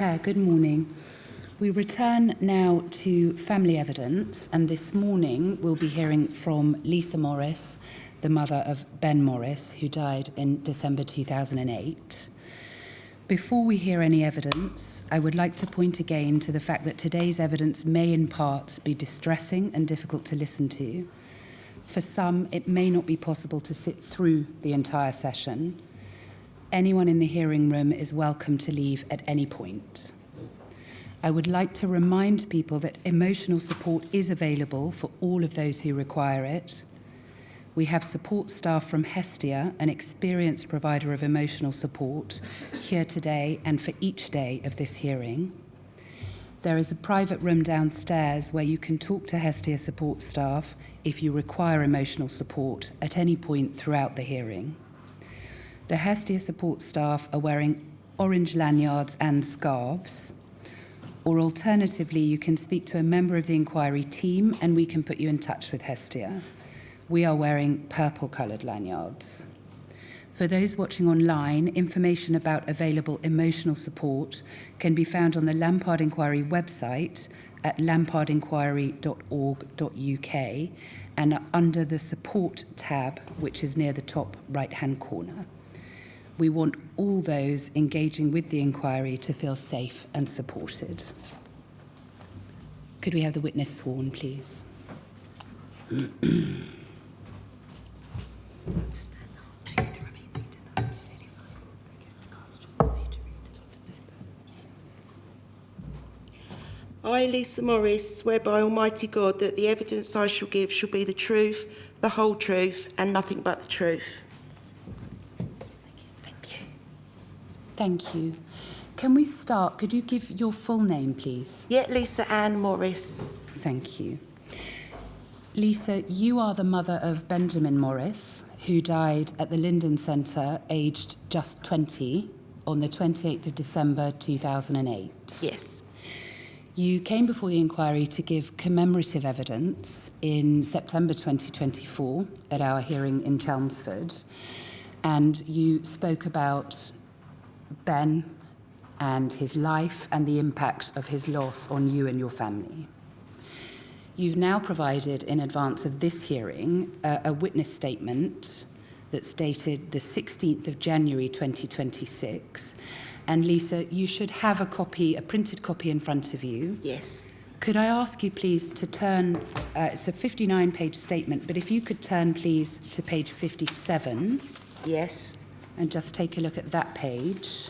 Chair, good morning. We return now to family evidence, and this morning we'll be hearing from Lisa Morris, the mother of Ben Morris, who died in December 2008. Before we hear any evidence, I would like to point again to the fact that today's evidence may in parts be distressing and difficult to listen to. For some, it may not be possible to sit through the entire session. Anyone in the hearing room is welcome to leave at any point. I would like to remind people that emotional support is available for all of those who require it. We have support staff from Hestia, an experienced provider of emotional support, here today and for each day of this hearing. There is a private room downstairs where you can talk to Hestia support staff if you require emotional support at any point throughout the hearing. The Hestia support staff are wearing orange lanyards and scarves, or alternatively, you can speak to a member of the inquiry team and we can put you in touch with Hestia. We are wearing purple-coloured lanyards. For those watching online, information about available emotional support can be found on the Lampard Inquiry website at lampardinquiry.org.uk and under the Support tab, which is near the top right-hand corner. We want all those engaging with the inquiry to feel safe and supported. Could we have the witness sworn, please? I, Lisa Morris, swear by Almighty God that the evidence I shall give shall be the truth, the whole truth, and nothing but the truth. Thank you. Can we start? Could you give your full name, please? Yeah, Lisa Ann Morris. Thank you. Lisa, you are the mother of Benjamin Morris, who died at the Linden Centre, aged just 20, on the 28th of December 2008. Yes. You came before the inquiry to give commemorative evidence in September 2024 at our hearing in Chelmsford, and you spoke about Ben and his life and the impact of his loss on you and your family. You've now provided, in advance of this hearing, a witness statement that's dated the 16th of January 2026. And Lisa, you should have a printed copy in front of you. Yes. Could I ask you, please, to turn, it's a 59-page statement, but if you could turn, please, to page 57. Yes. And just take a look at that page.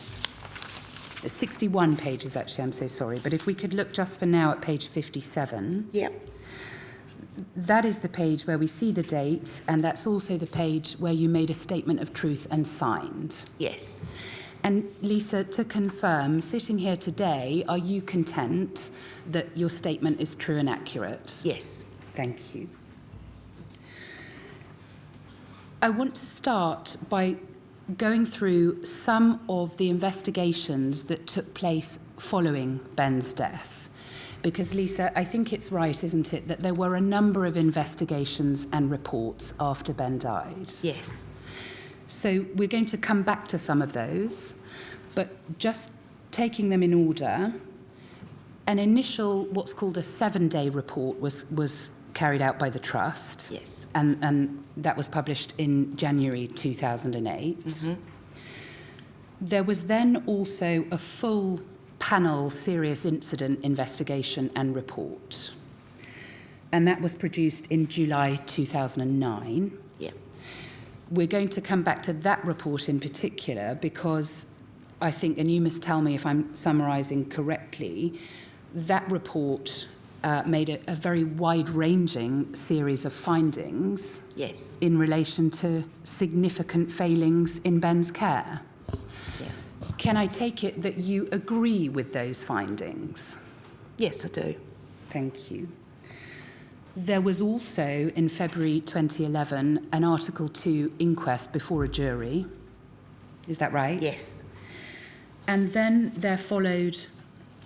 61 pages, actually, I'm so sorry. But if we could look just for now at page 57. Yep. That is the page where we see the date, and that's also the page where you made a statement of truth and signed. Yes. And Lisa, to confirm, sitting here today, are you content that your statement is true and accurate? Yes. Thank you. I want to start by going through some of the investigations that took place following Ben's death. Because, Lisa, I think it's right, isn't it, that there were a number of investigations and reports after Ben died? Yes. So we're going to come back to some of those, but just taking them in order, an initial, what's called a 7-day report was carried out by the Trust. Yes. And that was published in January 2008. Mm-hmm. There was then also a full panel serious incident investigation and report. And that was produced in July 2009. Yeah. We're going to come back to that report in particular because I think, and you must tell me if I'm summarising correctly, that report made a very wide-ranging series of findings. Yes. In relation to significant failings in Ben's care. Yeah. Can I take it that you agree with those findings? Yes, I do. Thank you. There was also, in February 2011, an Article 2 inquest before a jury. Is that right? Yes. And then there followed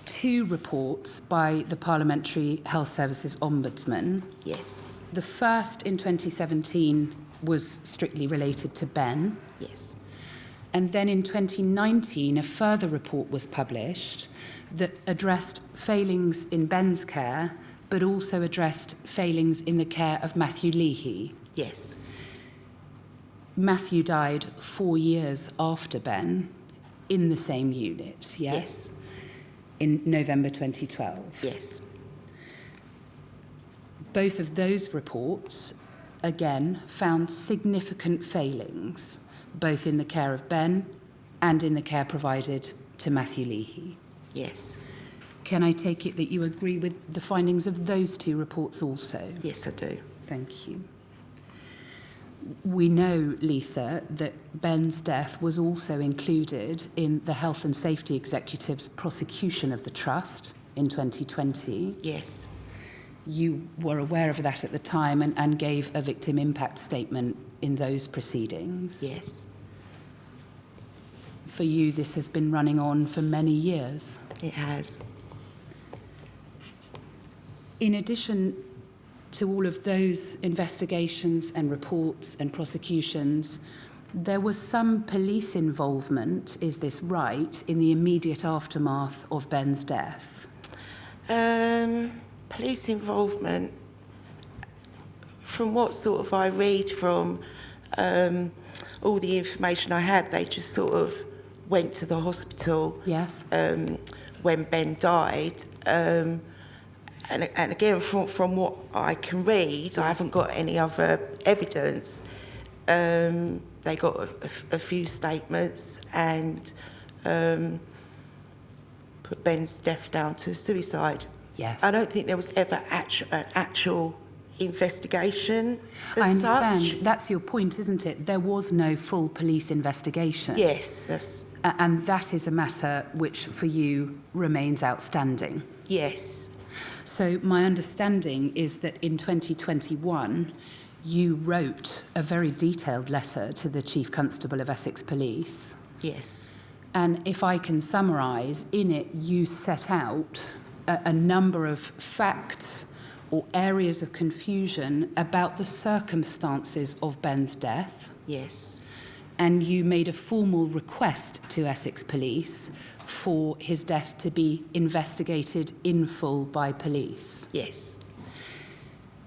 2 reports by the Parliamentary Health Services Ombudsman. Yes. The first in 2017 was strictly related to Ben. Yes. And then in 2019, a further report was published that addressed failings in Ben's care, but also addressed failings in the care of Matthew Leahy. Yes. Matthew died 4 years after Ben in the same unit, yes? Yes. In November 2012. Yes. Both of those reports, again, found significant failings, both in the care of Ben and in the care provided to Matthew Leahy. Yes. Can I take it that you agree with the findings of those two reports also? Yes, I do. Thank you. We know, Lisa, that Ben's death was also included in the Health and Safety Executive's prosecution of the Trust in 2020. Yes. You were aware of that at the time and gave a victim impact statement in those proceedings. Yes. For you, this has been running on for many years. It has. In addition to all of those investigations and reports and prosecutions, there was some police involvement, is this right, in the immediate aftermath of Ben's death? Police involvement, from what sort of I read from all the information I had, they just sort of went to the hospital. Yes. When Ben died. And again, from what I can read, I haven't got any other evidence. They got a few statements and put Ben's death down to suicide. Yes. I don't think there was ever an actual investigation as I understand. such. That's your point, isn't it? There was no full police investigation. Yes, that's... And that is a matter which, for you, remains outstanding. Yes. So my understanding is that in 2021, you wrote a very detailed letter to the Chief Constable of Essex Police. Yes. And if I can summarise, in it you set out a number of facts or areas of confusion about the circumstances of Ben's death. Yes. And you made a formal request to Essex Police for his death to be investigated in full by police. Yes.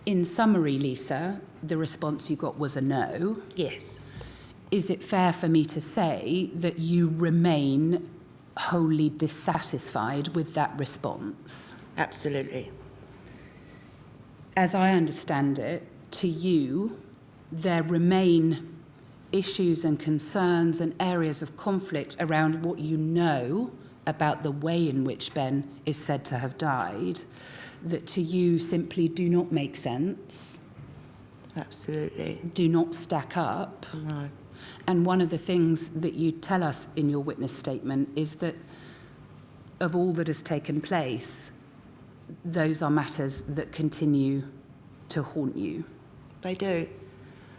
In summary, Lisa, the response you got was a no. Yes. Is it fair for me to say that you remain wholly dissatisfied with that response? Absolutely. As I understand it, to you, there remain issues and concerns and areas of conflict around what you know about the way in which Ben is said to have died, that to you simply do not make sense. Absolutely. Do not stack up. No. And one of the things that you tell us in your witness statement is that of all that has taken place, those are matters that continue to haunt you. They do.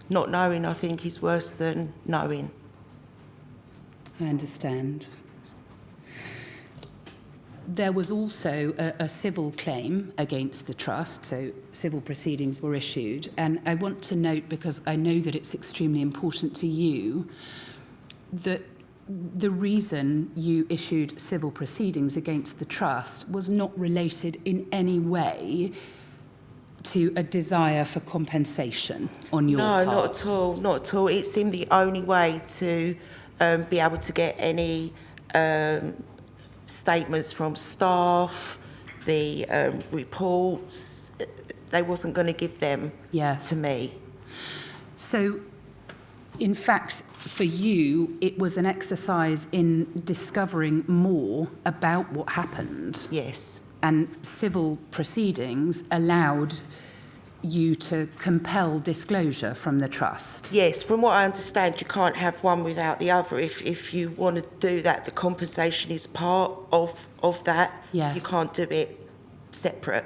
Not knowing, I think, is worse than knowing. I understand. There was also a civil claim against the trust, so civil proceedings were issued. And I want to note, because I know that it's extremely important to you, that the reason you issued civil proceedings against the trust was not related in any way to a desire for compensation on your part. No, not at all, not at all. It seemed the only way to be able to get any statements from staff, the reports. They wasn't going to give them to me. So, in fact, for you, it was an exercise in discovering more about what happened. Yes. And civil proceedings allowed you to compel disclosure from the trust. Yes, from what I understand, you can't have one without the other. If you want to do that, the compensation is part of that. Yes. You can't do it separate.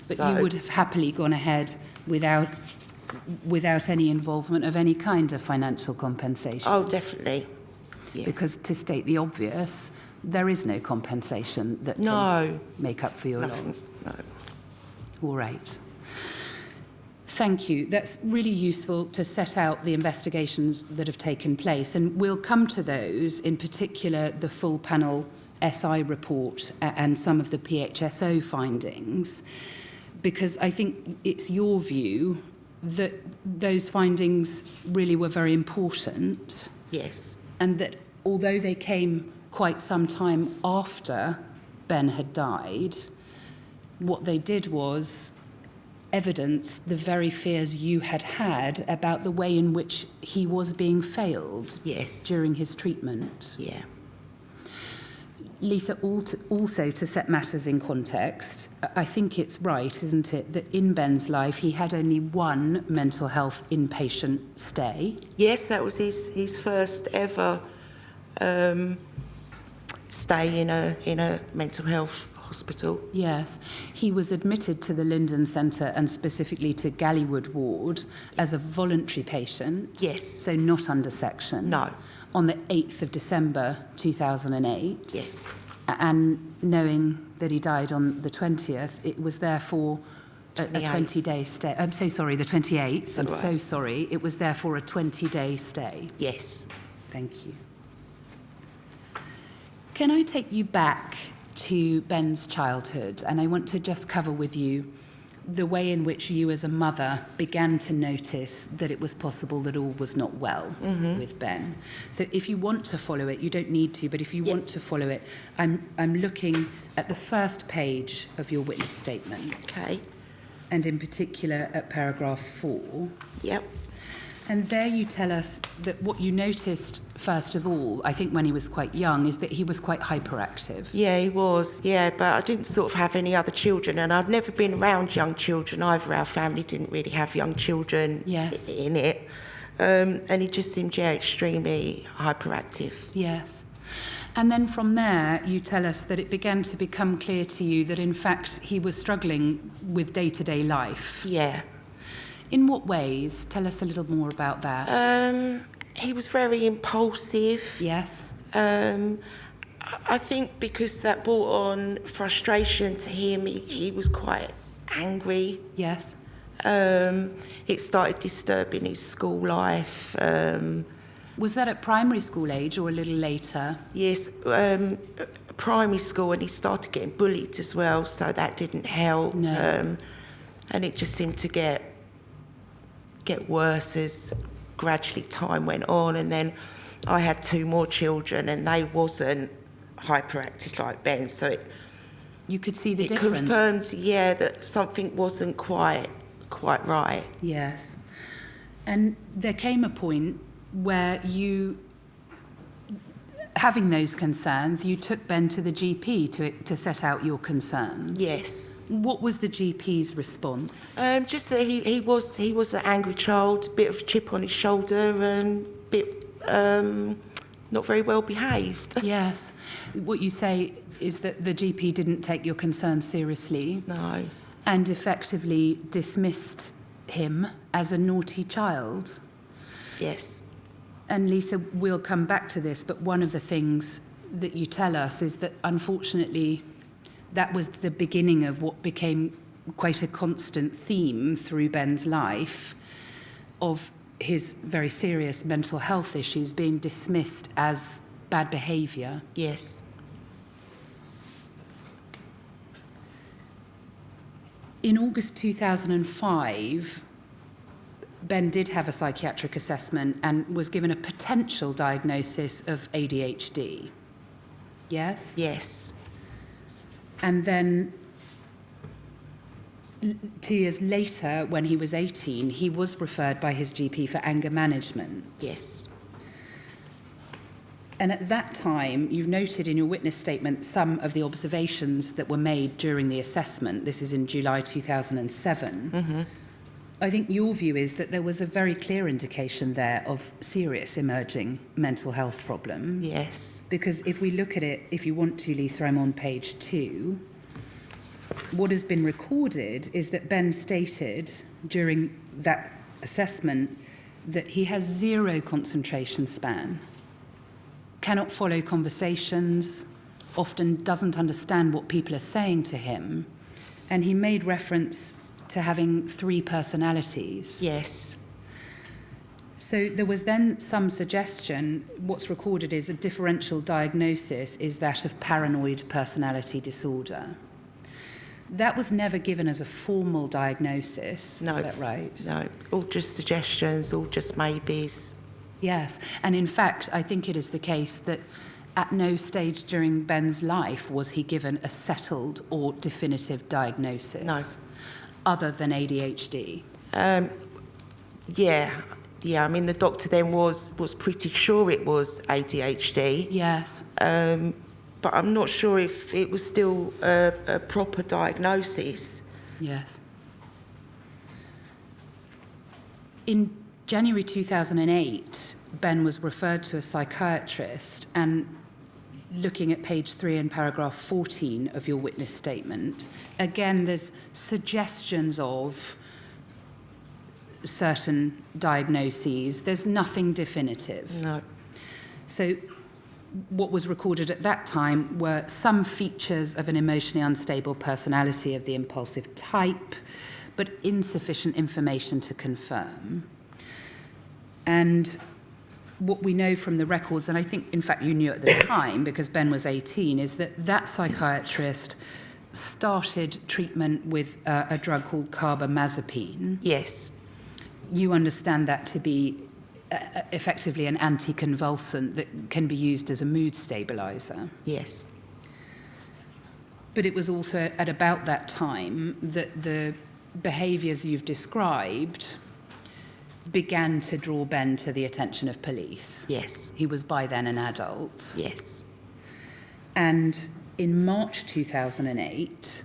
But you would have happily gone ahead without any involvement of any kind of financial compensation. Oh, definitely. Yeah. Because to state the obvious, there is no compensation that can make up for your loss. No. All right. Thank you. That's really useful to set out the investigations that have taken place, and we'll come to those, in particular the full panel SI report and some of the PHSO findings, because I think it's your view that those findings really were very important. Yes. And that although they came quite some time after Ben had died, what they did was evidence the very fears you had had about the way in which he was being failed during his treatment. Yeah. Lisa, also to set matters in context, I think it's right, isn't it, that in Ben's life he had only one mental health inpatient stay? Yes, that was his first ever stay in a mental health hospital. Yes. He was admitted to the Linden Centre and specifically to Gallywood Ward as a voluntary patient. Yes. So not under section. No. On the 8th of December 2008. Yes. And knowing that he died on the 20th, it was therefore a 20-day stay. I'm so sorry, the 28th. I'm so sorry. It was therefore a 20-day stay. Yes. Thank you. Can I take you back to Ben's childhood? And I want to just cover with you the way in which you as a mother began to notice that it was possible that all was not well with Ben. So if you want to follow it, you don't need to, but if you want to follow it, I'm looking at the first page of your witness statement. Okay. And in particular at paragraph 4. Yep. And there you tell us that what you noticed, first of all, I think when he was quite young, is that he was quite hyperactive. Yeah, he was, but I didn't sort of have any other children, and I'd never been around young children either. Our family didn't really have young children in it. And he just seemed extremely hyperactive. Yes. And then from there, you tell us that it began to become clear to you that, in fact, he was struggling with day-to-day life. Yeah. In what ways? Tell us a little more about that. He was very impulsive. Yes. I think because that brought on frustration to him, he was quite angry. Yes. It started disturbing his school life. Was that at primary school age or a little later? Yes, primary school, and he started getting bullied as well, so that didn't help. No. And it just seemed to get worse as gradually time went on, and then I had 2 more children and they wasn't hyperactive like Ben, so you could see the difference. It confirms, that something wasn't quite right. Yes. And there came a point where you, having those concerns, you took Ben to the GP to set out your concerns. Yes. What was the GP's response? Just that he was an angry child, a bit of a chip on his shoulder, and a bit not very well behaved. Yes. What you say is that the GP didn't take your concerns seriously. No. And effectively dismissed him as a naughty child. Yes. And Lisa, we'll come back to this, but one of the things that you tell us is that unfortunately that was the beginning of what became quite a constant theme through Ben's life of his very serious mental health issues being dismissed as bad behaviour. Yes. In August 2005, Ben did have a psychiatric assessment and was given a potential diagnosis of ADHD. Yes? Yes. And then 2 years later, when he was 18, he was referred by his GP for anger management. Yes. And at that time, you've noted in your witness statement some of the observations that were made during the assessment. This is in July 2007. Mm-hmm. I think your view is that there was a very clear indication there of serious emerging mental health problems. Yes. Because if we look at it, if you want to, Lisa, I'm on page 2. What has been recorded is that Ben stated during that assessment that he has 0 concentration span, cannot follow conversations, often doesn't understand what people are saying to him. And he made reference to having 3 personalities. Yes. So there was then some suggestion, what's recorded is a differential diagnosis is that of paranoid personality disorder. That was never given as a formal diagnosis, No. is that right? No, all just suggestions, all just maybes. Yes, and in fact, I think it is the case that at no stage during Ben's life was he given a settled or definitive diagnosis. No. Other than ADHD. Yeah. I mean, the doctor then was pretty sure it was ADHD. Yes. But I'm not sure if it was still a proper diagnosis. Yes. In January 2008, Ben was referred to a psychiatrist, and looking at page 3 and paragraph 14 of your witness statement, again, there's suggestions of certain diagnoses. There's nothing definitive. No. So what was recorded at that time were some features of an emotionally unstable personality of the impulsive type, but insufficient information to confirm. And what we know from the records, and I think, in fact, you knew at the time because Ben was 18, is that that psychiatrist started treatment with a drug called carbamazepine. Yes. You understand that to be effectively an anticonvulsant that can be used as a mood stabilizer. Yes. But it was also at about that time that the behaviours you've described began to draw Ben to the attention of police. Yes. He was by then an adult. Yes. And in March 2008,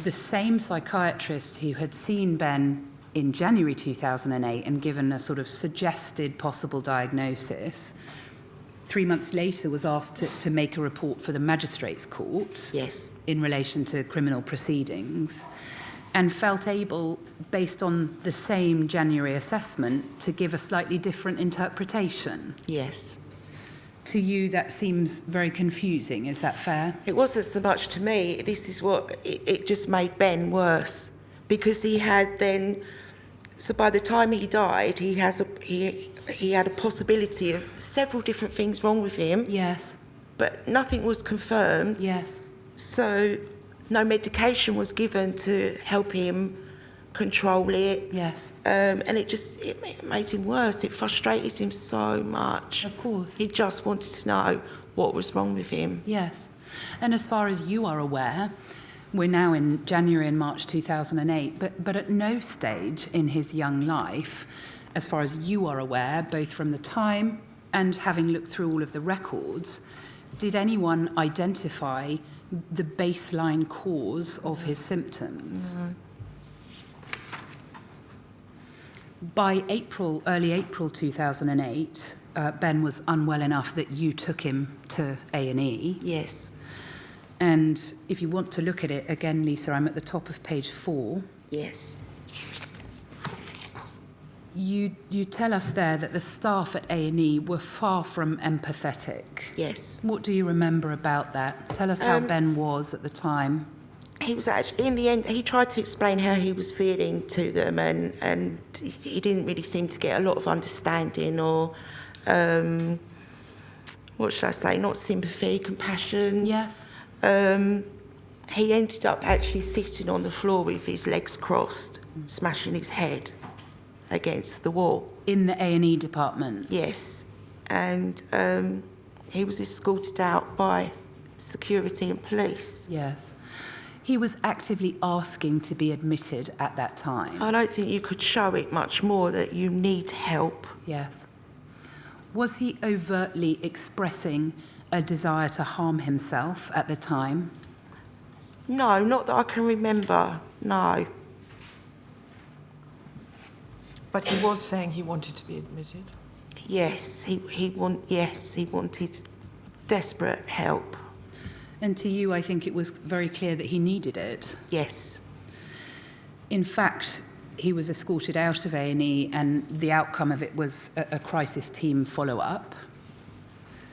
the same psychiatrist who had seen Ben in January 2008 and given a sort of suggested possible diagnosis, 3 months later was asked to make a report for the magistrates' court. Yes. In relation to criminal proceedings, and felt able, based on the same January assessment, to give a slightly different interpretation. Yes. To you, that seems very confusing. Is that fair? It wasn't so much to me. This is what it just made Ben worse, because he had then. So by the time he died, he had a possibility of several different things wrong with him. Yes. But nothing was confirmed. Yes. So no medication was given to help him control it. Yes. And it made him worse. It frustrated him so much. Of course. He just wanted to know what was wrong with him. Yes. And as far as you are aware, we're now in January and March 2008, but at no stage in his young life, as far as you are aware, both from the time and having looked through all of the records, did anyone identify the baseline cause of his symptoms? No. By early April 2008, Ben was unwell enough that you took him to A&E. Yes. And if you want to look at it, again, Lisa, I'm at the top of page 4. Yes. You tell us there that the staff at A&E were far from empathetic. Yes. What do you remember about that? Tell us how Ben was at the time. He was actually, in the end, he tried to explain how he was feeling to them, and he didn't really seem to get a lot of understanding or, what should I say, not sympathy, compassion. Yes. He ended up actually sitting on the floor with his legs crossed, smashing his head against the wall. In the A&E department? Yes. And he was escorted out by security and police. Yes. He was actively asking to be admitted at that time. I don't think you could show it much more that you need help. Yes. Was he overtly expressing a desire to harm himself at the time? No, not that I can remember, no. But he was saying he wanted to be admitted. Yes, he wanted desperate help. And to you, I think it was very clear that he needed it. Yes. In fact, he was escorted out of A&E, and the outcome of it was a crisis team follow-up.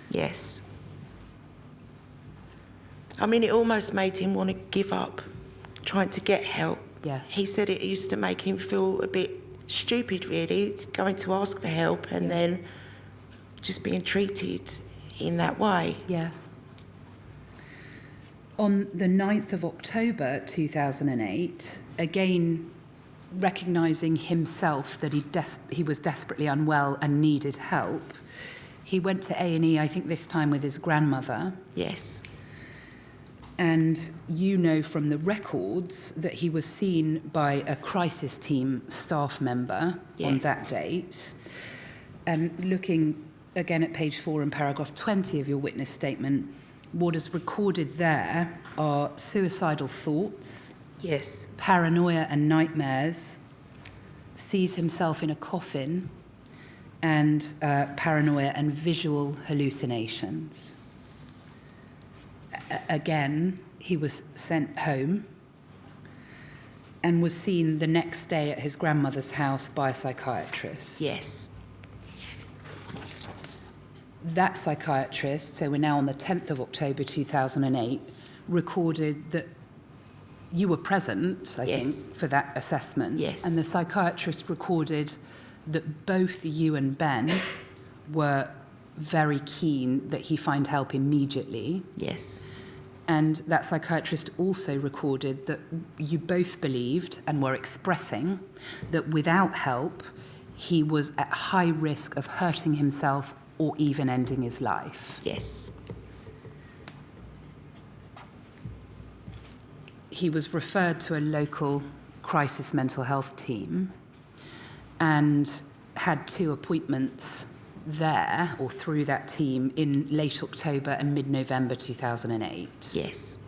Yes. I mean, it almost made him want to give up trying to get help. Yes. He said it used to make him feel a bit stupid, really, going to ask for help and then just being treated in that way. Yes. On the 9th of October 2008, again recognising himself that he was desperately unwell and needed help, he went to A&E, I think this time with his grandmother. Yes. And you know from the records that he was seen by a crisis team staff member on that date. And looking again at page 4 and paragraph 20 of your witness statement, what is recorded there are suicidal thoughts, Yes. paranoia and nightmares, sees himself in a coffin, and paranoia and visual hallucinations. Again, he was sent home and was seen the next day at his grandmother's house by a psychiatrist. Yes. That psychiatrist, so we're now on the 10th of October 2008, recorded that you were present, I think, for that assessment. Yes. And the psychiatrist recorded that both you and Ben were very keen that he find help immediately. Yes. And that psychiatrist also recorded that you both believed and were expressing that without help, he was at high risk of hurting himself or even ending his life. Yes. He was referred to a local crisis mental health team and had 2 appointments there or through that team in late October and mid-November 2008. Yes.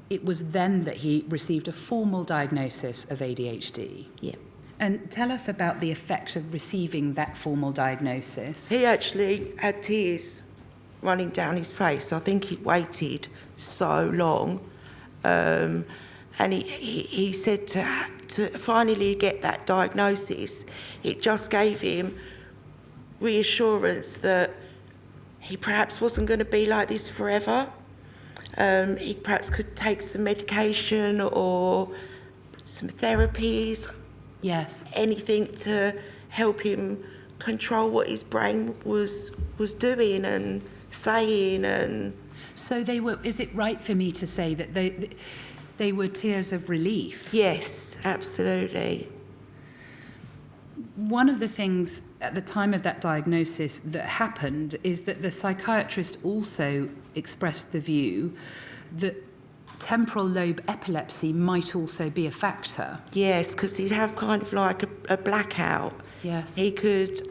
It was then that he received a formal diagnosis of ADHD. Yeah. And tell us about the effect of receiving that formal diagnosis. He actually had tears running down his face. I think he'd waited so long. And he said to finally get that diagnosis, it just gave him reassurance that he perhaps wasn't going to be like this forever. He perhaps could take some medication or some therapies. Yes. Anything to help him control what his brain was doing and saying. And So they were. Is it right for me to say that they were tears of relief? yes, absolutely. One of the things at the time of that diagnosis that happened is that the psychiatrist also expressed the view that temporal lobe epilepsy might also be a factor. Yes, because he'd have kind of like a blackout. Yes. He could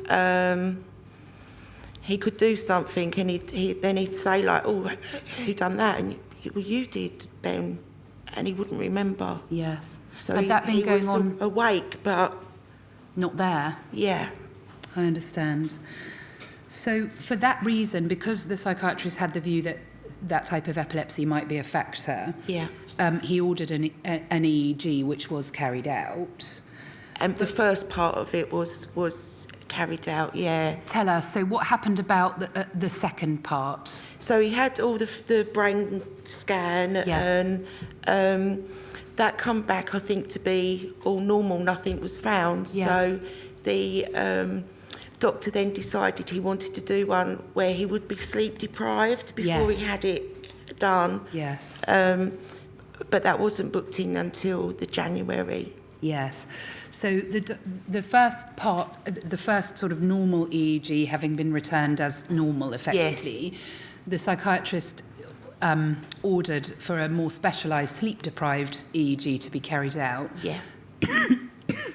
do something, and he'd say like, "Oh, who done that?" And well, you did, Ben, and he wouldn't remember. Yes. So Had that been he going was on? awake, but Not there. yeah, I understand. So for that reason, because the psychiatrist had the view that that type of epilepsy might be a factor, yeah. he ordered an EEG, which was carried out. And the first part of it was carried out, yeah. Tell us, so what happened about the second part? So he had all the brain scan, Yes. and that come back, I think, to be all normal. Nothing was found. Yes. So the doctor then decided he wanted to do one where he would be sleep deprived before Yes. he had it done. Yes. But that wasn't booked in until the January. Yes. So the first part, the first sort of normal EEG having been returned as normal effectively, the psychiatrist ordered for a more specialised sleep-deprived EEG to be carried out. Yeah.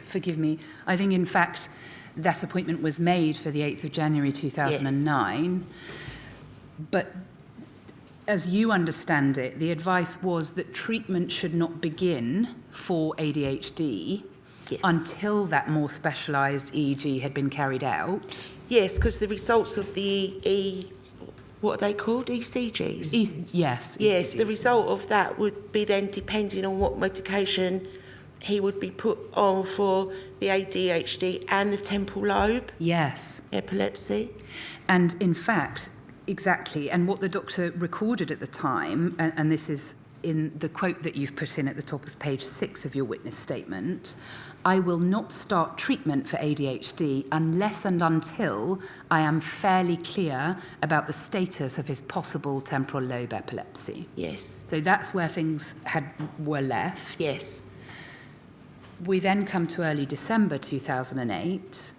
Forgive me. I think, in fact, that appointment was made for the 8th of January 2009. But as you understand it, the advice was that treatment should not begin for ADHD Yes. until that more specialised EEG had been carried out. Yes, because the results of the what are they called? ECGs? Yes. Yes, the ECGs. result of that would be then depending on what medication he would be put on for the ADHD and the temporal lobe Yes. epilepsy. And in fact, exactly, and what the doctor recorded at the time, and this is in the quote that you've put in at the top of page 6 of your witness statement, I will not start treatment for ADHD unless and until I am fairly clear about the status of his possible temporal lobe epilepsy. Yes. So that's where things were left. Yes. We then come to early December 2008,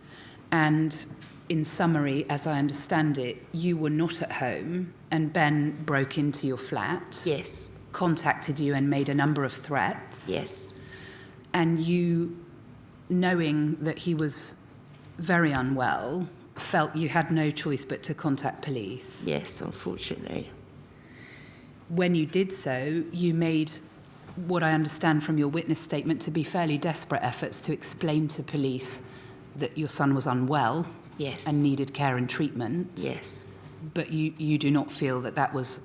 and in summary, as I understand it, you were not at home and Ben broke into your flat. Yes. Contacted you and made a number of threats. Yes. And you, knowing that he was very unwell, felt you had no choice but to contact police. Yes, unfortunately. When you did so, you made what I understand from your witness statement to be fairly desperate efforts to explain to police that your son was unwell. Yes. And needed care and treatment. Yes. But you do not feel that that was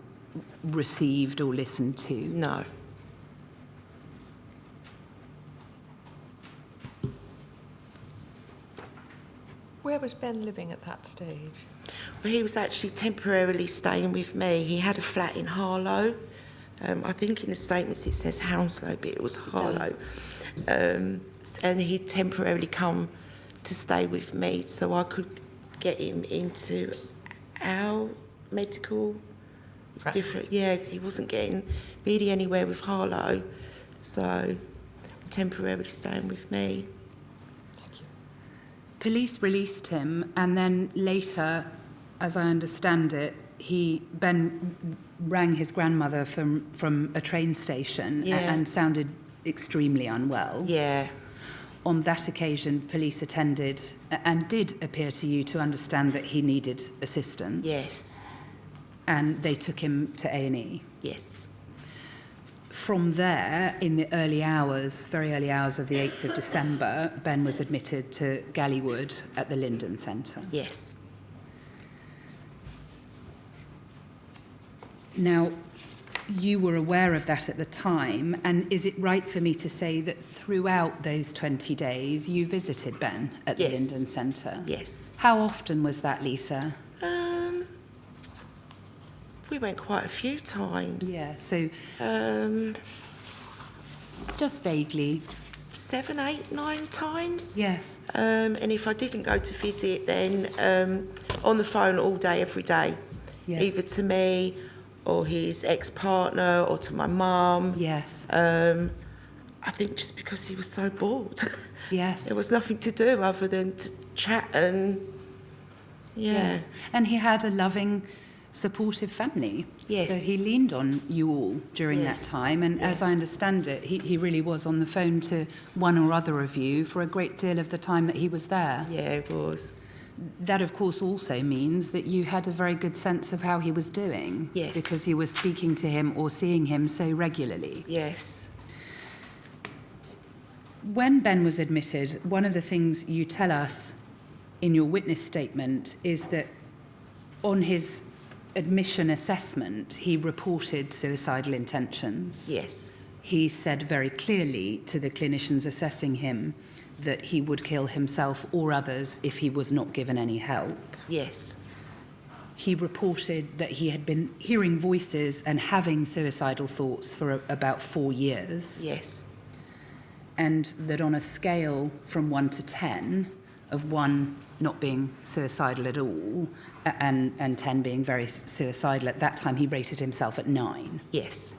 received or listened to? No. Where was Ben living at that stage? Well, he was actually temporarily staying with me. He had a flat in Harlow. I think in the statements it says Hounslow, but it was Harlow. And he'd temporarily come to stay with me so I could get him into our medical. It's Right. different, yeah, 'cause he wasn't getting really anywhere with Harlow, so temporarily staying with me. Thank you. Police released him, and then later, as I understand it, Ben rang his grandmother from a train station Yeah. and sounded extremely unwell. Yeah, On that occasion, police attended and did appear to you to understand that he needed assistance. yes, And they took him to A&E. yes, From there, in the early hours, very early hours of the 8th of December, Ben was admitted to Gallywood at the Linden Centre. yes. Now, you were aware of that at the time, and is it right for me to say that throughout those 20 days you visited Ben at the Yes. Linden Centre? Yes. How often was that, Lisa? We went quite a few times. Yeah, so just vaguely. 7, 8, 9 times. Yes. And if I didn't go to visit, then on the phone all day, every day. Yes. Either to me or his ex-partner or to my mum. Yes. I think just because he was so bored. Yes. There was nothing to do other than to chat and, yeah. Yes. And he had a loving, supportive family. Yes. So he leaned on you all during Yes. that time. And Yeah. as I understand it, he really was on the phone to one or other of you for a great deal of the time that he was there. Yeah, it was. That, of course, also means that you had a very good sense of how he was doing. Yes. Because you were speaking to him or seeing him so regularly. Yes. When Ben was admitted, one of the things you tell us in your witness statement is that on his admission assessment, he reported suicidal intentions. Yes. He said very clearly to the clinicians assessing him that he would kill himself or others if he was not given any help. Yes. He reported that he had been hearing voices and having suicidal thoughts for about 4 years. Yes. And that on a scale from 1 to 10, of 1 not being suicidal at all and 10 being very suicidal, at that time he rated himself at 9. Yes.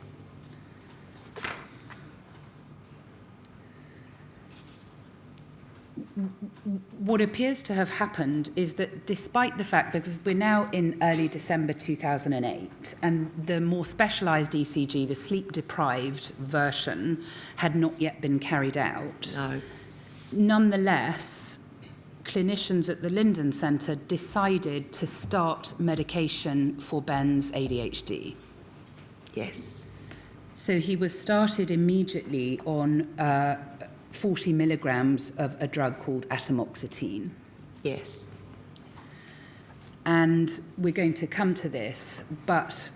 What appears to have happened is that despite the fact, because we're now in early December 2008, and the more specialised ECG, the sleep-deprived version, had not yet been carried out. No. Nonetheless, clinicians at the Linden Centre decided to start medication for Ben's ADHD. Yes. So he was started immediately on 40 milligrams of a drug called atomoxetine. Yes. And we're going to come to this, but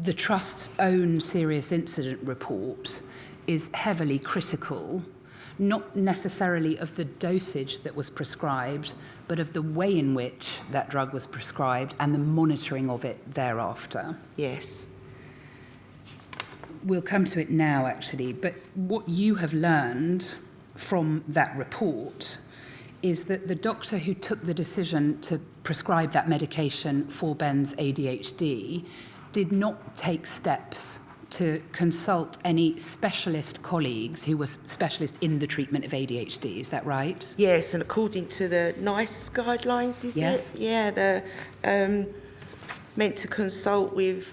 the Trust's own serious incident report is heavily critical, not necessarily of the dosage that was prescribed, but of the way in which that drug was prescribed and the monitoring of it thereafter. Yes. We'll come to it now, actually, but what you have learned from that report is that the doctor who took the decision to prescribe that medication for Ben's ADHD did not take steps to consult any specialist colleagues who were specialists in the treatment of ADHD. Is that right? Yes, and according to the NICE guidelines, is Yes. it? Yeah, they're meant to consult with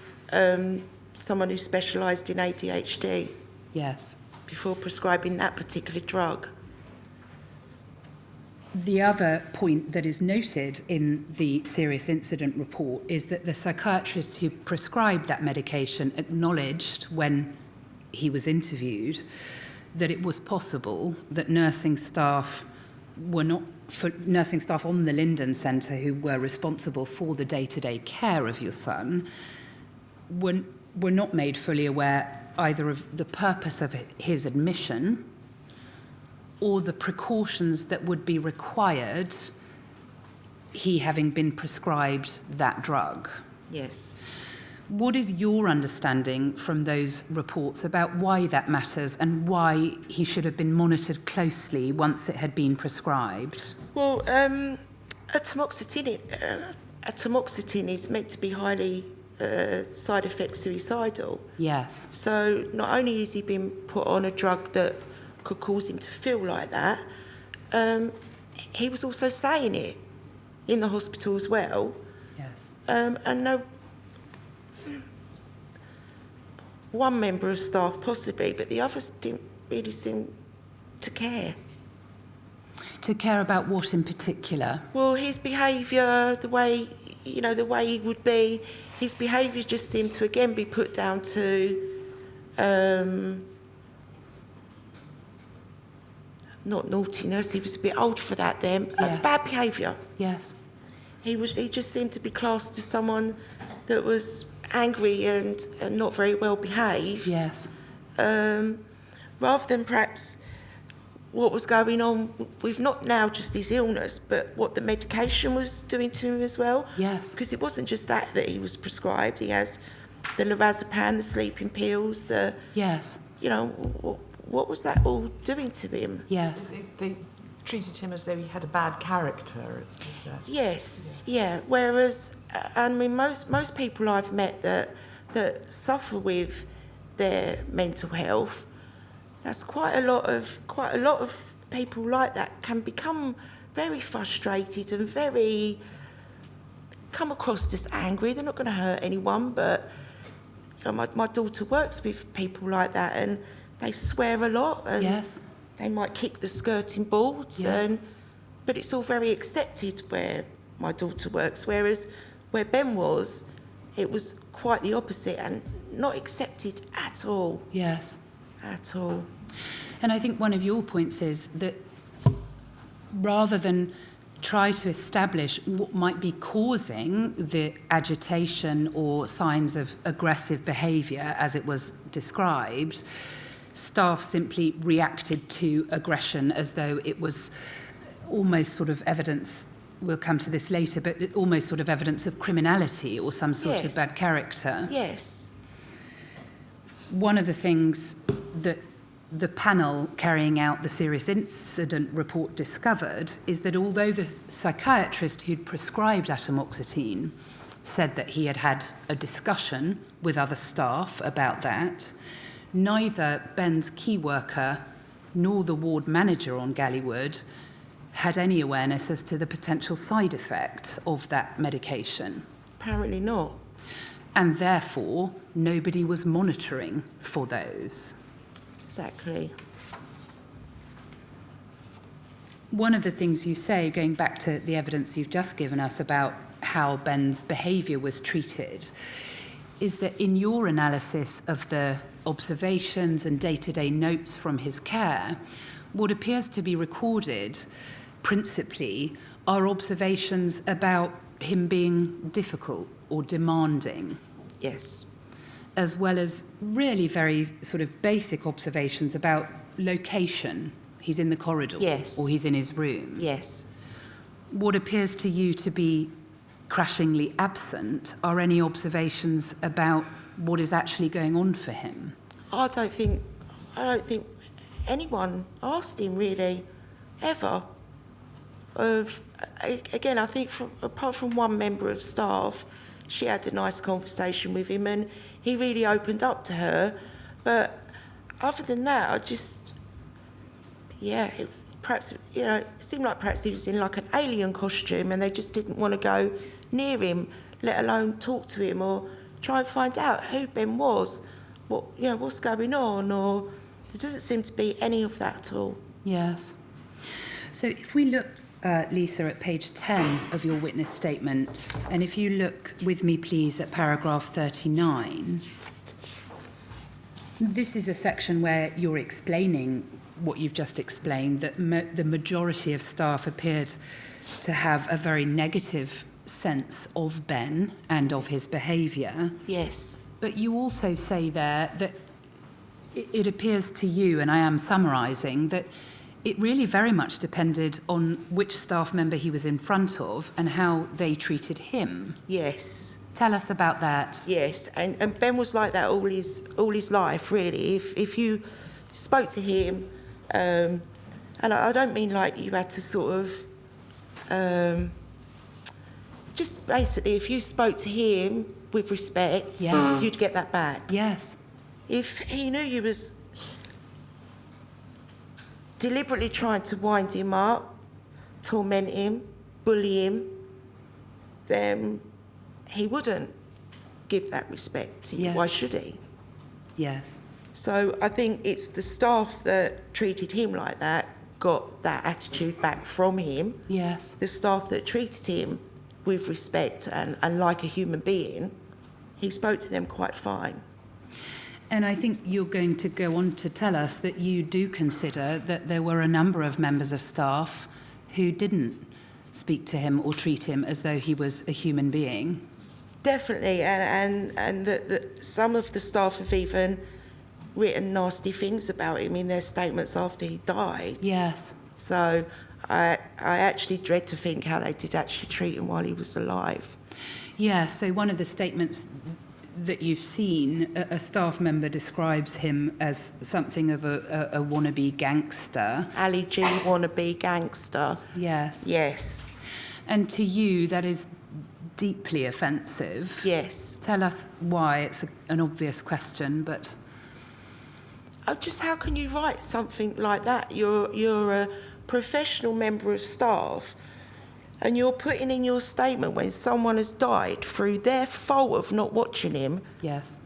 someone who specialised in ADHD Yes. before prescribing that particular drug. The other point that is noted in the serious incident report is that the psychiatrist who prescribed that medication acknowledged when he was interviewed that it was possible that nursing staff on the Linden Centre who were responsible for the day-to-day care of your son were not made fully aware either of the purpose of his admission or the precautions that would be required, he having been prescribed that drug. Yes. What is your understanding from those reports about why that matters and why he should have been monitored closely once it had been prescribed? Well, atomoxetine is meant to be highly side effect suicidal. Yes. So not only has he been put on a drug that could cause him to feel like that, he was also saying it in the hospital as well. Yes. And no, one member of staff possibly, but the others didn't really seem to care. To care about what in particular? Well, his behaviour, the way he would be, his behaviour just seemed to again be put down to not naughtiness. He was a bit old for that then. Yes. Bad behaviour. Yes. He just seemed to be classed as someone that was angry and not very well behaved. Yes. Rather than perhaps what was going on with not now just his illness, but what the medication was doing to him as well. Yes. Because it wasn't just that he was prescribed. He has the lorazepam, the sleeping pills, Yes. what was that all doing to him? Yes. They treated him as though he had a bad character. Is that? Yes, yeah. Whereas, I mean, most people I've met that suffer with their mental health, that's quite a lot of people like that can become very frustrated and very come across as angry. They're not going to hurt anyone, but my daughter works with people like that, and they swear a lot, and Yes. they might kick the skirting boards, Yes. but it's all very accepted where my daughter works, whereas where Ben was, it was quite the opposite and not accepted at all. Yes. At all. And I think one of your points is that rather than try to establish what might be causing the agitation or signs of aggressive behaviour as it was described, staff simply reacted to aggression as though it was almost sort of evidence, we'll come to this later, but almost sort of evidence of criminality or some sort of Yes. bad character. Yes. One of the things that the panel carrying out the serious incident report discovered is that although the psychiatrist who'd prescribed atomoxetine said that he had had a discussion with other staff about that, neither Ben's key worker nor the ward manager on Gallywood had any awareness as to the potential side effects of that medication. Apparently not. And therefore, nobody was monitoring for those. Exactly. One of the things you say, going back to the evidence you've just given us about how Ben's behaviour was treated, is that in your analysis of the observations and day-to-day notes from his care, what appears to be recorded principally are observations about him being difficult or demanding, Yes. as well as really very sort of basic observations about location. He's in the corridor, Yes. or he's in his room. Yes. What appears to you to be crashingly absent are any observations about what is actually going on for him. I don't think anyone asked him really, ever. Again, I think apart from one member of staff, she had a nice conversation with him and he really opened up to her. But other than that, perhaps, it seemed like perhaps he was in like an alien costume and they just didn't want to go near him, let alone talk to him or try and find out who Ben was, what's going on, or there doesn't seem to be any of that at all. Yes. So if we look, Lisa, at page 10 of your witness statement, and if you look with me, please, at paragraph 39, this is a section where you're explaining what you've just explained, that the majority of staff appeared to have a very negative sense of Ben and of his behaviour. Yes. But you also say there that it appears to you, and I am summarising, that it really very much depended on which staff member he was in front of and how they treated him. Yes. Tell us about that. Yes, and Ben was like that all his life, really. If you spoke to him, and I don't mean like you had to sort of, just basically, if you spoke to him with respect, Yes. you'd get that back. Yes. If he knew you was deliberately trying to wind him up, torment him, bully him, then he wouldn't give that respect to you. Yes. Why should he? Yes. So I think it's the staff that treated him like that got that attitude back from him. Yes. The staff that treated him with respect and like a human being, he spoke to them quite fine. And I think you're going to go on to tell us that you do consider that there were a number of members of staff who didn't speak to him or treat him as though he was a human being. Definitely, and that some of the staff have even written nasty things about him in their statements after he died. Yes. So I actually dread to think how they did actually treat him while he was alive. Yeah, so one of the statements that you've seen, a staff member describes him as something of a wannabe gangster. Ali G, wannabe gangster. Yes. Yes. And to you, that is deeply offensive. Yes. Tell us why. It's an obvious question, but... Just how can you write something like that? You're a professional member of staff and you're putting in your statement when someone has died through their fault of not watching him. Yes.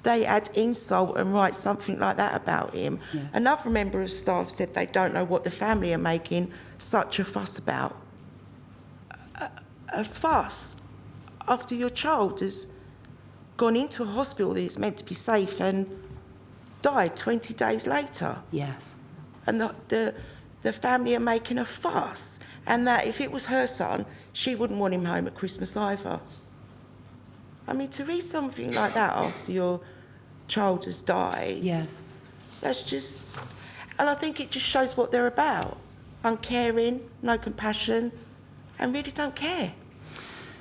They add insult and write something like that about him. Yeah. Another member of staff said they don't know what the family are making such a fuss about. A fuss after your child has gone into a hospital that is meant to be safe and died 20 days later. Yes. And the family are making a fuss. And that if it was her son, she wouldn't want him home at Christmas either. I mean, to read something like that after your child has died, Yes. that's just... And I think it just shows what they're about. Uncaring, no compassion, and really don't care.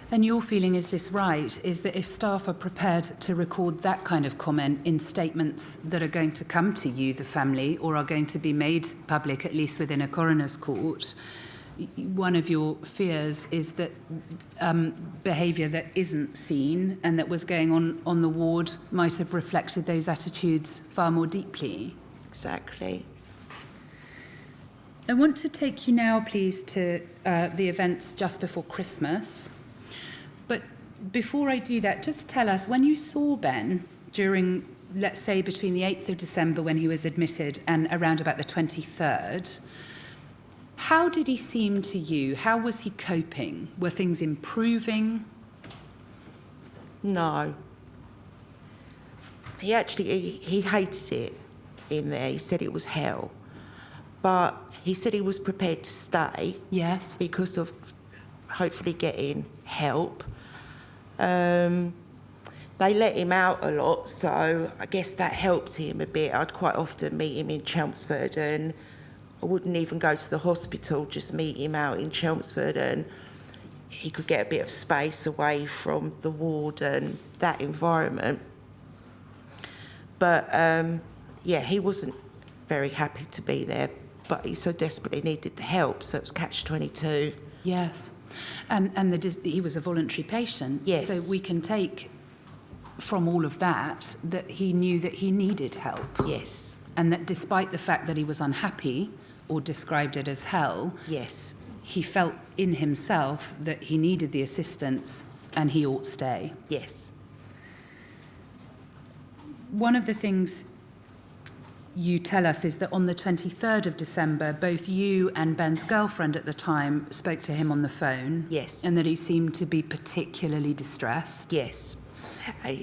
And your feeling, is this right, is that if staff are prepared to record that kind of comment in statements that are going to come to you, the family, or are going to be made public, at least within a coroner's court, one of your fears is that behaviour that isn't seen and that was going on the ward might have reflected those attitudes far more deeply. Exactly. I want to take you now, please, to the events just before Christmas. But before I do that, just tell us, when you saw Ben during, let's say, between the 8th of December when he was admitted and around about the 23rd, how did he seem to you? How was he coping? Were things improving? No. He hated it in there. He said it was hell. But he said he was prepared to stay. Yes. Because of hopefully getting help. They let him out a lot, so I guess that helped him a bit. I'd quite often meet him in Chelmsford, and I wouldn't even go to the hospital, just meet him out in Chelmsford, and he could get a bit of space away from the ward and that environment. But, yeah, he wasn't very happy to be there, but he so desperately needed the help, so it was catch-22. Yes. And he was a voluntary patient. Yes. So we can take from all of that he knew that he needed help. Yes. And that despite the fact that he was unhappy or described it as hell, Yes. he felt in himself that he needed the assistance and he ought stay. Yes. One of the things you tell us is that on the 23rd of December, both you and Ben's girlfriend at the time spoke to him on the phone. Yes. And that he seemed to be particularly distressed. Yes.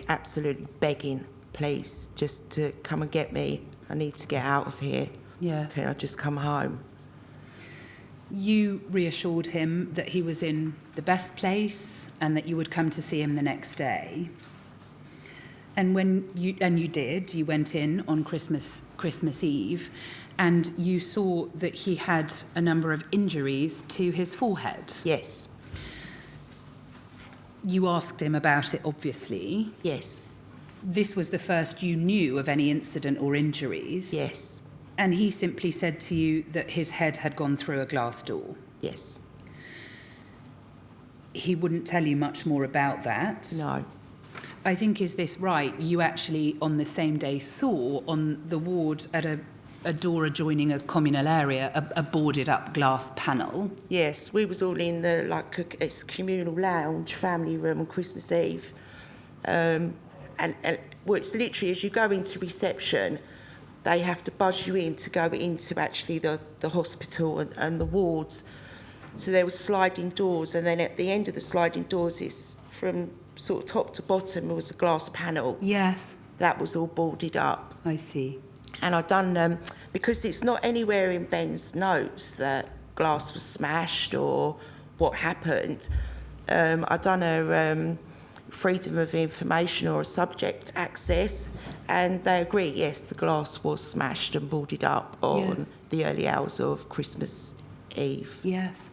Absolutely begging, please, just to come and get me. I need to get out of here. Yes. Can I just come home? You reassured him that he was in the best place and that you would come to see him the next day. And you did, you went in on Christmas Eve, and you saw that he had a number of injuries to his forehead. Yes. You asked him about it, obviously. Yes. This was the first you knew of any incident or injuries. Yes. And he simply said to you that his head had gone through a glass door. Yes. He wouldn't tell you much more about that. No. I think, is this right? You actually, on the same day, saw on the ward at a door adjoining a communal area a boarded-up glass panel. Yes, we was all in the, it's communal lounge, family room on Christmas Eve. And well, it's literally, as you go into reception, they have to buzz you in to go into actually the hospital and the wards. So there was sliding doors, and then at the end of the sliding doors, it's from sort of top to bottom, there was a glass panel. Yes. That was all boarded up. I see. And I'd done, because it's not anywhere in Ben's notes that glass was smashed or what happened, I'd done a freedom of information or a subject access, and they agree, yes, the glass was smashed and boarded up on the early hours of Christmas Eve. Yes.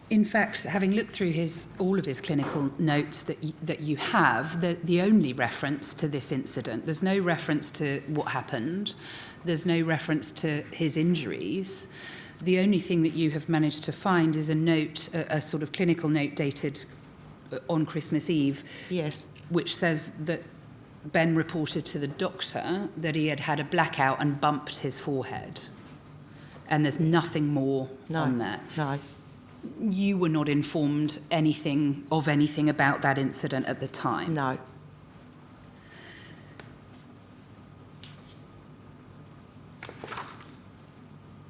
In fact, having looked through all of his clinical notes that you have, the only reference to this incident, there's no reference to what happened, there's no reference to his injuries. The only thing that you have managed to find is a note, a sort of clinical note dated on Christmas Eve. Yes. Which says that Ben reported to the doctor that he had had a blackout and bumped his forehead. And there's nothing more on that. No. You were not informed anything about that incident at the time? No.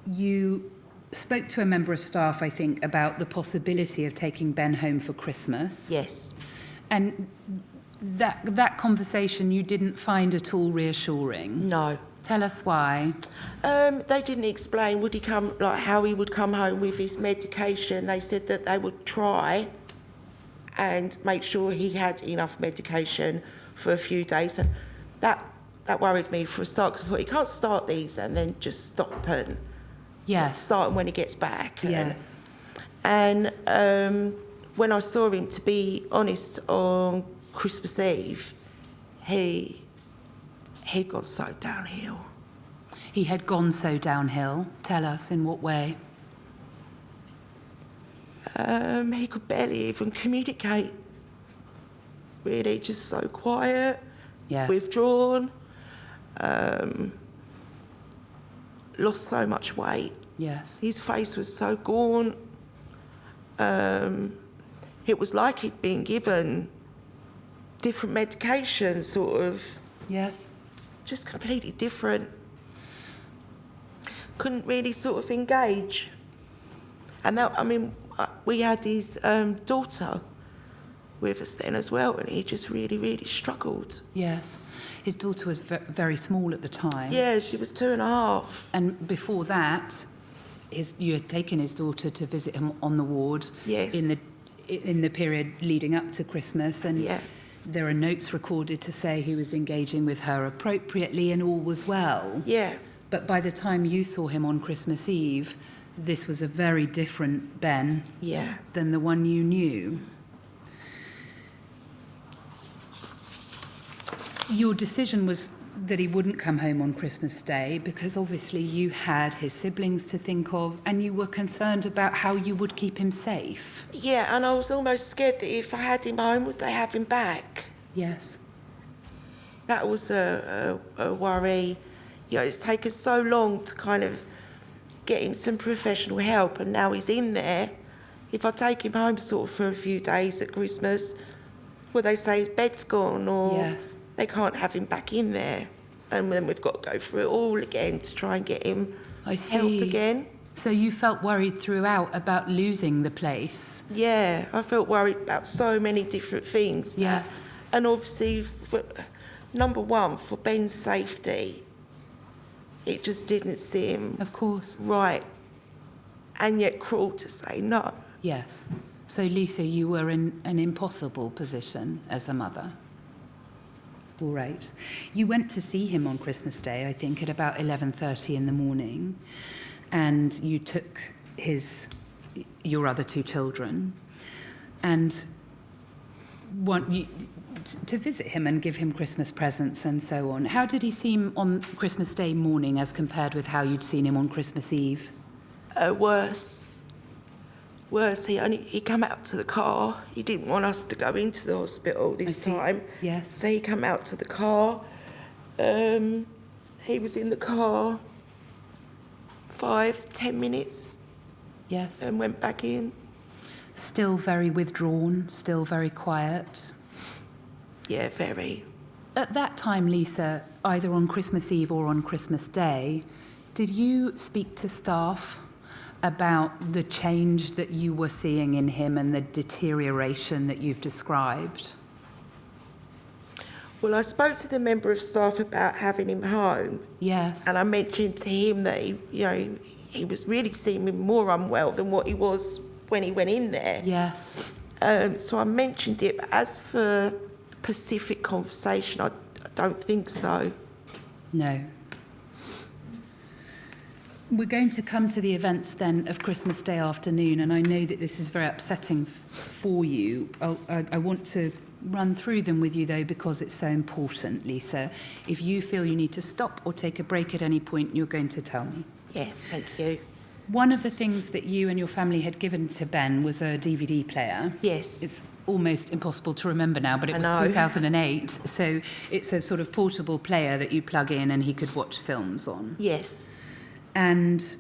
You spoke to a member of staff, I think, about the possibility of taking Ben home for Christmas. Yes. And that conversation you didn't find at all reassuring? No. Tell us why. They didn't explain how he would come home with his medication. They said that they would try and make sure he had enough medication for a few days. And that worried me for a start, because I thought he can't start these and then just stop and start them when he gets back. Yes. And when I saw him, to be honest, on Christmas Eve, he got so downhill. He had gone so downhill. Tell us, in what way? He could barely even communicate. Really, just so quiet, withdrawn. Lost so much weight. Yes. His face was so gaunt. It was like he'd been given different medications, sort of. Yes. Just completely different. Couldn't really sort of engage. And we had his daughter with us then as well, and he just really, really struggled. Yes. His daughter was very small at the time. Yeah, she was 2.5. And before that, you had taken his daughter to visit him on the ward. Yes. In the period leading up to Christmas, and there are notes recorded to say he was engaging with her appropriately and all was well. Yeah. But by the time you saw him on Christmas Eve, this was a very different Ben than the one you knew. Your decision was that he wouldn't come home on Christmas Day because obviously you had his siblings to think of and you were concerned about how you would keep him safe. Yeah, and I was almost scared that if I had him home, would they have him back? Yes. That was a worry. You know, it's taken so long to kind of get him some professional help, and now he's in there. If I take him home sort of for a few days at Christmas, will they say his bed's gone, or Yes. they can't have him back in there? And then we've got to go through it all again to try and get him I see. help again. So you felt worried throughout about losing the place. Yeah, I felt worried about so many different things. Yes. And obviously, number one, for Ben's safety, it just didn't seem Of course. right, and yet cruel to say no. Yes. So Lisa, you were in an impossible position as a mother. All right. You went to see him on Christmas Day, I think, at about 11:30 in the morning, and you took your other two children, and to visit him and give him Christmas presents and so on. How did he seem on Christmas Day morning as compared with how you'd seen him on Christmas Eve? Worse. He came out to the car. He didn't want us to go into the hospital this time. Yes. So he came out to the car. He was in the car 5-10 minutes Yes. and went back in. Still very withdrawn, still very quiet. Yeah, very. At that time, Lisa, either on Christmas Eve or on Christmas Day, did you speak to staff about the change that you were seeing in him and the deterioration that you've described? Well, I spoke to the member of staff about having him home, Yes. and I mentioned to him that he was really seeming more unwell than what he was when he went in there. Yes. So I mentioned it, but as for Pacific conversation, I don't think so. No. We're going to come to the events then of Christmas Day afternoon, and I know that this is very upsetting for you. I want to run through them with you, though, because it's so important, Lisa. If you feel you need to stop or take a break at any point, you're going to tell me. Yeah, thank you. One of the things that you and your family had given to Ben was a DVD player. Yes. It's almost impossible to remember now, but it was I know. 2008, so it's a sort of portable player that you plug in and he could watch films on. Yes. And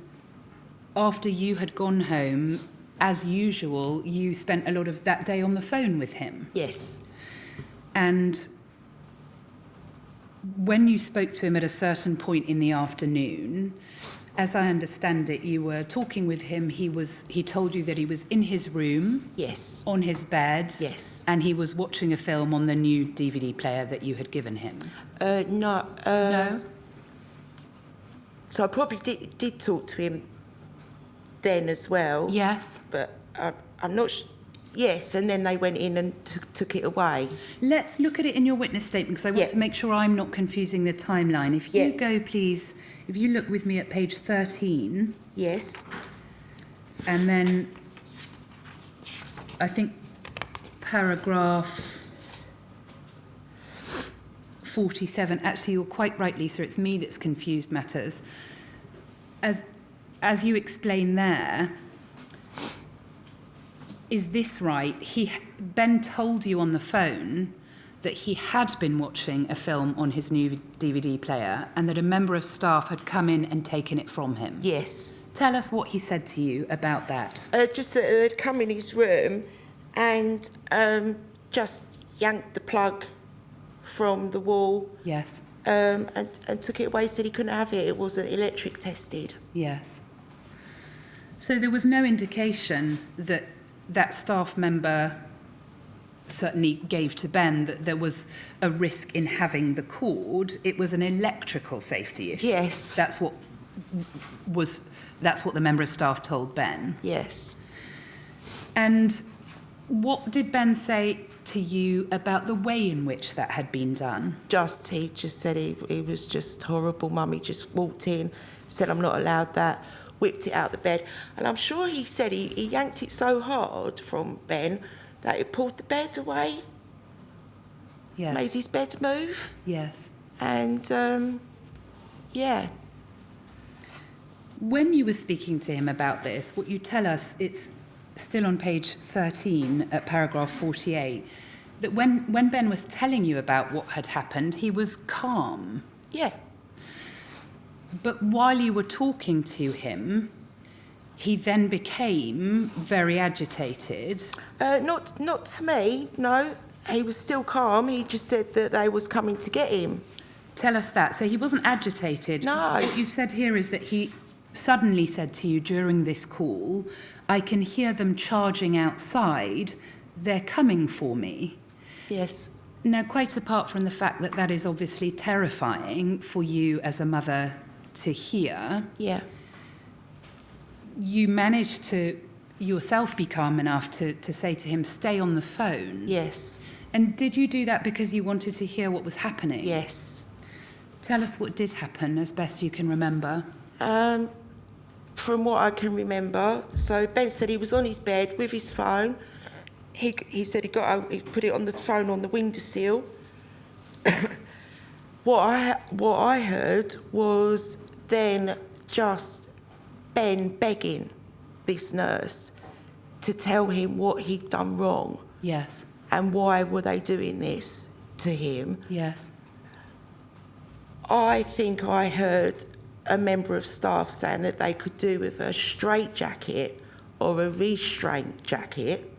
after you had gone home, as usual, you spent a lot of that day on the phone with him. Yes. And when you spoke to him at a certain point in the afternoon, as I understand it, you were talking with him. He told you that he was in his room, Yes. on his bed, Yes. and he was watching a film on the new DVD player that you had given him. No. No? So I probably did talk to him then as well. Yes. But I'm not. Yes, and then they went in and took it away. Let's look at it in your witness statement, because I want Yeah. to make sure I'm not confusing the timeline. If you Yeah. go, please, if you look with me at page 13, Yes. and then I think paragraph 47. Actually, you're quite right, Lisa. It's me that's confused matters. As you explain there, is this right? Ben told you on the phone that he had been watching a film on his new DVD player and that a member of staff had come in and taken it from him. Yes. Tell us what he said to you about that. Just that they'd come in his room and just yanked the plug from the wall. Yes. And took it away, said he couldn't have it. It wasn't electric tested. Yes. So there was no indication that that staff member certainly gave to Ben that there was a risk in having the cord. It was an electrical safety issue. Yes. That's what the member of staff told Ben. Yes. And what did Ben say to you about the way in which that had been done? He just said he was just horrible. Mummy just walked in, said I'm not allowed that, whipped it out the bed. And I'm sure he said he yanked it so hard from Ben that it pulled the bed away, Yes. made his bed move. Yes. And, yeah. When you were speaking to him about this, what you tell us, it's still on page 13 at paragraph 48, that when Ben was telling you about what had happened, he was calm. Yeah. But while you were talking to him, he then became very agitated. Not to me, no. He was still calm. He just said that they was coming to get him. Tell us that. So he wasn't agitated. No. What you've said here is that he suddenly said to you during this call, I can hear them charging outside. They're coming for me. Yes. Now, quite apart from the fact that that is obviously terrifying for you as a mother to hear, Yeah. you managed to yourself be calm enough to say to him, stay on the phone. Yes. And did you do that because you wanted to hear what was happening? Yes. Tell us what did happen as best you can remember. From what I can remember, so Ben said he was on his bed with his phone. He said he got out, he put it on the phone on the windowsill. What I heard was then just Ben begging this nurse to tell him what he'd done wrong Yes. and why were they doing this to him. Yes. I think I heard a member of staff saying that they could do with a straitjacket or a restraint jacket.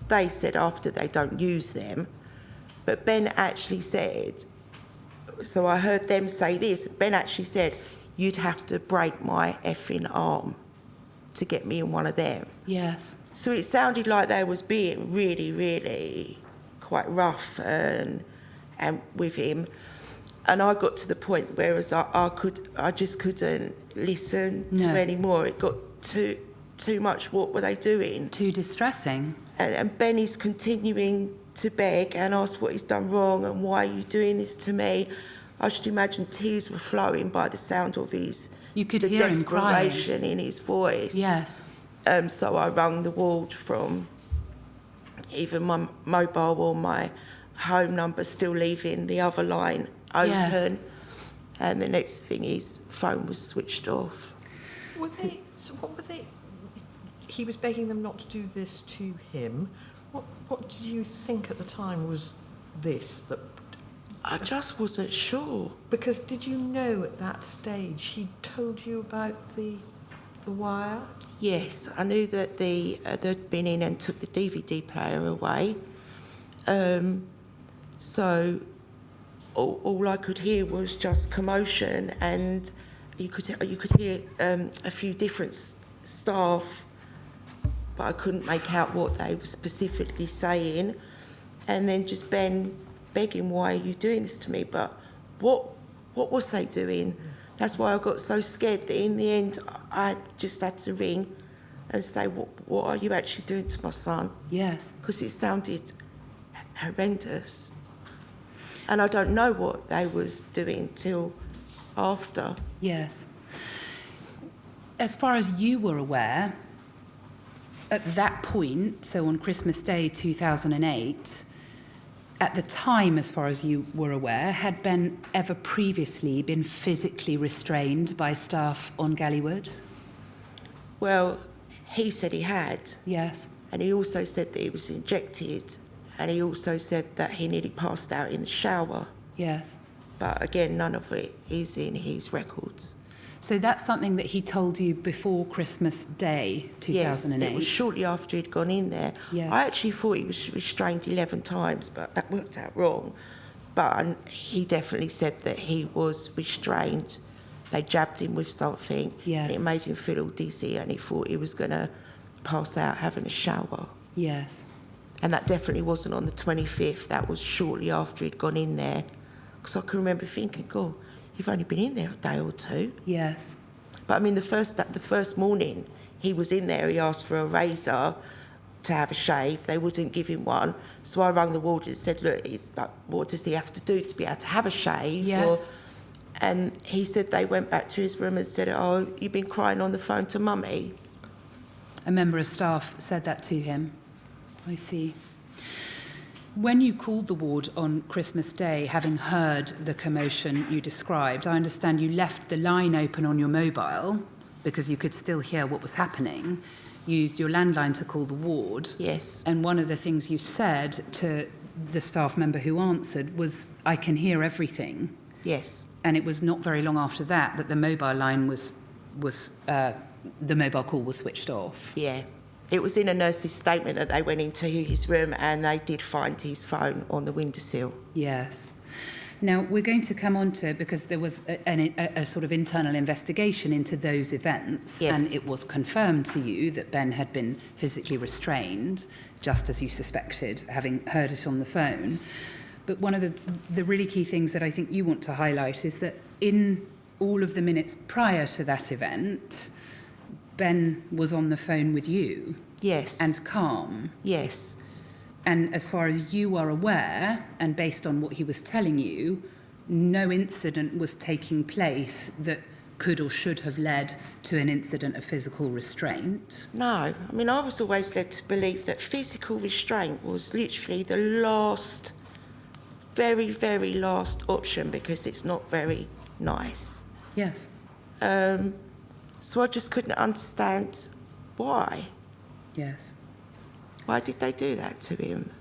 They said after they don't use them. But Ben actually said, so I heard them say this, Ben actually said, you'd have to break my effing arm to get me in one of them. Yes. So it sounded like they was being really, really quite rough and with him. And I got to the point where I just couldn't listen to any more. It got too much. What were they doing? Too distressing. And Ben is continuing to beg and ask what he's done wrong and why are you doing this to me? I should imagine tears were flowing by the sound of his You could hear him crying. desperation in his voice. Yes. So I rang the ward from either my mobile or my home number, still leaving the other line open. Yes. And the next thing is phone was switched off. So what were they? He was begging them not to do this to him. What did you think at the time was this? That I just wasn't sure. because did you know at that stage he told you about the wire? Yes, I knew that they'd been in and took the DVD player away. So all I could hear was just commotion, and you could hear a few different staff, but I couldn't make out what they were specifically saying. And then just Ben begging, why are you doing this to me? But what was they doing? That's why I got so scared that in the end I just had to ring and say, what are you actually doing to my son? Yes. Because it sounded horrendous. And I don't know what they was doing till after. Yes. As far as you were aware, at that point, so on Christmas Day 2008, at the time, as far as you were aware, had Ben ever previously been physically restrained by staff on Gallywood? Well, he said he had. Yes. And he also said that he was injected. And he also said that he nearly passed out in the shower. Yes. But again, none of it is in his records. So that's something that he told you before Christmas Day 2008? Yes, it was shortly after he'd gone in there. Yes. I actually thought he was restrained 11 times, but that worked out wrong. But he definitely said that he was restrained. They jabbed him with something. Yes. And it made him feel all dizzy, and he thought he was going to pass out having a shower. Yes. And that definitely wasn't on the 25th. That was shortly after he'd gone in there. Because I can remember thinking, God, you've only been in there a day or two. Yes. But I mean, the first morning he was in there, he asked for a razor to have a shave. They wouldn't give him one. So I rang the warden and said, look, it's like, what does he have to do to be able to have a shave? Yes. And he said they went back to his room and said, oh, you've been crying on the phone to Mummy. A member of staff said that to him. I see. When you called the ward on Christmas Day, having heard the commotion you described, I understand you left the line open on your mobile because you could still hear what was happening. You used your landline to call the ward. Yes. And one of the things you said to the staff member who answered was, "I can hear everything." Yes. And it was not very long after that that the mobile line the mobile call was switched off. Yeah. It was in a nurse's statement that they went into his room and they did find his phone on the windowsill. Yes. Now, we're going to come on to, because there was a sort of internal investigation into those events, Yes. and it was confirmed to you that Ben had been physically restrained, just as you suspected, having heard it on the phone. But one of the really key things that I think you want to highlight is that in all of the minutes prior to that event, Ben was on the phone with you. Yes. And calm. Yes. And as far as you are aware, and based on what he was telling you, no incident was taking place that could or should have led to an incident of physical restraint. No. I mean, I was always led to believe that physical restraint was literally the last, very, very last option because it's not very nice. Yes. So I just couldn't understand why. Yes. Why did they do that to him?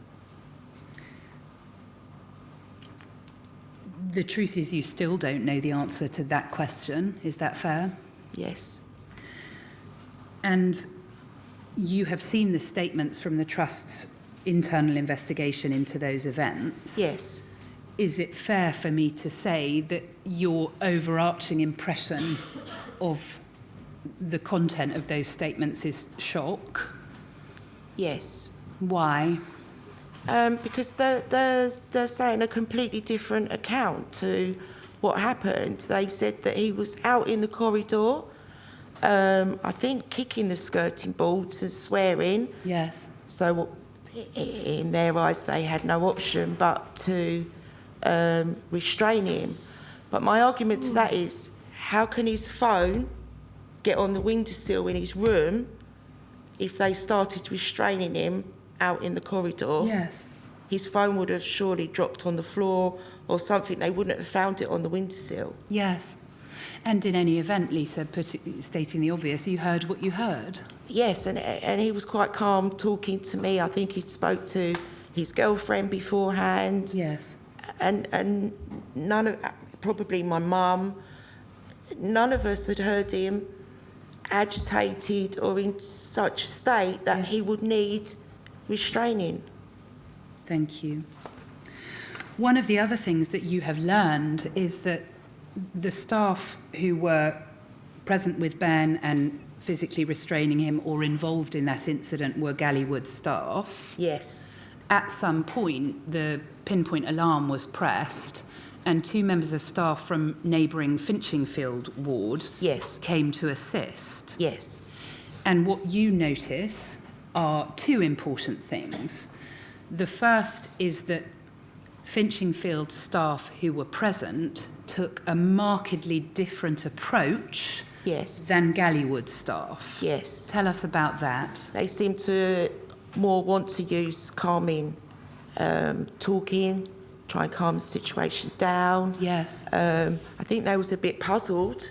The truth is you still don't know the answer to that question. Is that fair? Yes. And you have seen the statements from the Trust's internal investigation into those events. Yes. Is it fair for me to say that your overarching impression of the content of those statements is shock? Yes. Why? Because they're saying a completely different account to what happened. They said that he was out in the corridor, I think kicking the skirting boards and swearing. Yes. So in their eyes, they had no option but to restrain him. But my argument to that is, how can his phone get on the windowsill in his room if they started restraining him out in the corridor? Yes. His phone would have surely dropped on the floor or something. They wouldn't have found it on the windowsill. Yes. And in any event, Lisa, stating the obvious, you heard what you heard. Yes, and he was quite calm talking to me. I think he'd spoke to his girlfriend beforehand. Yes. And none of, probably my mum, none of us had heard him agitated or in such state that Yes. he would need restraining. Thank you. One of the other things that you have learned is that the staff who were present with Ben and physically restraining him or involved in that incident were Gallywood staff. Yes. At some point, the pinpoint alarm was pressed and two members of staff from neighbouring Finchingfield ward Yes. came to assist. Yes. And what you notice are two important things. The first is that Finchingfield staff who were present took a markedly different approach Yes. than Gallywood staff. Yes. Tell us about that. They seem to more want to use calming, talking, try and calm the situation down. Yes. I think they was a bit puzzled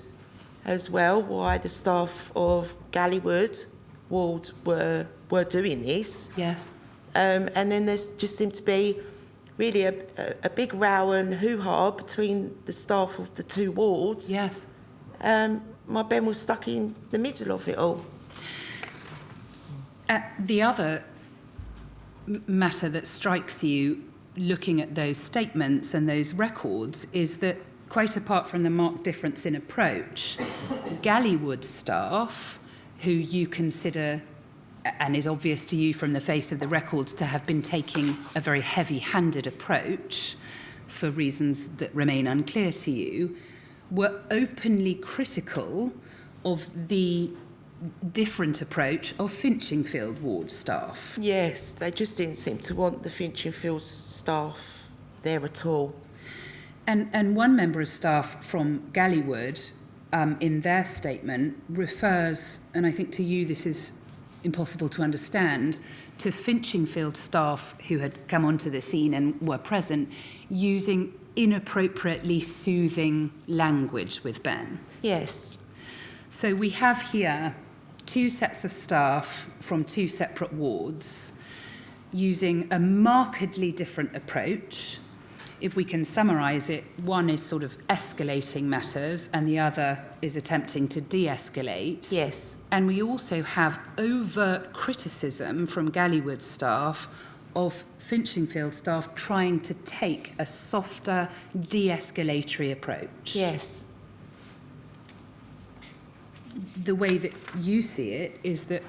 as well why the staff of Gallywood ward were doing this. Yes. And then there's just seemed to be really a big row and hoo-ha between the staff of the two wards. Yes. My Ben was stuck in the middle of it all. The other matter that strikes you looking at those statements and those records is that, quite apart from the marked difference in approach, Gallywood staff, who you consider, and is obvious to you from the face of the records, to have been taking a very heavy-handed approach for reasons that remain unclear to you, were openly critical of the different approach of Finchingfield ward staff. Yes, they just didn't seem to want the Finchingfield staff there at all. And one member of staff from Gallywood, in their statement, refers, and I think to you this is impossible to understand, to Finchingfield staff who had come onto the scene and were present, using inappropriately soothing language with Ben. Yes. So we have here 2 sets of staff from 2 separate wards using a markedly different approach. If we can summarise it, one is sort of escalating matters and the other is attempting to de-escalate. Yes. And we also have overt criticism from Gallywood staff of Finchingfield staff trying to take a softer, de-escalatory approach. Yes. The way that you see it is that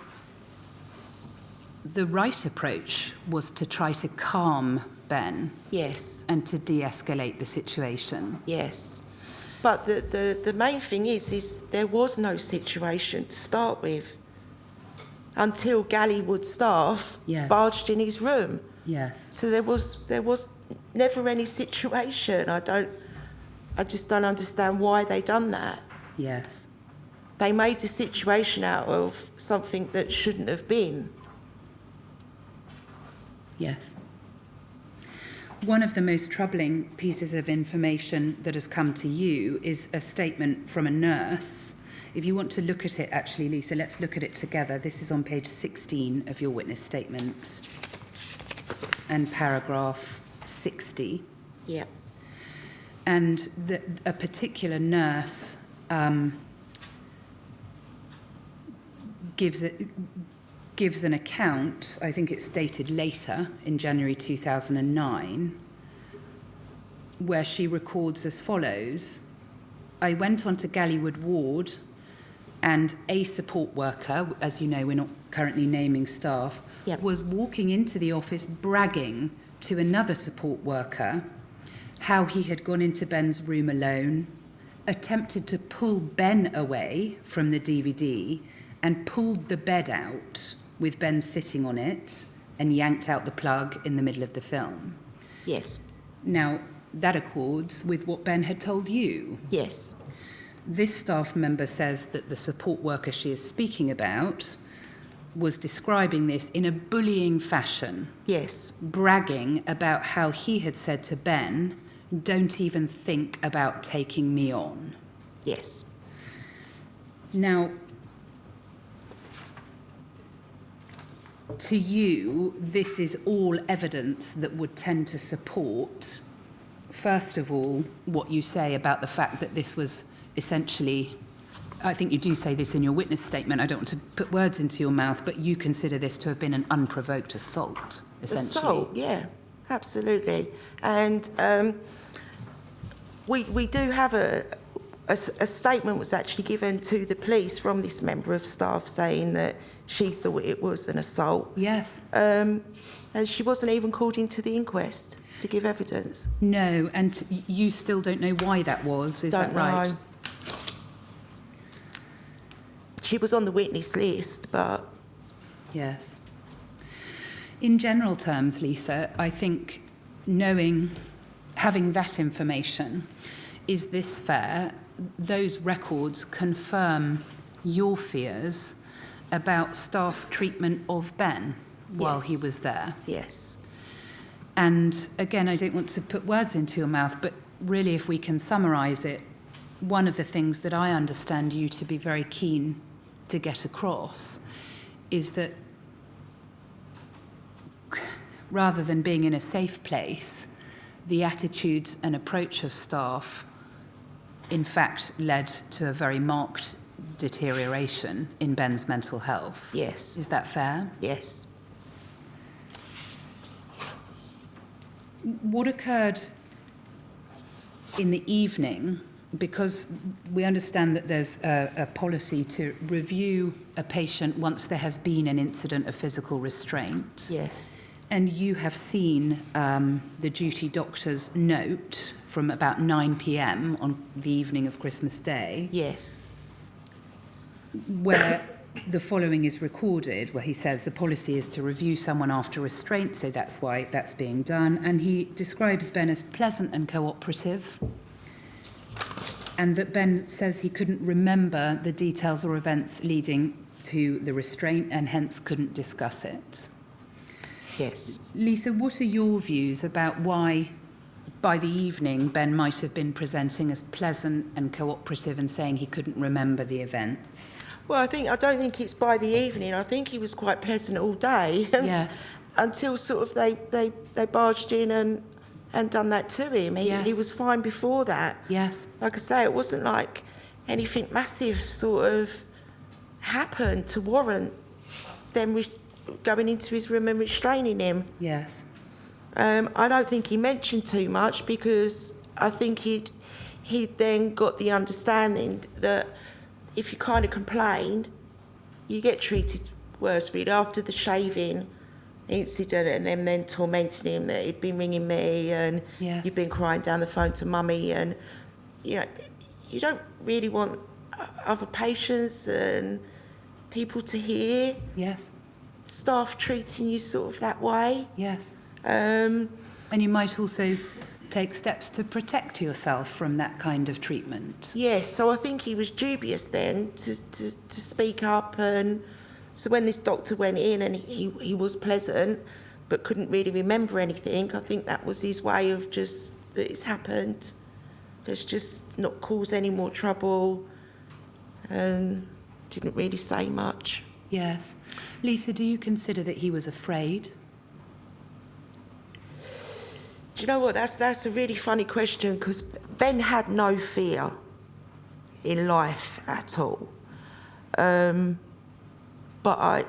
the right approach was to try to calm Ben. Yes. And to de-escalate the situation. Yes. But the main thing is there was no situation to start with until Gallywood staff Yes. barged in his room. Yes. So there was never any situation. I just don't understand why they done that. Yes. They made the situation out of something that shouldn't have been. Yes. One of the most troubling pieces of information that has come to you is a statement from a nurse. If you want to look at it, actually, Lisa, let's look at it together. This is on page 16 of your witness statement and paragraph 60. Yeah. And a particular nurse gives an account, I think it's dated later, in January 2009, where she records as follows: I went on to Gallywood ward and a support worker, as you know, we're not currently naming staff, Yep. was walking into the office bragging to another support worker how he had gone into Ben's room alone, attempted to pull Ben away from the DVD and pulled the bed out with Ben sitting on it and yanked out the plug in the middle of the film. Yes. Now, that accords with what Ben had told you. Yes. This staff member says that the support worker she is speaking about was describing this in a bullying fashion, Yes. bragging about how he had said to Ben, "Don't even think about taking me on." Yes. Now, to you, this is all evidence that would tend to support, first of all, what you say about the fact that this was essentially, I think you do say this in your witness statement, I don't want to put words into your mouth, but you consider this to have been an unprovoked assault, essentially. Assault, yeah, absolutely. And we do have a statement was actually given to the police from this member of staff saying that she thought it was an assault. Yes. And she wasn't even called into the inquest to give evidence. No, and you still don't know why that was, is that right? Know. She was on the witness list, but... Yes. In general terms, Lisa, I think having that information, is this fair? Those records confirm your fears about staff treatment of Ben while he was there. Yes. And again, I don't want to put words into your mouth, but really if we can summarise it, one of the things that I understand you to be very keen to get across is that rather than being in a safe place, the attitudes and approach of staff in fact led to a very marked deterioration in Ben's mental health. Yes. Is that fair? Yes. What occurred in the evening, because we understand that there's a policy to review a patient once there has been an incident of physical restraint. Yes. And you have seen the duty doctor's note from about 9 p.m. on the evening of Christmas Day. Yes. Where the following is recorded, where he says the policy is to review someone after restraint, so that's why that's being done. And he describes Ben as pleasant and cooperative, and that Ben says he couldn't remember the details or events leading to the restraint and hence couldn't discuss it. Yes. Lisa, what are your views about why, by the evening, Ben might have been presenting as pleasant and cooperative and saying he couldn't remember the events? Well, I don't think it's by the evening. I think he was quite pleasant all day. Yes. Until sort of they barged in and done that to him. He was fine before that. Yes. Like I say, it wasn't like anything massive sort of happened to warrant them going into his room and restraining him. Yes. I don't think he mentioned too much because I think he'd then got the understanding that if you kind of complain, you get treated worse. Really, after the shaving incident and then tormenting him that he'd been ringing me and he'd been crying down the phone to mummy, and you don't really want other patients and people to hear staff treating you sort of that way. Yes. And you might also take steps to protect yourself from that kind of treatment. Yes, so I think he was dubious then to speak up, and so when this doctor went in and he was pleasant but couldn't really remember anything, I think that was his way of just, that it's happened, let's just not cause any more trouble, and didn't really say much. Yes. Lisa, do you consider that he was afraid? Do you know what, that's a really funny question, because Ben had no fear in life at all. But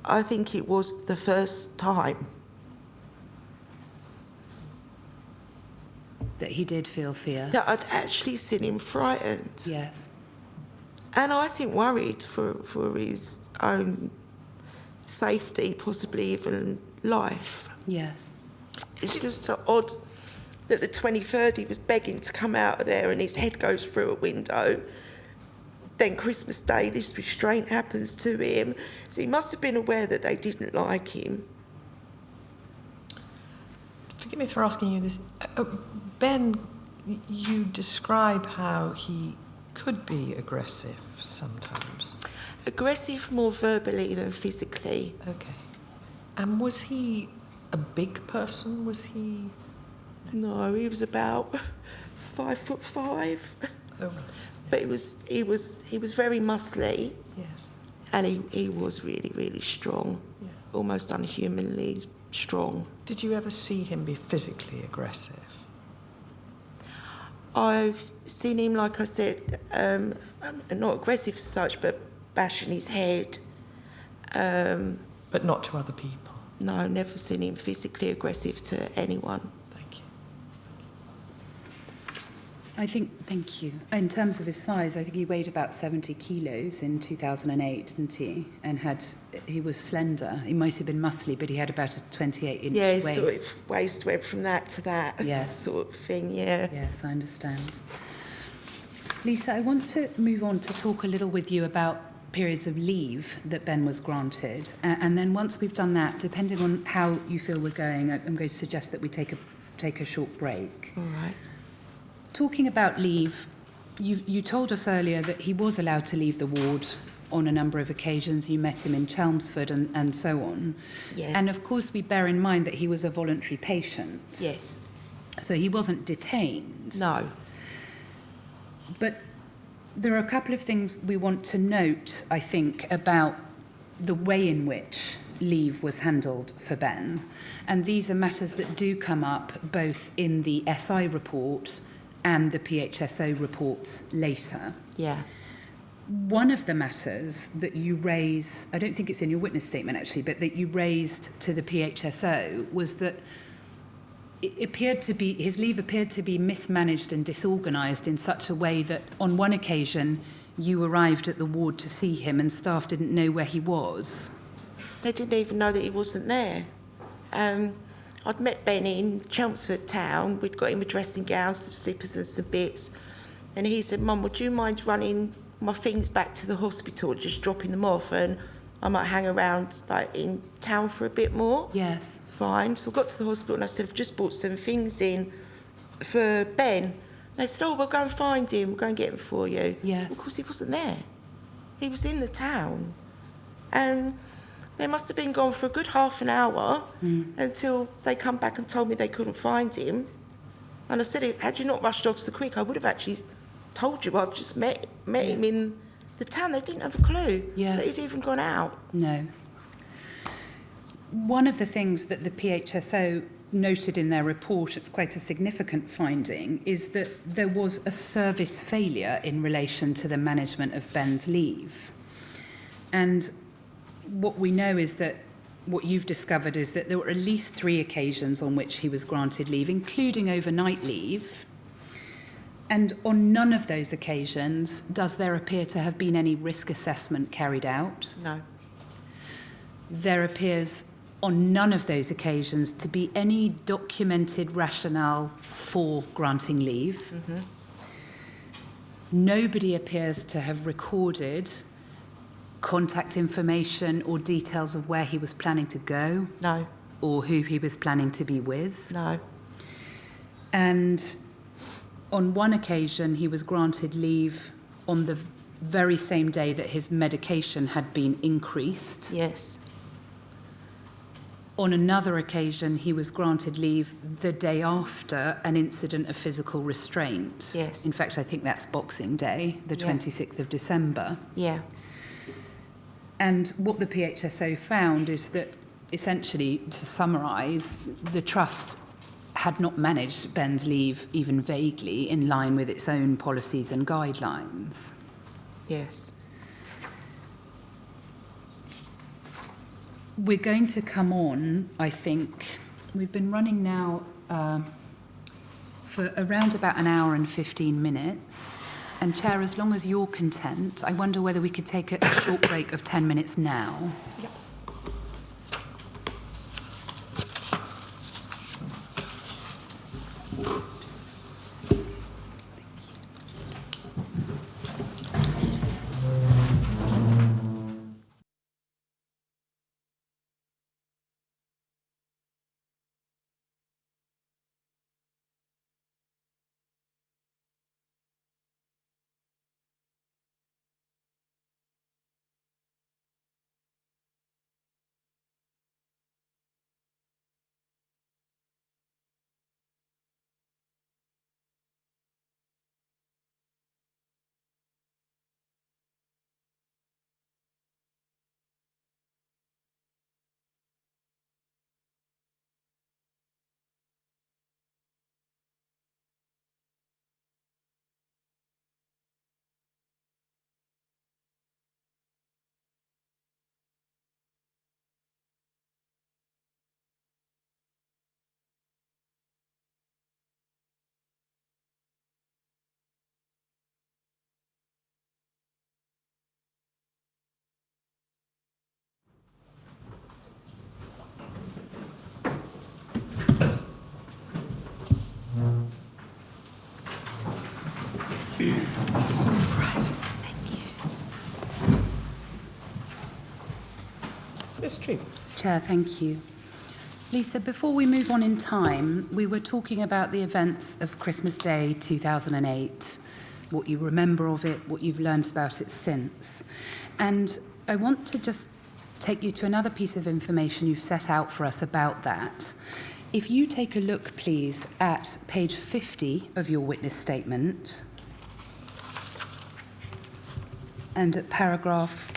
I think it was the first time that he did feel fear. That I'd actually seen him frightened. Yes. And I think worried for his own safety, possibly even life. Yes. It's just so odd that the 23rd he was begging to come out of there and his head goes through a window. Then Christmas Day, this restraint happens to him. So he must have been aware that they didn't like him. Forgive me for asking you this. Ben, you describe how he could be aggressive sometimes. Aggressive more verbally than physically. Okay. And was he a big person? Was he? No, he was about 5'5". Oh. But he was very muscly. Yes. And he was really, really strong. Yeah. Almost unhumanly strong. Did you ever see him be physically aggressive? I've seen him, like I said, not aggressive as such, but bashing his head. But not to other people? No, never seen him physically aggressive to anyone. Thank you. In terms of his size, I think he weighed about 70 kilos in 2008, didn't he? And he was slender. He might have been muscly, but he had about a 28-inch waist. Yeah, sort of waist went from that to that sort of thing, yeah. Yes, I understand. Lisa, I want to move on to talk a little with you about periods of leave that Ben was granted. And then once we've done that, depending on how you feel we're going, I'm going to suggest that we take a short break. All right. Talking about leave, you told us earlier that he was allowed to leave the ward on a number of occasions. You met him in Chelmsford and so on. Yes. And of course we bear in mind that he was a voluntary patient. Yes. So he wasn't detained. No. But there are a couple of things we want to note, I think, about the way in which leave was handled for Ben. And these are matters that do come up both in the SI report and the PHSO reports later. Yeah. One of the matters that you raise, I don't think it's in your witness statement actually, but that you raised to the PHSO was that his leave appeared to be mismanaged and disorganised in such a way that on one occasion you arrived at the ward to see him and staff didn't know where he was. They didn't even know that he wasn't there. I'd met Ben in Chelmsford town. We'd got him a dressing gown, some slippers and some bits. And he said, Mum, would you mind running my things back to the hospital, just dropping them off, and I might hang around like in town for a bit more? Yes. Fine. So I got to the hospital and I said, I've just brought some things in for Ben. They said, oh, we'll go and find him. We'll go and get him for you. Yes. Of course, he wasn't there. He was in the town. And they must have been gone for a good half an hour until they come back and told me they couldn't find him. And I said, had you not rushed off so quick, I would have actually told you. I've just met him in the town. They didn't have a clue that he'd even gone out. No. One of the things that the PHSO noted in their report, it's quite a significant finding, is that there was a service failure in relation to the management of Ben's leave. And what we know is that what you've discovered is that there were at least 3 occasions on which he was granted leave, including overnight leave. And on none of those occasions does there appear to have been any risk assessment carried out. No. There appears on none of those occasions to be any documented rationale for granting leave. Mm-hmm. Nobody appears to have recorded contact information or details of where he was planning to go. No. Or who he was planning to be with. No. And on one occasion, he was granted leave on the very same day that his medication had been increased. Yes. On another occasion, he was granted leave the day after an incident of physical restraint. Yes. In fact, I think that's Boxing Day, the 26th of December. Yeah. And what the PHSO found is that, essentially, to summarise, the Trust had not managed Ben's leave even vaguely in line with its own policies and guidelines. Yes. We're going to come on, I think, we've been running now for around about an hour and 15 minutes. And Chair, as long as you're content, I wonder whether we could take a short break of 10 minutes now. Yep. True. Chair, thank you. Lisa, before we move on in time, we were talking about the events of Christmas Day 2008, what you remember of it, what you've learned about it since. And I want to just take you to another piece of information you've set out for us about that. If you take a look, please, at page 50 of your witness statement and at paragraph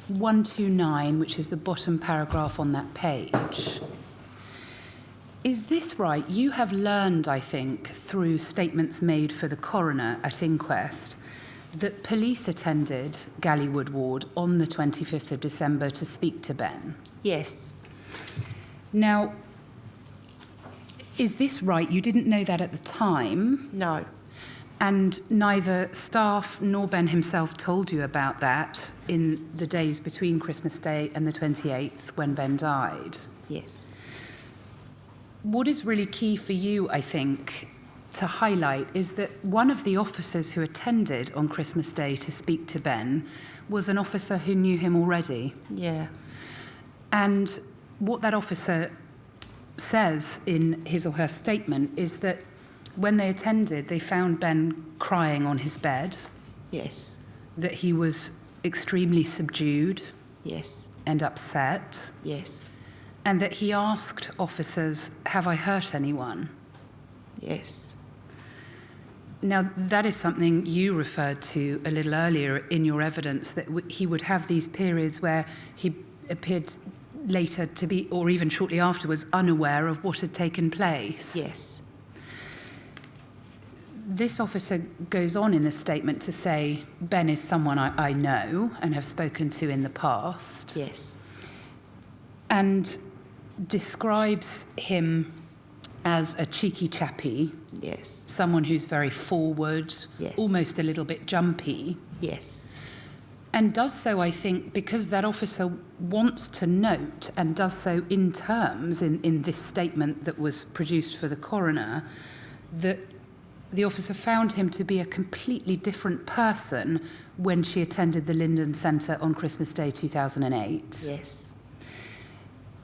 129, which is the bottom paragraph on that page. Is this right? You have learned, I think, through statements made for the coroner at inquest, that police attended Gallywood Ward on the 25th of December to speak to Ben? Yes. Now, is this right? You didn't know that at the time? No. And neither staff nor Ben himself told you about that in the days between Christmas Day and the 28th when Ben died? Yes. What is really key for you, I think, to highlight is that one of the officers who attended on Christmas Day to speak to Ben was an officer who knew him already. Yeah. And what that officer says in his or her statement is that when they attended, they found Ben crying on his bed, Yes. that he was extremely subdued, Yes. and upset, Yes. and that he asked officers, "Have I hurt anyone?" Yes. Now, that is something you referred to a little earlier in your evidence, that he would have these periods where he appeared later to be, or even shortly afterwards, unaware of what had taken place. Yes. This officer goes on in the statement to say, Ben is someone I know and have spoken to in the past, Yes. and describes him as a cheeky chappy, Yes. someone who's very forward, Yes. almost a little bit jumpy, Yes. and does so, I think, because that officer wants to note, and does so in terms in this statement that was produced for the coroner, that the officer found him to be a completely different person when she attended the Linden Centre on Christmas Day 2008. Yes.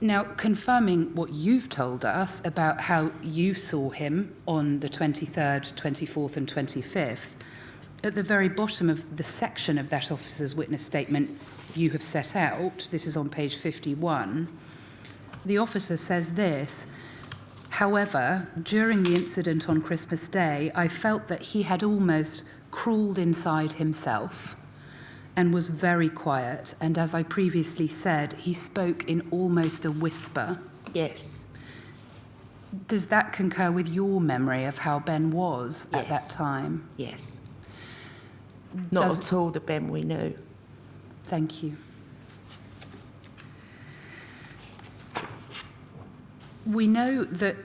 Now, confirming what you've told us about how you saw him on the 23rd, 24th and 25th, at the very bottom of the section of that officer's witness statement you have set out, this is on page 51, the officer says this: "However, during the incident on Christmas Day, I felt that he had almost crawled inside himself and was very quiet, and as I previously said, he spoke in almost a whisper." Yes. Does that concur with your memory of how Ben was at that Yes. time? Yes. Not Does- at all the Ben we knew. Thank you. We know that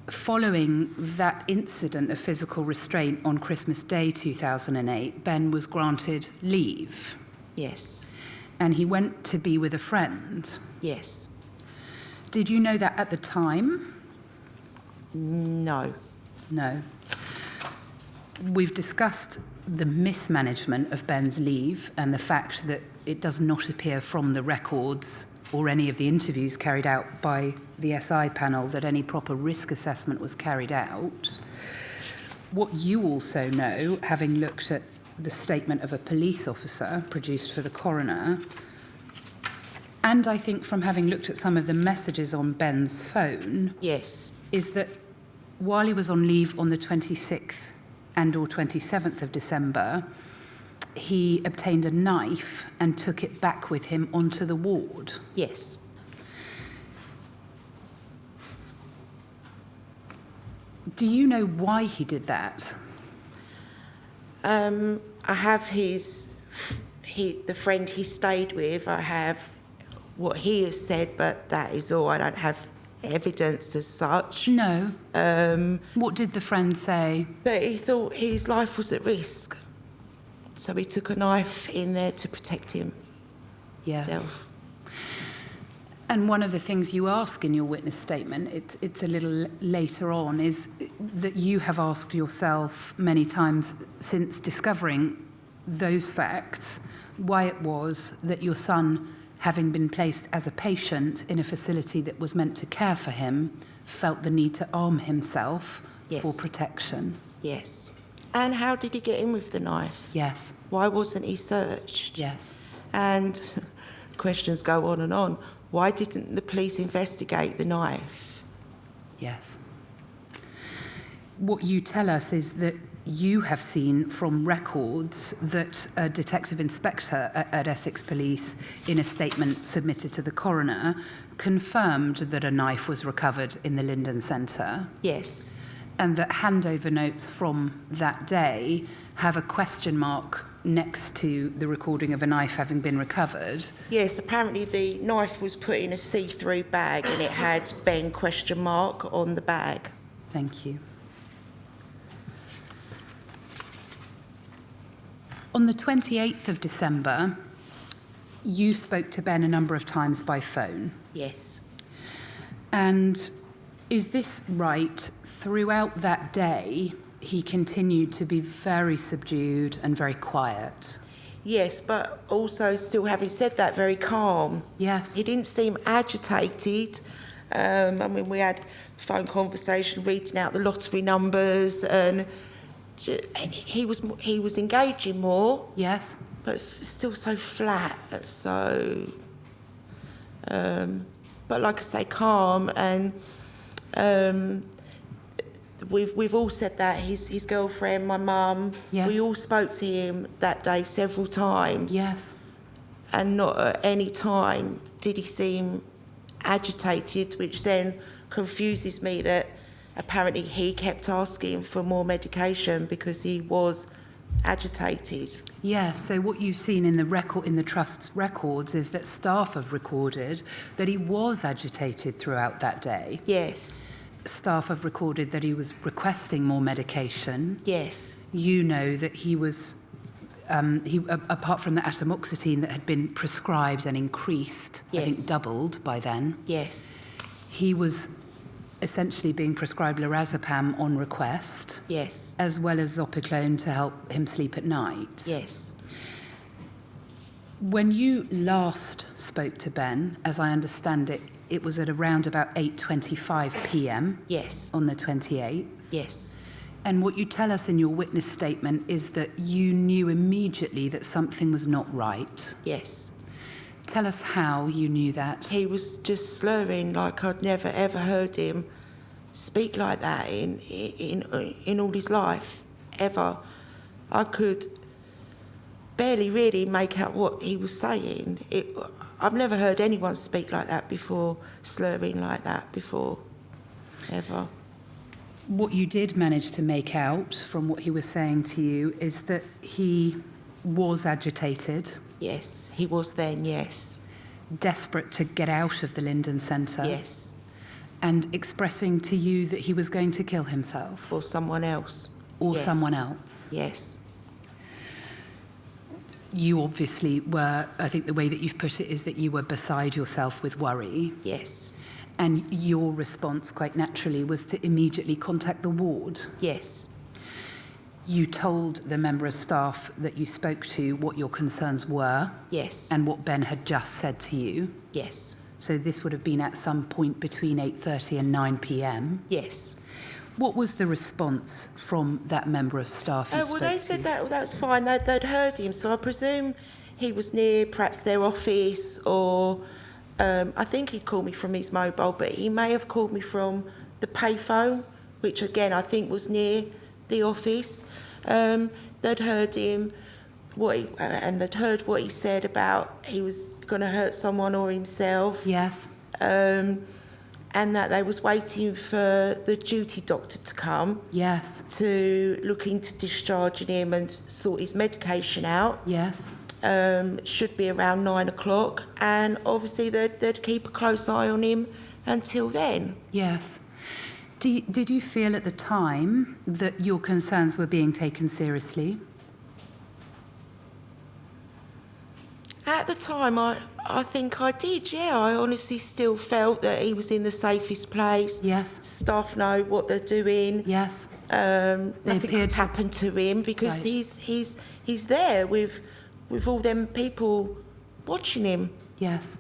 following that incident of physical restraint on Christmas Day 2008, Ben was granted leave Yes. and he went to be with a friend. Yes. Did you know that at the time? No. No. We've discussed the mismanagement of Ben's leave and the fact that it does not appear from the records or any of the interviews carried out by the SI panel that any proper risk assessment was carried out. What you also know, having looked at the statement of a police officer produced for the coroner, and I think from having looked at some of the messages on Ben's phone, Yes. is that while he was on leave on the 26th and or 27th of December, he obtained a knife and took it back with him onto the ward. Yes. Do you know why he did that? I have the friend he stayed with. I have what he has said, but that is all. I don't have evidence as such. No. What did the friend say? That he thought his life was at risk. So he took a knife in there to protect himself. And one of the things you ask in your witness statement, it's a little later on, is that you have asked yourself many times since discovering those facts why it was that your son, having been placed as a patient in a facility that was meant to care for him, felt the need to arm himself for protection. Yes. And how did he get in with the knife? Yes. Why wasn't he searched? Yes. And questions go on and on. Why didn't the police investigate the knife? Yes. What you tell us is that you have seen from records that a detective inspector at Essex Police, in a statement submitted to the coroner, confirmed that a knife was recovered in the Linden Centre. Yes. And that handover notes from that day have a question mark next to the recording of a knife having been recovered. Yes, apparently the knife was put in a see-through bag and it had Ben ? On the bag. Thank you. On the 28th of December, you spoke to Ben a number of times by phone. Yes. And is this right? Throughout that day, he continued to be very subdued and very quiet. Yes, but also, still having said that, very calm. Yes. He didn't seem agitated. I mean, we had phone conversation, reading out the lottery numbers, and he was engaging more. Yes. but still so flat. So, but like I say, calm. And we've all said that his girlfriend, my mum, Yes. we all spoke to him that day several times. Yes. And not at any time did he seem agitated, which then confuses me that apparently he kept asking for more medication because he was agitated. Yes, so what you've seen in the Trust's records is that staff have recorded that he was agitated throughout that day. Yes, Staff have recorded that he was requesting more medication. yes, You know that he was, apart from the atomoxetine that had been prescribed and increased, I think Yes. doubled by then, yes, he was essentially being prescribed lorazepam on request, yes, as well as Zopiclone to help him sleep at night. yes, When you last spoke to Ben, as I understand it, it was at around about 8:25 p.m. yes, on the 28th. yes, And what you tell us in your witness statement is that you knew immediately that something was not right. yes. Tell us how you knew that. He was just slurring like I'd never ever heard him speak like that in all his life, ever. I could barely really make out what he was saying. I've never heard anyone speak like that before, slurring like that before, ever. What you did manage to make out from what he was saying to you is that he was agitated, Yes, he was then, yes, desperate to get out of the Linden Centre, yes, and expressing to you that he was going to kill himself or someone else. or Yes. someone else. Yes, You obviously were, I think the way that you've put it is that you were beside yourself with worry, yes, and your response quite naturally was to immediately contact the ward. yes, You told the member of staff that you spoke to what your concerns were yes, and what Ben had just said to you. yes, So this would have been at some point between 8:30 and 9 p.m. yes. What was the response from that member of staff you Well, spoke they to? said that was fine. They'd heard him, so I presume he was near perhaps their office, or I think he called me from his mobile, but he may have called me from the payphone, which again I think was near the office. They'd heard him, and they'd heard what he said about he was going to hurt someone or himself. Yes, And that they was waiting for the duty doctor to come yes, to look into discharging him and sort his medication out. yes. Should be around 9 o'clock, and obviously they'd keep a close eye on him until then. Yes. Did you feel at the time that your concerns were being taken seriously? At the time, I think I did, yeah. I honestly still felt that he was in the safest place. Yes, Staff know what they're doing. yes, Nothing appeared could to- happen to him because Right. he's there with all them people watching him. yes.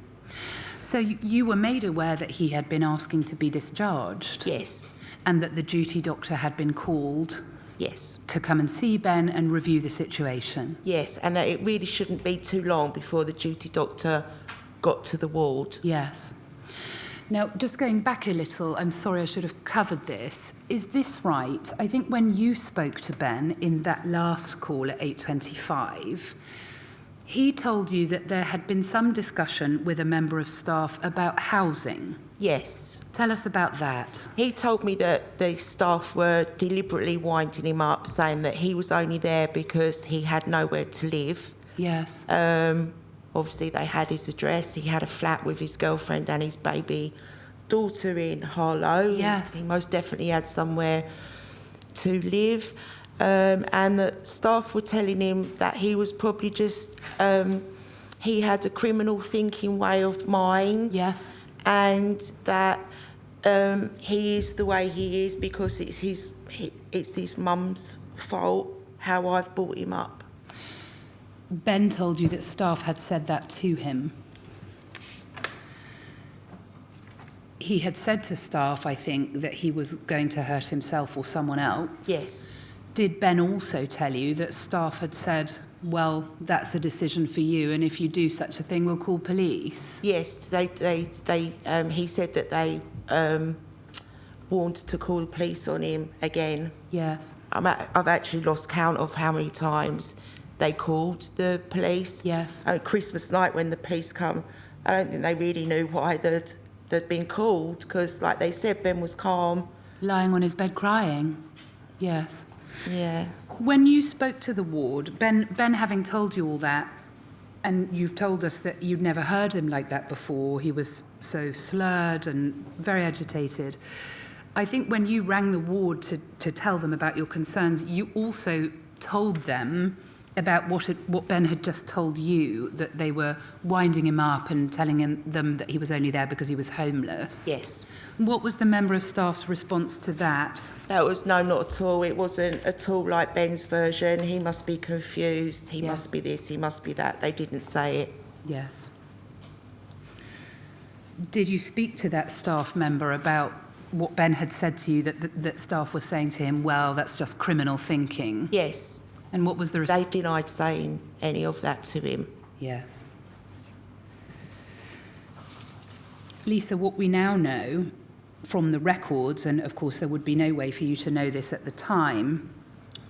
So you were made aware that he had been asking to be discharged Yes, and that the duty doctor had been called yes, to come and see Ben and review the situation. yes, and that it really shouldn't be too long before the duty doctor got to the ward. Yes. Now, just going back a little, I'm sorry I should have covered this. Is this right? I think when you spoke to Ben in that last call at 8:25, he told you that there had been some discussion with a member of staff about housing. Yes. Tell us about that. He told me that the staff were deliberately winding him up, saying that he was only there because he had nowhere to live. Yes. Obviously, they had his address. He had a flat with his girlfriend and his baby daughter in Harlow. Yes. He most definitely had somewhere to live. And the staff were telling him that he was probably just, he had a criminal thinking way of mind. Yes. And that he is the way he is because it's his mum's fault how I've brought him up. Ben told you that staff had said that to him. He had said to staff, I think, that he was going to hurt himself or someone else. Yes. Did Ben also tell you that staff had said, well, that's a decision for you, and if you do such a thing, we'll call police? Yes, he said that they warned to call the police on him again. Yes. I've actually lost count of how many times they called the police. Yes. Christmas night when the police come, I don't think they really knew why they'd been called, because, like they said, Ben was calm. Lying on his bed crying. Yes. Yeah. When you spoke to the ward, Ben having told you all that, and you've told us that you'd never heard him like that before, he was so slurred and very agitated. I think when you rang the ward to tell them about your concerns, you also told them about what Ben had just told you, that they were winding him up and telling them that he was only there because he was homeless. Yes. What was the member of staff's response to that? That was no, not at all. It wasn't at all like Ben's version. He must be confused. He must be this, he must be that. They didn't say it. Yes. Did you speak to that staff member about what Ben had said to you, that staff was saying to him, well, that's just criminal thinking? Yes. And what was the response? They denied saying any of that to him. Yes. Lisa, what we now know from the records, and of course there would be no way for you to know this at the time,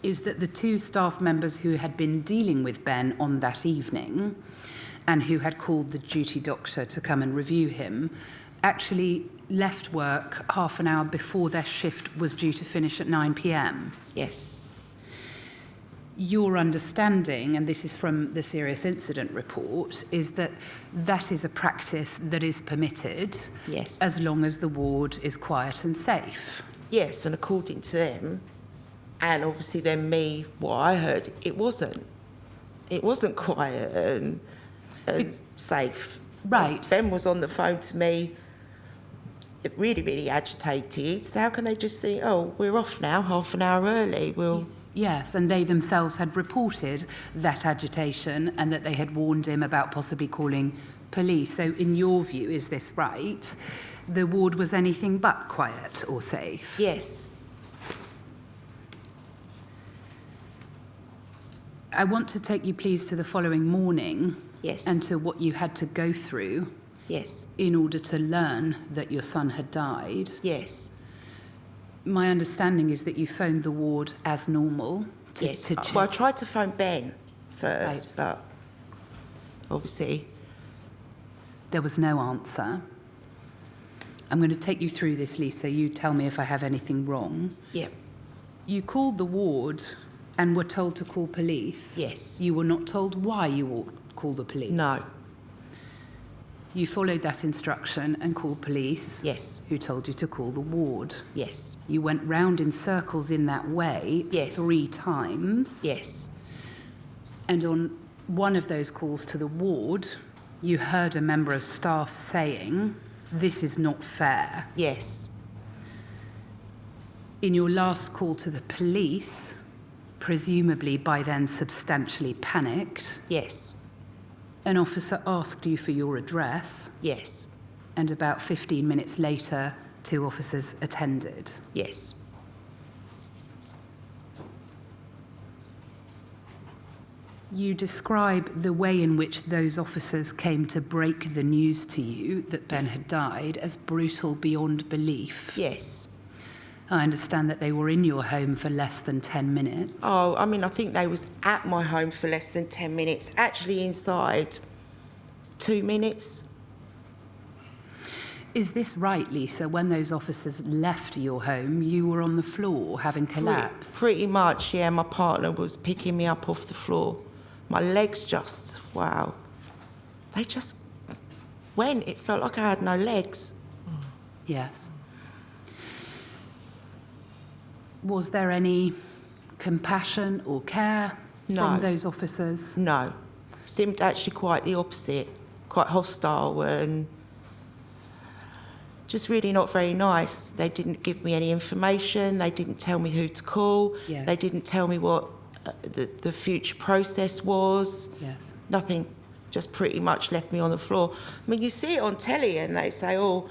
is that the two staff members who had been dealing with Ben on that evening and who had called the duty doctor to come and review him actually left work half an hour before their shift was due to finish at 9 p.m. Yes. Your understanding, and this is from the serious incident report, is that that is a practice that is permitted. Yes. As long as the ward is quiet and safe. Yes, and according to them, and obviously then me, what I heard, it wasn't. It wasn't quiet and safe. Right. Ben was on the phone to me, really, really agitated. So how can they just think, oh, we're off now, half an hour early, we'll... Yes, and they themselves had reported that agitation and that they had warned him about possibly calling police. So in your view, is this right? The ward was anything but quiet or safe? Yes. I want to take you, please, to the following morning. Yes. And to what you had to go through. Yes. In order to learn that your son had died. Yes. My understanding is that you phoned the ward as normal. Yes. Well, I tried to phone Ben first, Right. but obviously... There was no answer. I'm going to take you through this, Lisa. You tell me if I have anything wrong. Yep. You called the ward and were told to call police. Yes. You were not told why you would call the police. No. You followed that instruction and called police. Yes. Who told you to call the ward. Yes. You went round in circles in that way. Yes. 3 times. Yes. And on one of those calls to the ward, you heard a member of staff saying, "This is not fair." Yes. In your last call to the police, presumably by then substantially panicked, Yes. an officer asked you for your address, Yes. and about 15 minutes later, 2 officers attended. Yes. You describe the way in which those officers came to break the news to you that Ben had died as brutal beyond belief. Yes. I understand that they were in your home for less than 10 minutes. Oh, I mean, I think they was at my home for less than 10 minutes. Actually inside 2 minutes. Is this right, Lisa? When those officers left your home, you were on the floor, having collapsed? Pretty much, yeah. My partner was picking me up off the floor. My legs just, wow. They just went. It felt like I had no legs. Yes. Was there any compassion or care from those officers? No. Seemed actually quite the opposite. Quite hostile and just really not very nice. They didn't give me any information. They didn't tell me who to call. Yes. They didn't tell me what the future process was. Yes. Nothing. Just pretty much left me on the floor. I mean, you see it on telly and they say, oh,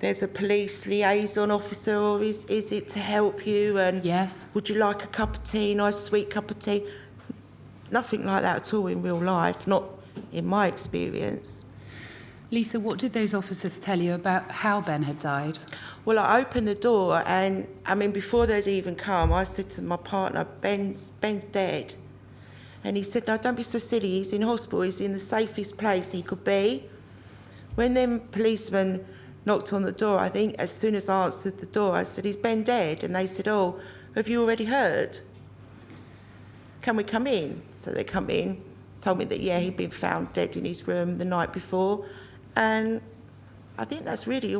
there's a police liaison officer, or is it to help you? And Yes. would you like a cup of tea, nice sweet cup of tea? Nothing like that at all in real life, not in my experience. Lisa, what did those officers tell you about how Ben had died? Well, I opened the door, and I mean, before they'd even come, I said to my partner, Ben's dead. And he said, no, don't be so silly, he's in hospital, he's in the safest place he could be. When them policemen knocked on the door, I think as soon as I answered the door, I said, is Ben dead? And they said, oh, have you already heard? Can we come in? So they come in, told me that, yeah, he'd been found dead in his room the night before. And I think that's really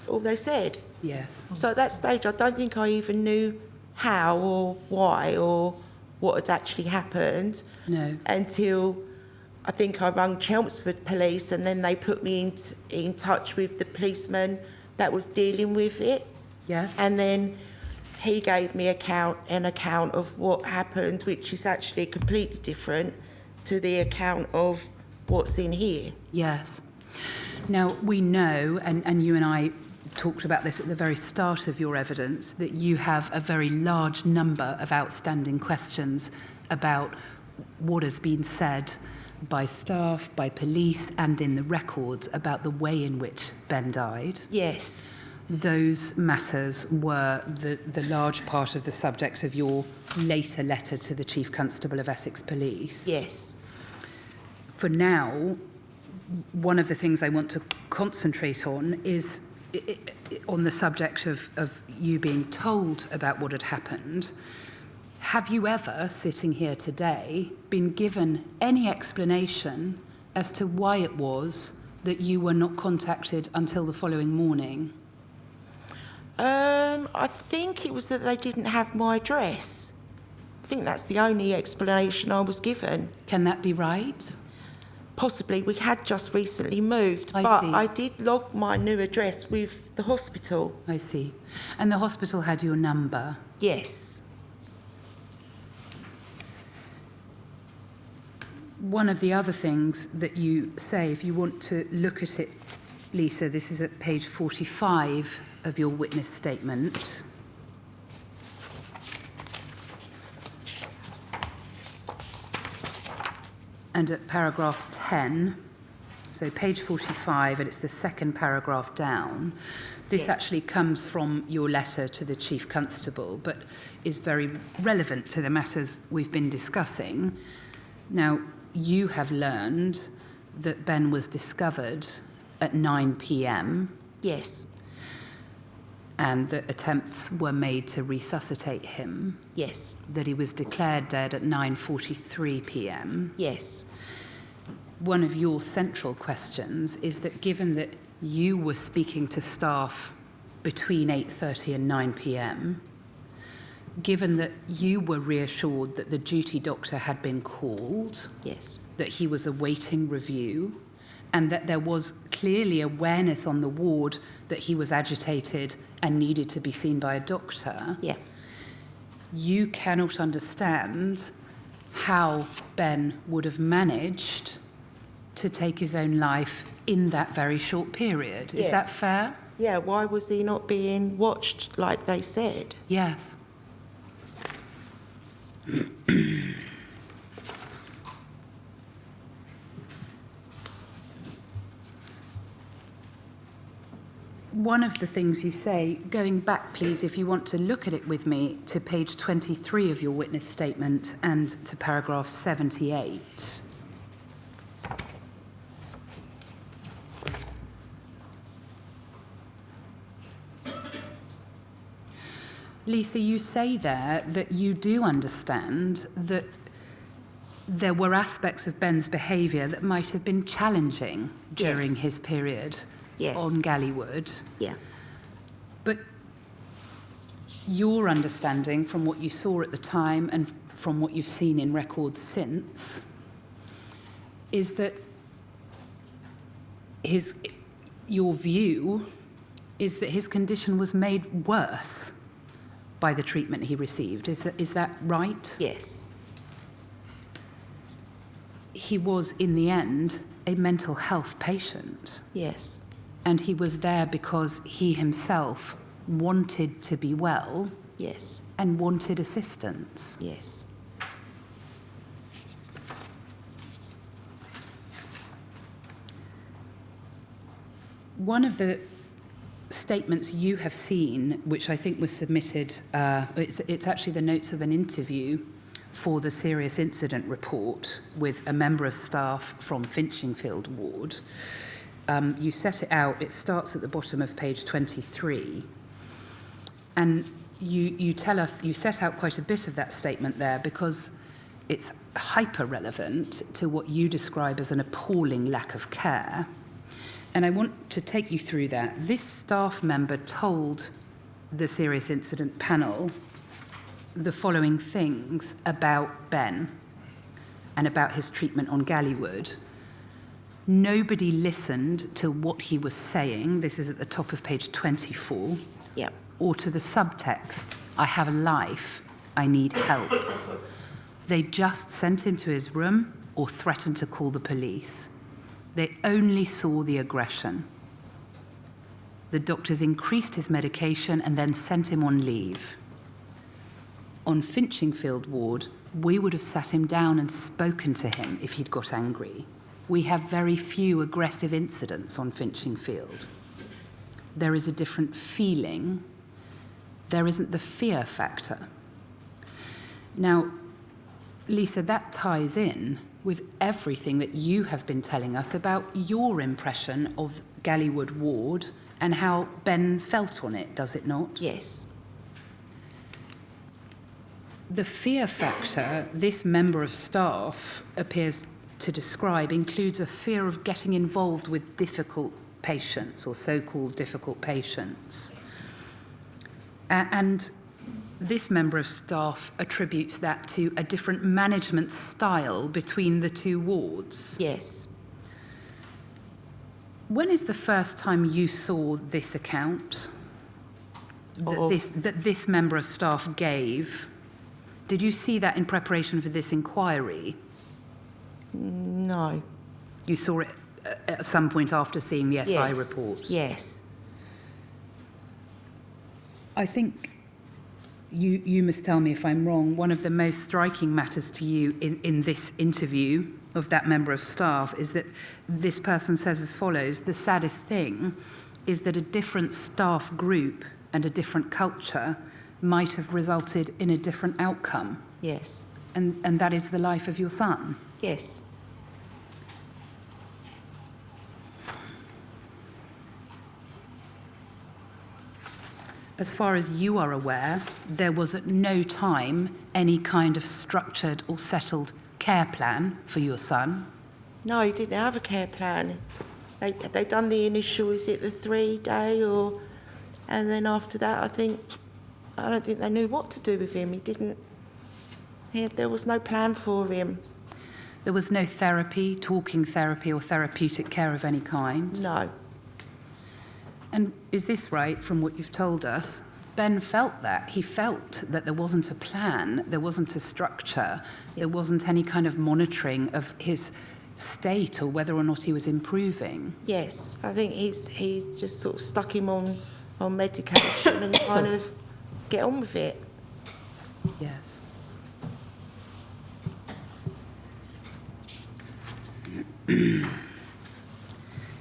all they said. Yes. So at that stage, I don't think I even knew how or why or what had actually happened. No. Until I think I rang Chelmsford Police, and then they put me in touch with the policeman that was dealing with it. Yes. And then he gave me an account of what happened, which is actually completely different to the account of what's in here. Yes. Now, we know, and you and I talked about this at the very start of your evidence, that you have a very large number of outstanding questions about what has been said by staff, by police, and in the records about the way in which Ben died. Yes. Those matters were the large part of the subject of your later letter to the Chief Constable of Essex Police. Yes. For now, one of the things I want to concentrate on is on the subject of you being told about what had happened. Have you ever, sitting here today, been given any explanation as to why it was that you were not contacted until the following morning? I think it was that they didn't have my address. I think that's the only explanation I was given. Can that be right? Possibly. We had just recently moved, I but see. I did log my new address with the hospital. I see. And the hospital had your number? Yes. One of the other things that you say, if you want to look at it, Lisa, this is at page 45 of your witness statement. And at paragraph 10, so page 45, and it's the second paragraph down, this Yes. actually comes from your letter to the Chief Constable, but is very relevant to the matters we've been discussing. Now, you have learned that Ben was discovered at 9 p.m. Yes. and that attempts were made to resuscitate him, Yes. that he was declared dead at 9:43 p.m. Yes. One of your central questions is that given that you were speaking to staff between 8:30 and 9 p.m, given that you were reassured that the duty doctor had been called, Yes. that he was awaiting review, and that there was clearly awareness on the ward that he was agitated and needed to be seen by a doctor, Yeah. you cannot understand how Ben would have managed to take his own life in that very short period. Is Yes. that fair? Yeah. Why was he not being watched like they said? Yes. One of the things you say, going back, please, if you want to look at it with me, to page 23 of your witness statement and to paragraph 78. Lisa, you say there that you do understand that there were aspects of Ben's behaviour that might have been challenging during Yes. his period Yes. on Gallywood. Yeah. But your understanding from what you saw at the time and from what you've seen in records since is that your view is that his condition was made worse by the treatment he received. Is that right? Yes. He was, in the end, a mental health patient. Yes. And he was there because he himself wanted to be well Yes. and wanted assistance. Yes. One of the statements you have seen, which I think was submitted, it's actually the notes of an interview for the serious incident report with a member of staff from Finchingfield Ward. You set it out, it starts at the bottom of page 23, and you tell us, you set out quite a bit of that statement there because it's hyper relevant to what you describe as an appalling lack of care. And I want to take you through that. This staff member told the serious incident panel the following things about Ben and about his treatment on Gallywood. Nobody listened to what he was saying. This is at the top of page 24. Yep. Or to the subtext, I have a life, I need help. They just sent him to his room or threatened to call the police. They only saw the aggression. The doctors increased his medication and then sent him on leave. On Finchingfield Ward, we would have sat him down and spoken to him if he'd got angry. We have very few aggressive incidents on Finchingfield. There is a different feeling. There isn't the fear factor. Now, Lisa, that ties in with everything that you have been telling us about your impression of Gallywood Ward and how Ben felt on it, does it not? Yes. The fear factor this member of staff appears to describe includes a fear of getting involved with difficult patients or so-called difficult patients. And this member of staff attributes that to a different management style between the two wards. Yes. When is the first time you saw this account that this member of staff gave? Did you see that in preparation for this inquiry? No. You saw it at some point after seeing the SI Yes. report? Yes. I think you must tell me if I'm wrong, one of the most striking matters to you in this interview of that member of staff is that this person says as follows: the saddest thing is that a different staff group and a different culture might have resulted in a different outcome. Yes. And that is the life of your son. Yes. As far as you are aware, there was at no time any kind of structured or settled care plan for your son. No, he didn't have a care plan. They done the initial, is it the 3-day or... And then after that, I don't think they knew what to do with him. There was no plan for him. There was no therapy, talking therapy or therapeutic care of any kind? No. And is this right from what you've told us? Ben felt that. He felt that there wasn't a plan, there wasn't a structure, there wasn't any kind of monitoring of his state or whether or not he was improving. Yes, I think he just sort of stuck him on medication and kind of get on with it. Yes.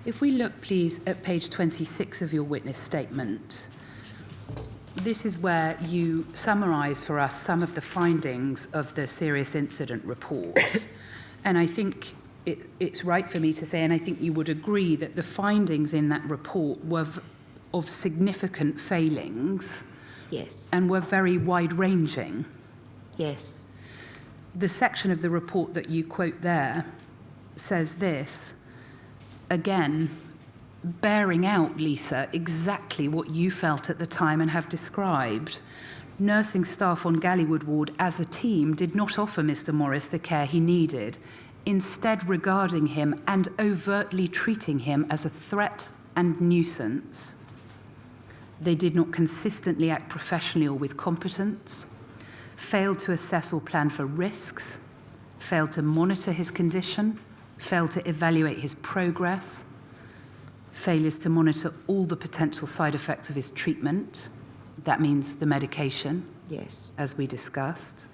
If we look, please, at page 26 of your witness statement, this is where you summarise for us some of the findings of the serious incident report. And I think it's right for me to say, and I think you would agree, that the findings in that report were of significant failings. Yes. And were very wide-ranging. Yes. The section of the report that you quote there says this, again, bearing out, Lisa, exactly what you felt at the time and have described. Nursing staff on Gallywood Ward as a team did not offer Mr. Morris the care he needed, instead regarding him and overtly treating him as a threat and nuisance. They did not consistently act professionally or with competence, failed to assess or plan for risks, failed to monitor his condition, failed to evaluate his progress, failures to monitor all the potential side effects of his treatment. That means the medication, Yes. as we discussed.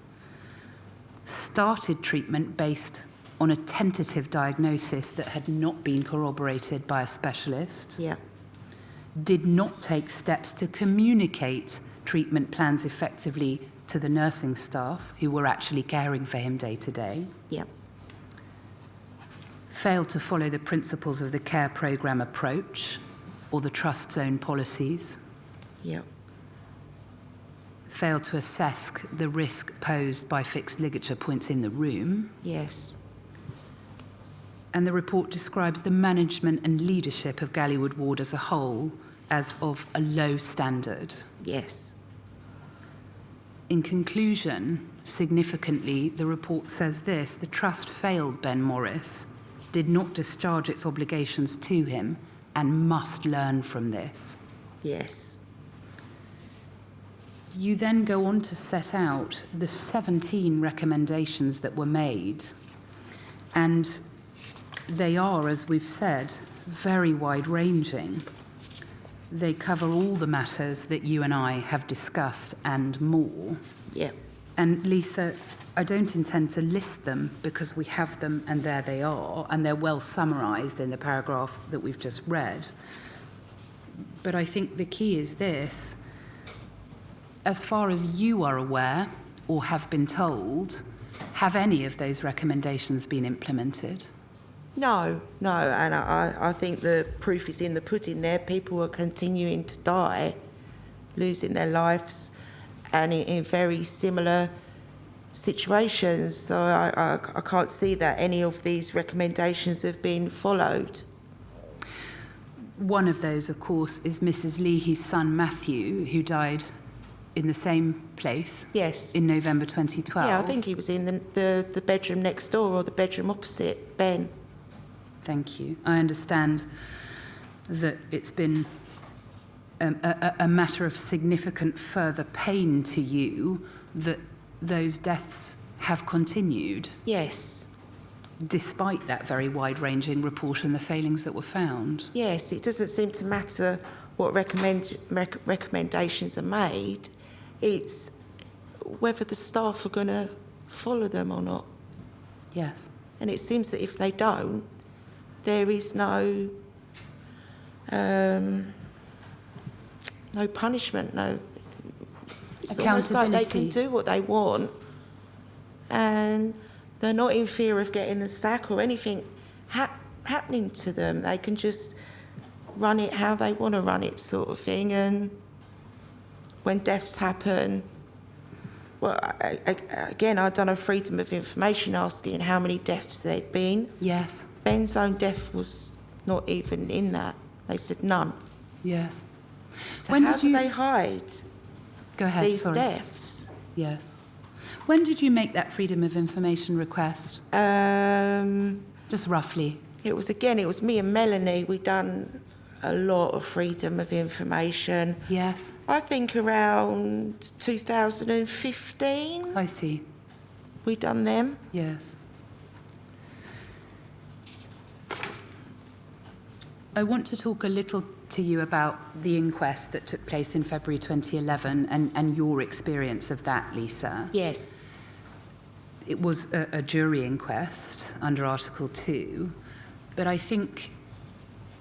Started treatment based on a tentative diagnosis that had not been corroborated by a specialist. Yeah. Did not take steps to communicate treatment plans effectively to the nursing staff who were actually caring for him day to day. Yeah. Failed to follow the principles of the care programme approach or the trust's own policies. Yeah. Failed to assess the risk posed by fixed ligature points in the room. Yes. And the report describes the management and leadership of Gallywood Ward as a whole as of a low standard. Yes. In conclusion, significantly, the report says this: the trust failed Ben Morris, did not discharge its obligations to him, and must learn from this. Yes. You then go on to set out the 17 recommendations that were made, and they are, as we've said, very wide-ranging. They cover all the matters that you and I have discussed and more. Yeah. And Lisa, I don't intend to list them because we have them and there they are, and they're well summarised in the paragraph that we've just read. But I think the key is this: as far as you are aware or have been told, have any of those recommendations been implemented? No, and I think the proof is in the pudding there. People are continuing to die, losing their lives, and in very similar situations. So I can't see that any of these recommendations have been followed. One of those, of course, is Mrs. Leahy's son Matthew, who died in the same place. Yes. In November 2012. Yeah, I think he was in the bedroom next door or the bedroom opposite Ben. Thank you. I understand that it's been a matter of significant further pain to you that those deaths have continued. Yes. Despite that very wide-ranging report and the failings that were found. Yes, it doesn't seem to matter what recommendations are made. It's whether the staff are going to follow them or not. Yes. And it seems that if they don't, there is no punishment, it's almost like they can do what they want and they're not in fear of getting the sack or anything happening to them. They can just run it how they want to run it, sort of thing. And when deaths happen, well, again, I've done a freedom of information asking how many deaths there'd been. Yes. Ben's own death was not even in that. They said none. Yes. So When how did do you- they hide Go ahead, these sorry. deaths? Yes. When did you make that freedom of information request? Just roughly. It was me and Melanie. We'd done a lot of freedom of information. Yes. I think around 2015 I see. we done them. Yes. I want to talk a little to you about the inquest that took place in February 2011 and your experience of that, Lisa. Yes. It was a jury inquest under Article 2, but I think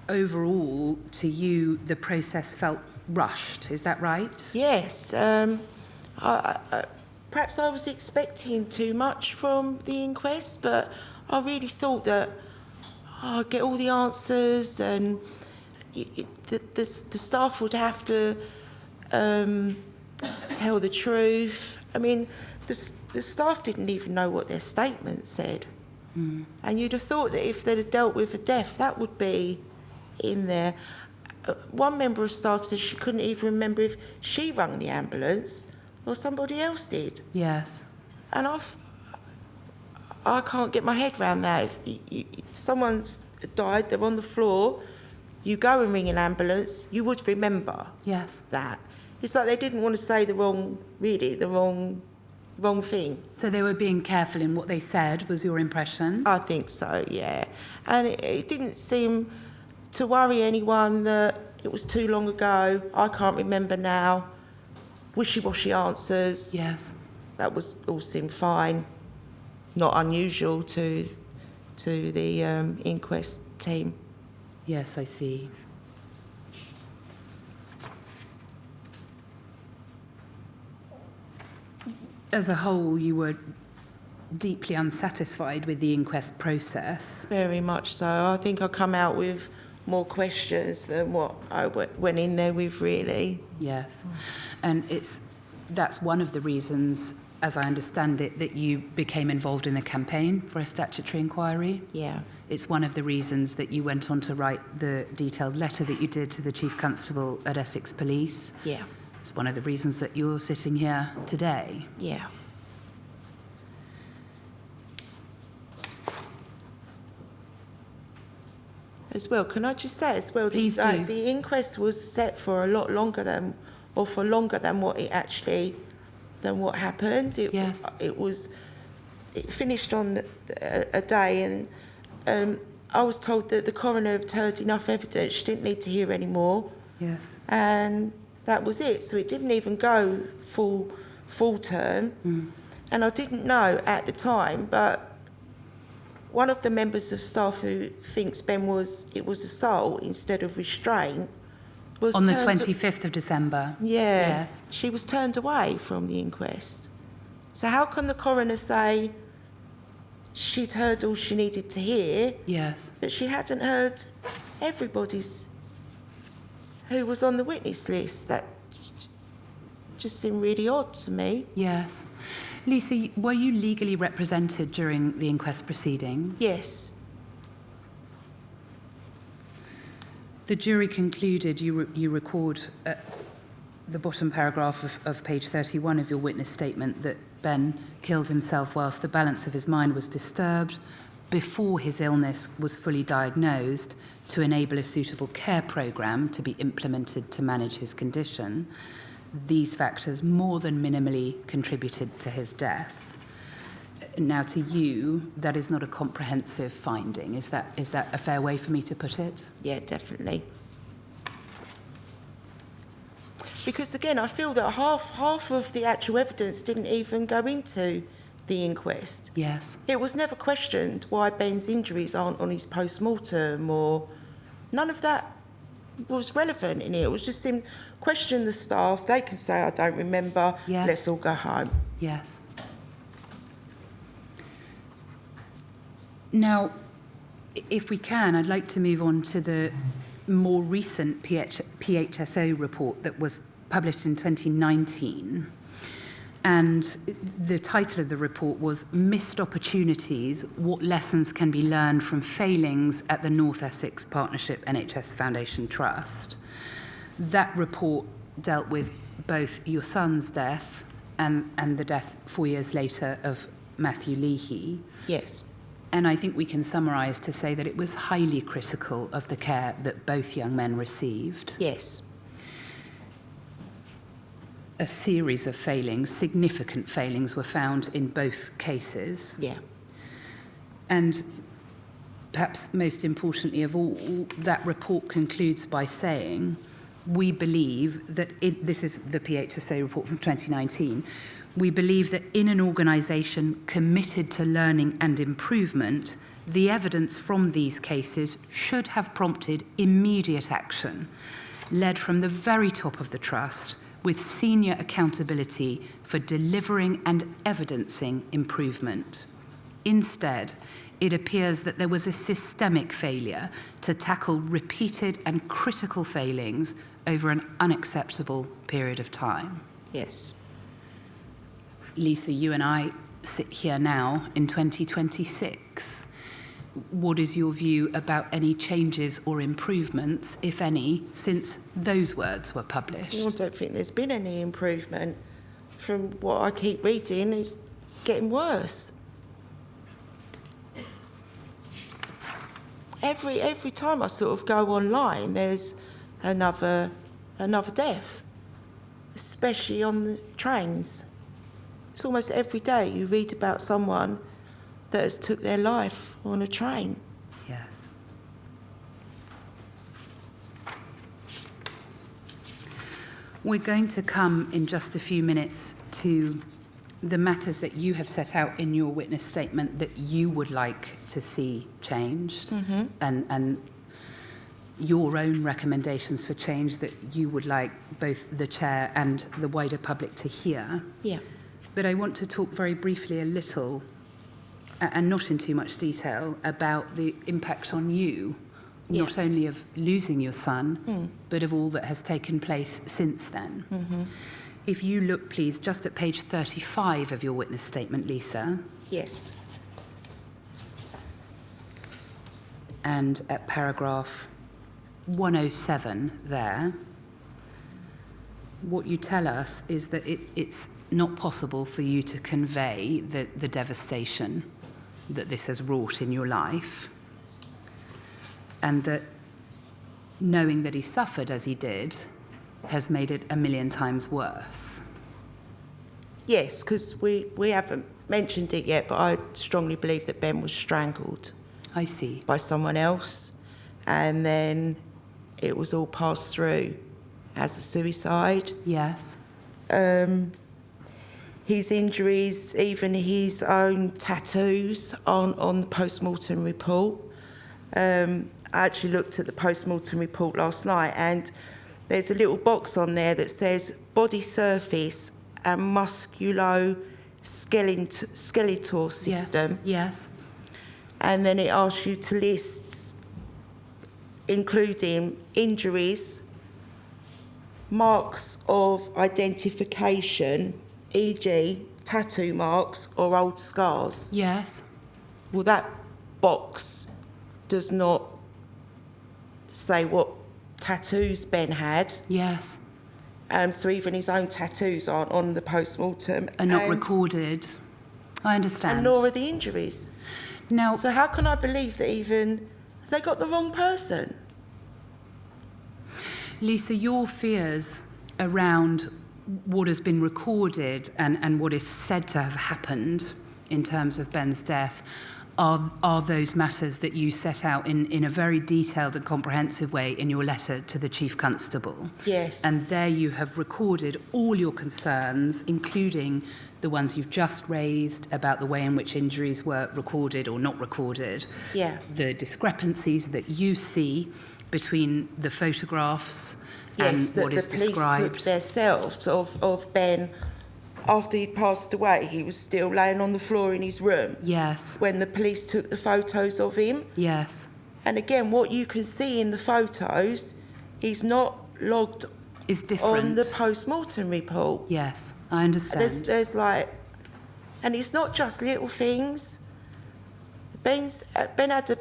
overall, to you, the process felt rushed. Is that right? Yes. Perhaps I was expecting too much from the inquest, but I really thought that I'd get all the answers and the staff would have to tell the truth. I mean, the staff didn't even know what their statement said. Mm. And you'd have thought that if they'd have dealt with a death, that would be in there. One member of staff said she couldn't even remember if she rang the ambulance or somebody else did. Yes. And I can't get my head around that. Someone's died, they're on the floor, you go and ring an ambulance, you would remember. Yes. That. It's like they didn't want to say the wrong thing. So they were being careful in what they said, was your impression? I think so, yeah. And it didn't seem to worry anyone that it was too long ago, I can't remember now, wishy-washy answers. Yes. That was all seemed fine, not unusual to the inquest team. Yes, I see. As a whole, you were deeply unsatisfied with the inquest process. Very much so. I think I come out with more questions than what I went in there with, really. Yes. And that's one of the reasons, as I understand it, that you became involved in the campaign for a statutory inquiry. Yeah. It's one of the reasons that you went on to write the detailed letter that you did to the Chief Constable at Essex Police. Yeah. It's one of the reasons that you're sitting here today. Yeah. As well, can I just say as well, Please that do. the inquest was set for a lot longer than, or for longer than what what happened. Yes. It finished on a day, and I was told that the coroner had heard enough evidence. She didn't need to hear any more. Yes. And that was it. So it didn't even go full term. And I didn't know at the time, but one of the members of staff who thinks it was assault instead of restraint was On the 25th of December. Yeah. Yes. She was turned away from the inquest. So how can the coroner say she'd heard all she needed to hear, Yes. but she hadn't heard everybody's who was on the witness list? That just seemed really odd to me. Yes. Lisa, were you legally represented during the inquest proceedings? Yes. The jury concluded, you record at the bottom paragraph of page 31 of your witness statement, that Ben killed himself whilst the balance of his mind was disturbed before his illness was fully diagnosed, to enable a suitable care programme to be implemented to manage his condition. These factors more than minimally contributed to his death. Now, to you, that is not a comprehensive finding. Is that a fair way for me to put it? Yeah, definitely. Because again, I feel that half of the actual evidence didn't even go into the inquest. Yes. It was never questioned why Ben's injuries aren't on his post-mortem, or none of that was relevant in it. It was just him question the staff. They can say, I don't remember, Yes. let's all go home. Yes. Now, if we can, I'd like to move on to the more recent PHSO report that was published in 2019. And the title of the report was Missed Opportunities, What Lessons Can Be Learned from Failings at the North Essex Partnership NHS Foundation Trust. That report dealt with both your son's death and the death 4 years later of Matthew Leahy. Yes. And I think we can summarise to say that it was highly critical of the care that both young men received. Yes. A series of failings, significant failings, were found in both cases. Yeah. And perhaps most importantly of all, that report concludes by saying, we believe that, this is the PHSO report from 2019, we believe that in an organisation committed to learning and improvement, the evidence from these cases should have prompted immediate action, led from the very top of the trust, with senior accountability for delivering and evidencing improvement. Instead, it appears that there was a systemic failure to tackle repeated and critical failings over an unacceptable period of time. Yes. Lisa, you and I sit here now in 2026. What is your view about any changes or improvements, if any, since those words were published? I don't think there's been any improvement. From what I keep reading, it's getting worse. Every time I sort of go online, there's another death, especially on the trains. It's almost every day you read about someone that has took their life on a train. Yes. We're going to come in just a few minutes to the matters that you have set out in your witness statement that you would like to see changed, and your own recommendations for change that you would like both the chair and the wider public to hear. Yeah. But I want to talk very briefly a little, and not in too much detail, about the impact on you, not only of losing your son, but of all that has taken place since then. If you look, please, just at page 35 of your witness statement, Lisa. Yes. And at paragraph 107 there, what you tell us is that it's not possible for you to convey the devastation that this has wrought in your life, and that knowing that he suffered as he did has made it 1,000,000 times worse. Yes, because we haven't mentioned it yet, but I strongly believe that Ben was strangled I see. by someone else, and then it was all passed through as a suicide. Yes. His injuries, even his own tattoos on the post-mortem report. I actually looked at the post-mortem report last night, and there's a little box on there that says body surface and musculoskeletal system. Yes. And then it asks you to list, including injuries, marks of identification, e.g. tattoo marks or old scars. Yes. Well, that box does not say what tattoos Ben had. Yes. So even his own tattoos aren't on the post-mortem. Are not recorded. I understand. And nor are the injuries. Now, So how can I believe that even they got the wrong person? Lisa, your fears around what has been recorded and what is said to have happened in terms of Ben's death are those matters that you set out in a very detailed and comprehensive way in your letter to the Chief Constable. Yes. And there you have recorded all your concerns, including the ones you've just raised about the way in which injuries were recorded or not recorded. Yeah. The discrepancies that you see between the photographs Yes, and that what is the police described. took themselves of Ben. After he'd passed away, he was still laying on the floor in his room Yes, when the police took the photos of him. yes, And again, what you can see in the photos is not logged is different. on the post-mortem report. Yes, I understand. There's like, and it's not just little things. Ben had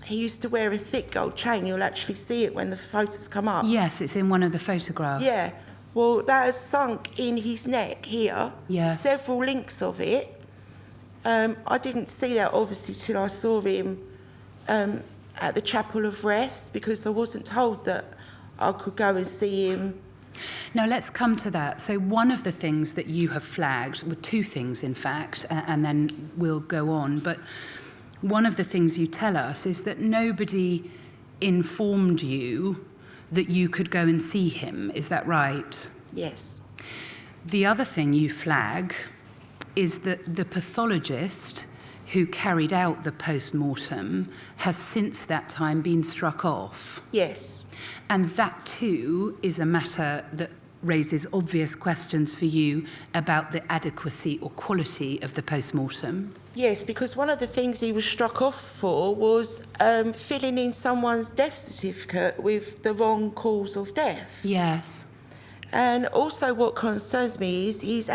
he used to wear a thick gold chain. You'll actually see it when the photos come up. Yes, it's in one of the photographs. Yeah. Well, that has sunk in his neck here. Yes. Several links of it. I didn't see that obviously till I saw him at the Chapel of Rest, because I wasn't told that I could go and see him. Now, let's come to that. So one of the things that you have flagged, well, two things, in fact, and then we'll go on, but one of the things you tell us is that nobody informed you that you could go and see him. Is that right? Yes. The other thing you flag is that the pathologist who carried out the post-mortem has since that time been struck off. Yes. And that too is a matter that raises obvious questions for you about the adequacy or quality of the post-mortem. Yes, because one of the things he was struck off for was filling in someone's death certificate with the wrong cause of death. Yes. And also what concerns me is he's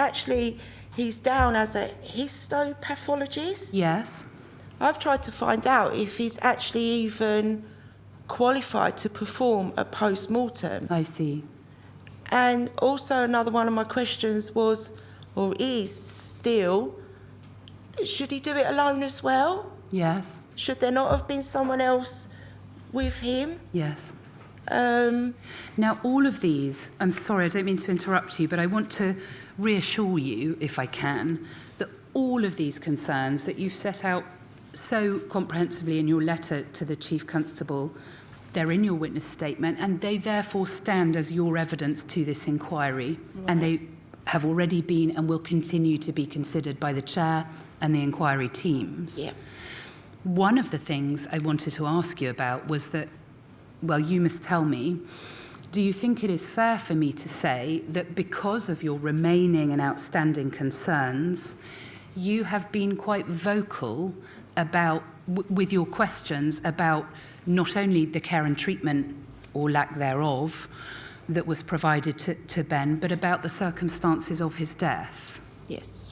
down as a histopathologist. Yes. I've tried to find out if he's actually even qualified to perform a post-mortem. I see. And also another one of my questions was, or is still, should he do it alone as well? Yes. Should there not have been someone else with him? Yes. Now, all of these, I'm sorry, I don't mean to interrupt you, but I want to reassure you, if I can, that all of these concerns that you've set out so comprehensively in your letter to the Chief Constable, they're in your witness statement, and they therefore stand as your evidence to this inquiry, and they have already been and will continue to be considered by the chair and the inquiry teams. Yeah. One of the things I wanted to ask you about was that, well, you must tell me, do you think it is fair for me to say that because of your remaining and outstanding concerns, you have been quite vocal about, with your questions about not only the care and treatment, or lack thereof, that was provided to Ben, but about the circumstances of his death? Yes.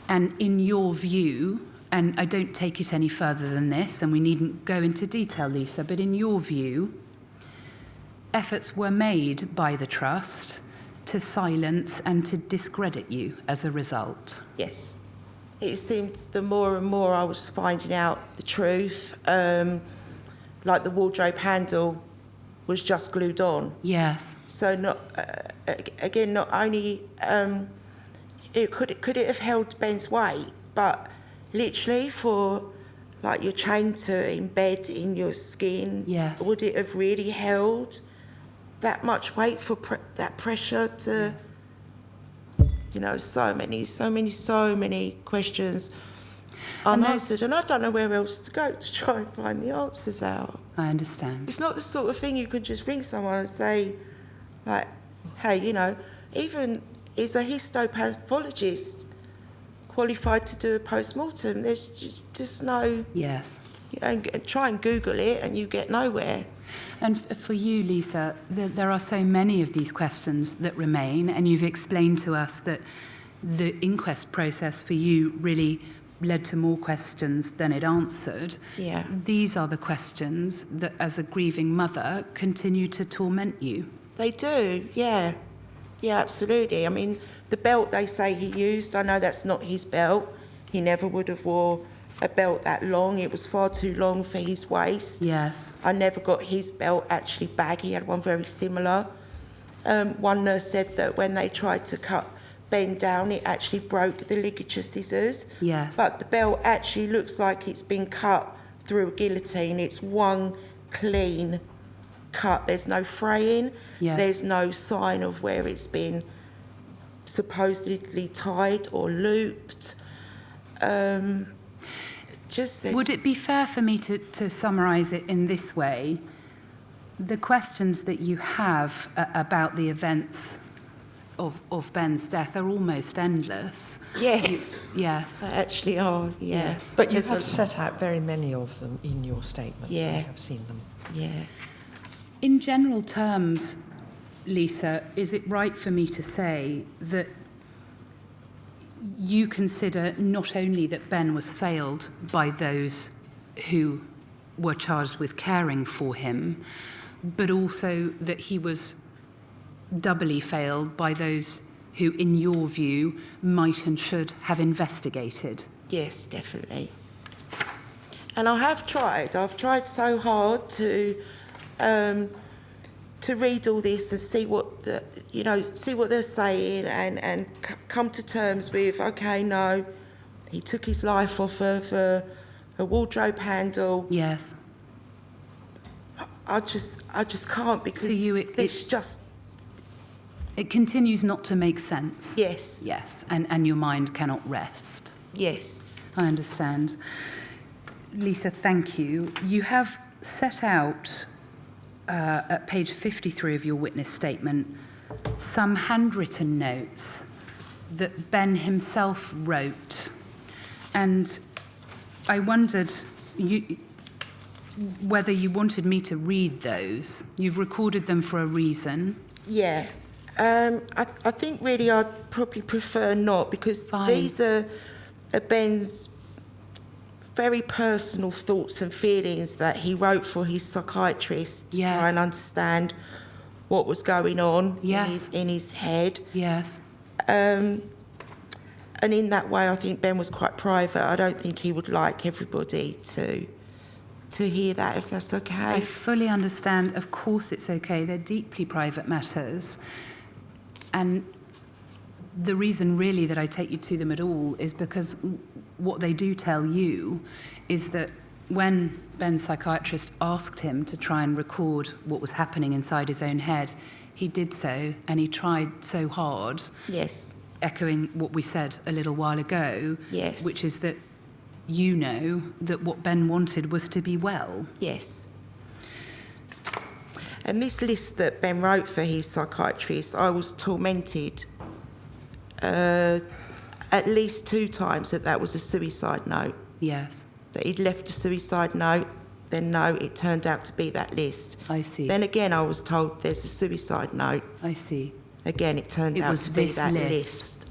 And in your view, and I don't take it any further than this, and we needn't go into detail, Lisa, but in your view, efforts were made by the Trust to silence and to discredit you as a result. Yes. It seemed the more and more I was finding out the truth, like the wardrobe handle was just glued on. Yes. So not only could it have held Ben's weight, but literally for like your chain to embed in your skin, Yes. would it have really held that much weight for that pressure to? Yes. You know, so many questions unanswered, and I don't know where else to go to try and find the answers out. I understand. It's not the sort of thing you can just ring someone and say, like, hey, you know, even is a histopathologist qualified to do a post-mortem? There's just no... Yes. And try and Google it and you get nowhere. And for you, Lisa, there are so many of these questions that remain, and you've explained to us that the inquest process for you really led to more questions than it answered. Yeah. These are the questions that, as a grieving mother, continue to torment you. They do, yeah. Yeah, absolutely. I mean, the belt they say he used, I know that's not his belt. He never would have wore a belt that long. It was far too long for his waist. Yes. I never got his belt actually back. He had one very similar. One nurse said that when they tried to cut Ben down, it actually broke the ligature scissors. Yes. But the belt actually looks like it's been cut through a guillotine. It's one clean cut. There's no fraying. Yes. There's no sign of where it's been supposedly tied or looped. Would it be fair for me to summarise it in this way? The questions that you have about the events of Ben's death are almost endless. Yes. Yes. They actually are, yes. But you have set out very many of them in your statement. Yeah. I have seen them. Yeah. In general terms, Lisa, is it right for me to say that you consider not only that Ben was failed by those who were charged with caring for him, but also that he was doubly failed by those who, in your view, might and should have investigated? Yes, definitely. And I have tried. I've tried so hard to read all this and see what see what they're saying and come to terms with, okay, no, he took his life off of a wardrobe handle. Yes. I just can't, because To you, it continues not to make sense. Yes. Yes, and your mind cannot rest. Yes. I understand. Lisa, thank you. You have set out at page 53 of your witness statement some handwritten notes that Ben himself wrote. And I wondered whether you wanted me to read those. You've recorded them for a reason. Yeah. I think really I'd probably prefer not, because Fine. These are Ben's very personal thoughts and feelings that he wrote for his psychiatrist to try and understand what was going on in his head. Yes. And in that way, I think Ben was quite private. I don't think he would like everybody to hear that, if that's okay. I fully understand. Of course it's okay. They're deeply private matters. And the reason really that I take you to them at all is because what they do tell you is that when Ben's psychiatrist asked him to try and record what was happening inside his own head, he did so, and he tried so hard, Yes. echoing what we said a little while ago, Yes. which is that you know that what Ben wanted was to be well. Yes. And this list that Ben wrote for his psychiatrist, I was tormented at least 2 times that was a suicide note. Yes, That he'd left a suicide note, then no, it turned out to be that list. I see. Then again, I was told there's a suicide note. I see. Again, it turned out to be that list.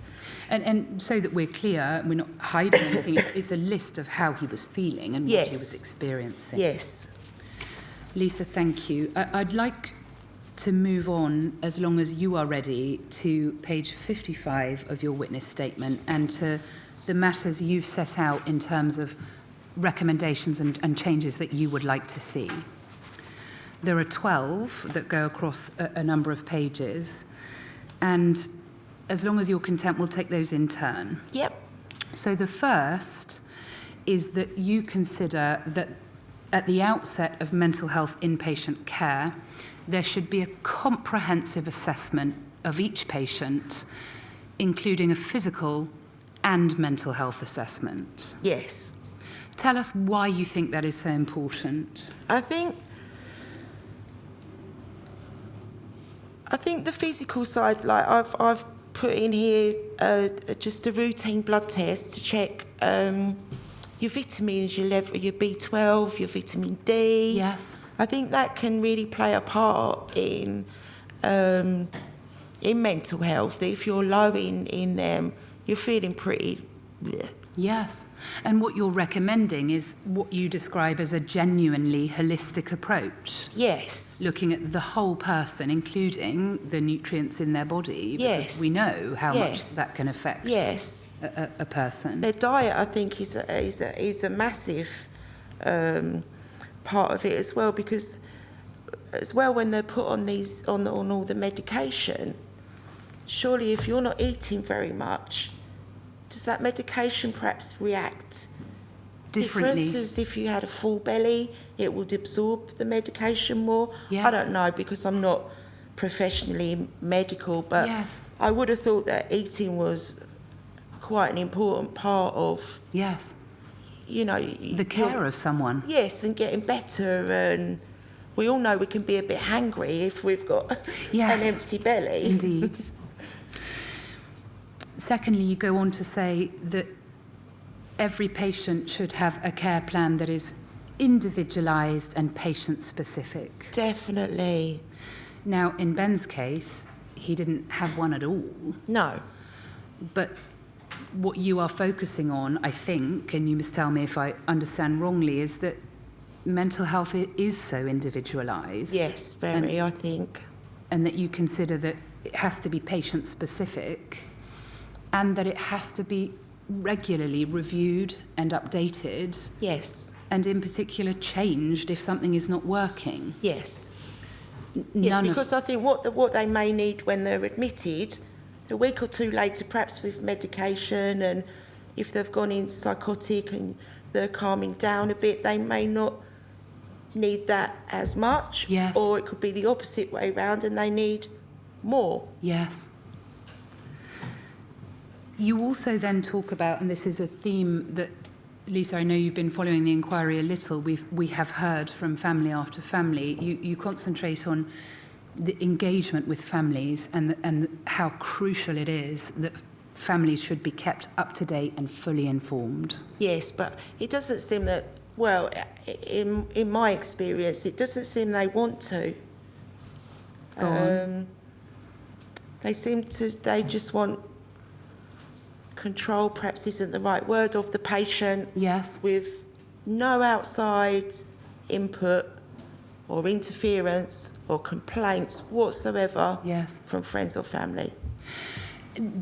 And so that we're clear, we're not hiding anything, it's a list of how he was feeling and what he was experiencing. Yes. Lisa, thank you. I'd like to move on, as long as you are ready, to page 55 of your witness statement and to the matters you've set out in terms of recommendations and changes that you would like to see. There are 12 that go across a number of pages, and as long as you're content, we'll take those in turn. Yep. So the first is that you consider that at the outset of mental health inpatient care, there should be a comprehensive assessment of each patient, including a physical and mental health assessment. Yes. Tell us why you think that is so important. I think the physical side, like I've put in here just a routine blood test to check your vitamins, your level, your B12, your vitamin D. Yes. I think that can really play a part in mental health. If you're low in them, you're feeling pretty. Bleh. Yes. And what you're recommending is what you describe as a genuinely holistic approach. Yes. Looking at the whole person, including the nutrients in their body. Yes. Because we know how much Yes. that can affect Yes. a person. Their diet, I think, is a massive part of it as well, because as well when they're put on on all the medication, surely if you're not eating very much, does that medication perhaps react Differently. different as if you had a full belly? It would absorb the medication more. Yes. I don't know, because I'm not professionally medical, but Yes. I would have thought that eating was quite an important part of, Yes. you know, The care of someone. Yes, and getting better. And we all know we can be a bit hangry if we've got Yes. an empty belly. Indeed. Secondly, you go on to say that every patient should have a care plan that is individualised and patient-specific. Definitely. Now, in Ben's case, he didn't have one at all. No. But what you are focusing on, I think, and you must tell me if I understand wrongly, is that mental health is so individualised. Yes, very, I think. And that you consider that it has to be patient-specific and that it has to be regularly reviewed and updated. Yes. And in particular changed if something is not working. Yes. Yes, because I think what they may need when they're admitted, a week or two later, perhaps with medication, and if they've gone in psychotic and they're calming down a bit, they may not need that as much. Yes. Or it could be the opposite way round and they need more. Yes. You also then talk about, and this is a theme that, Lisa, I know you've been following the inquiry a little, we have heard from family after family. You concentrate on the engagement with families and how crucial it is that families should be kept up to date and fully informed. Yes, but it doesn't seem that, well, in my experience, it doesn't seem they want to. Go on. They just want control, perhaps isn't the right word, of the patient. Yes. With no outside input or interference or complaints whatsoever. Yes. From friends or family.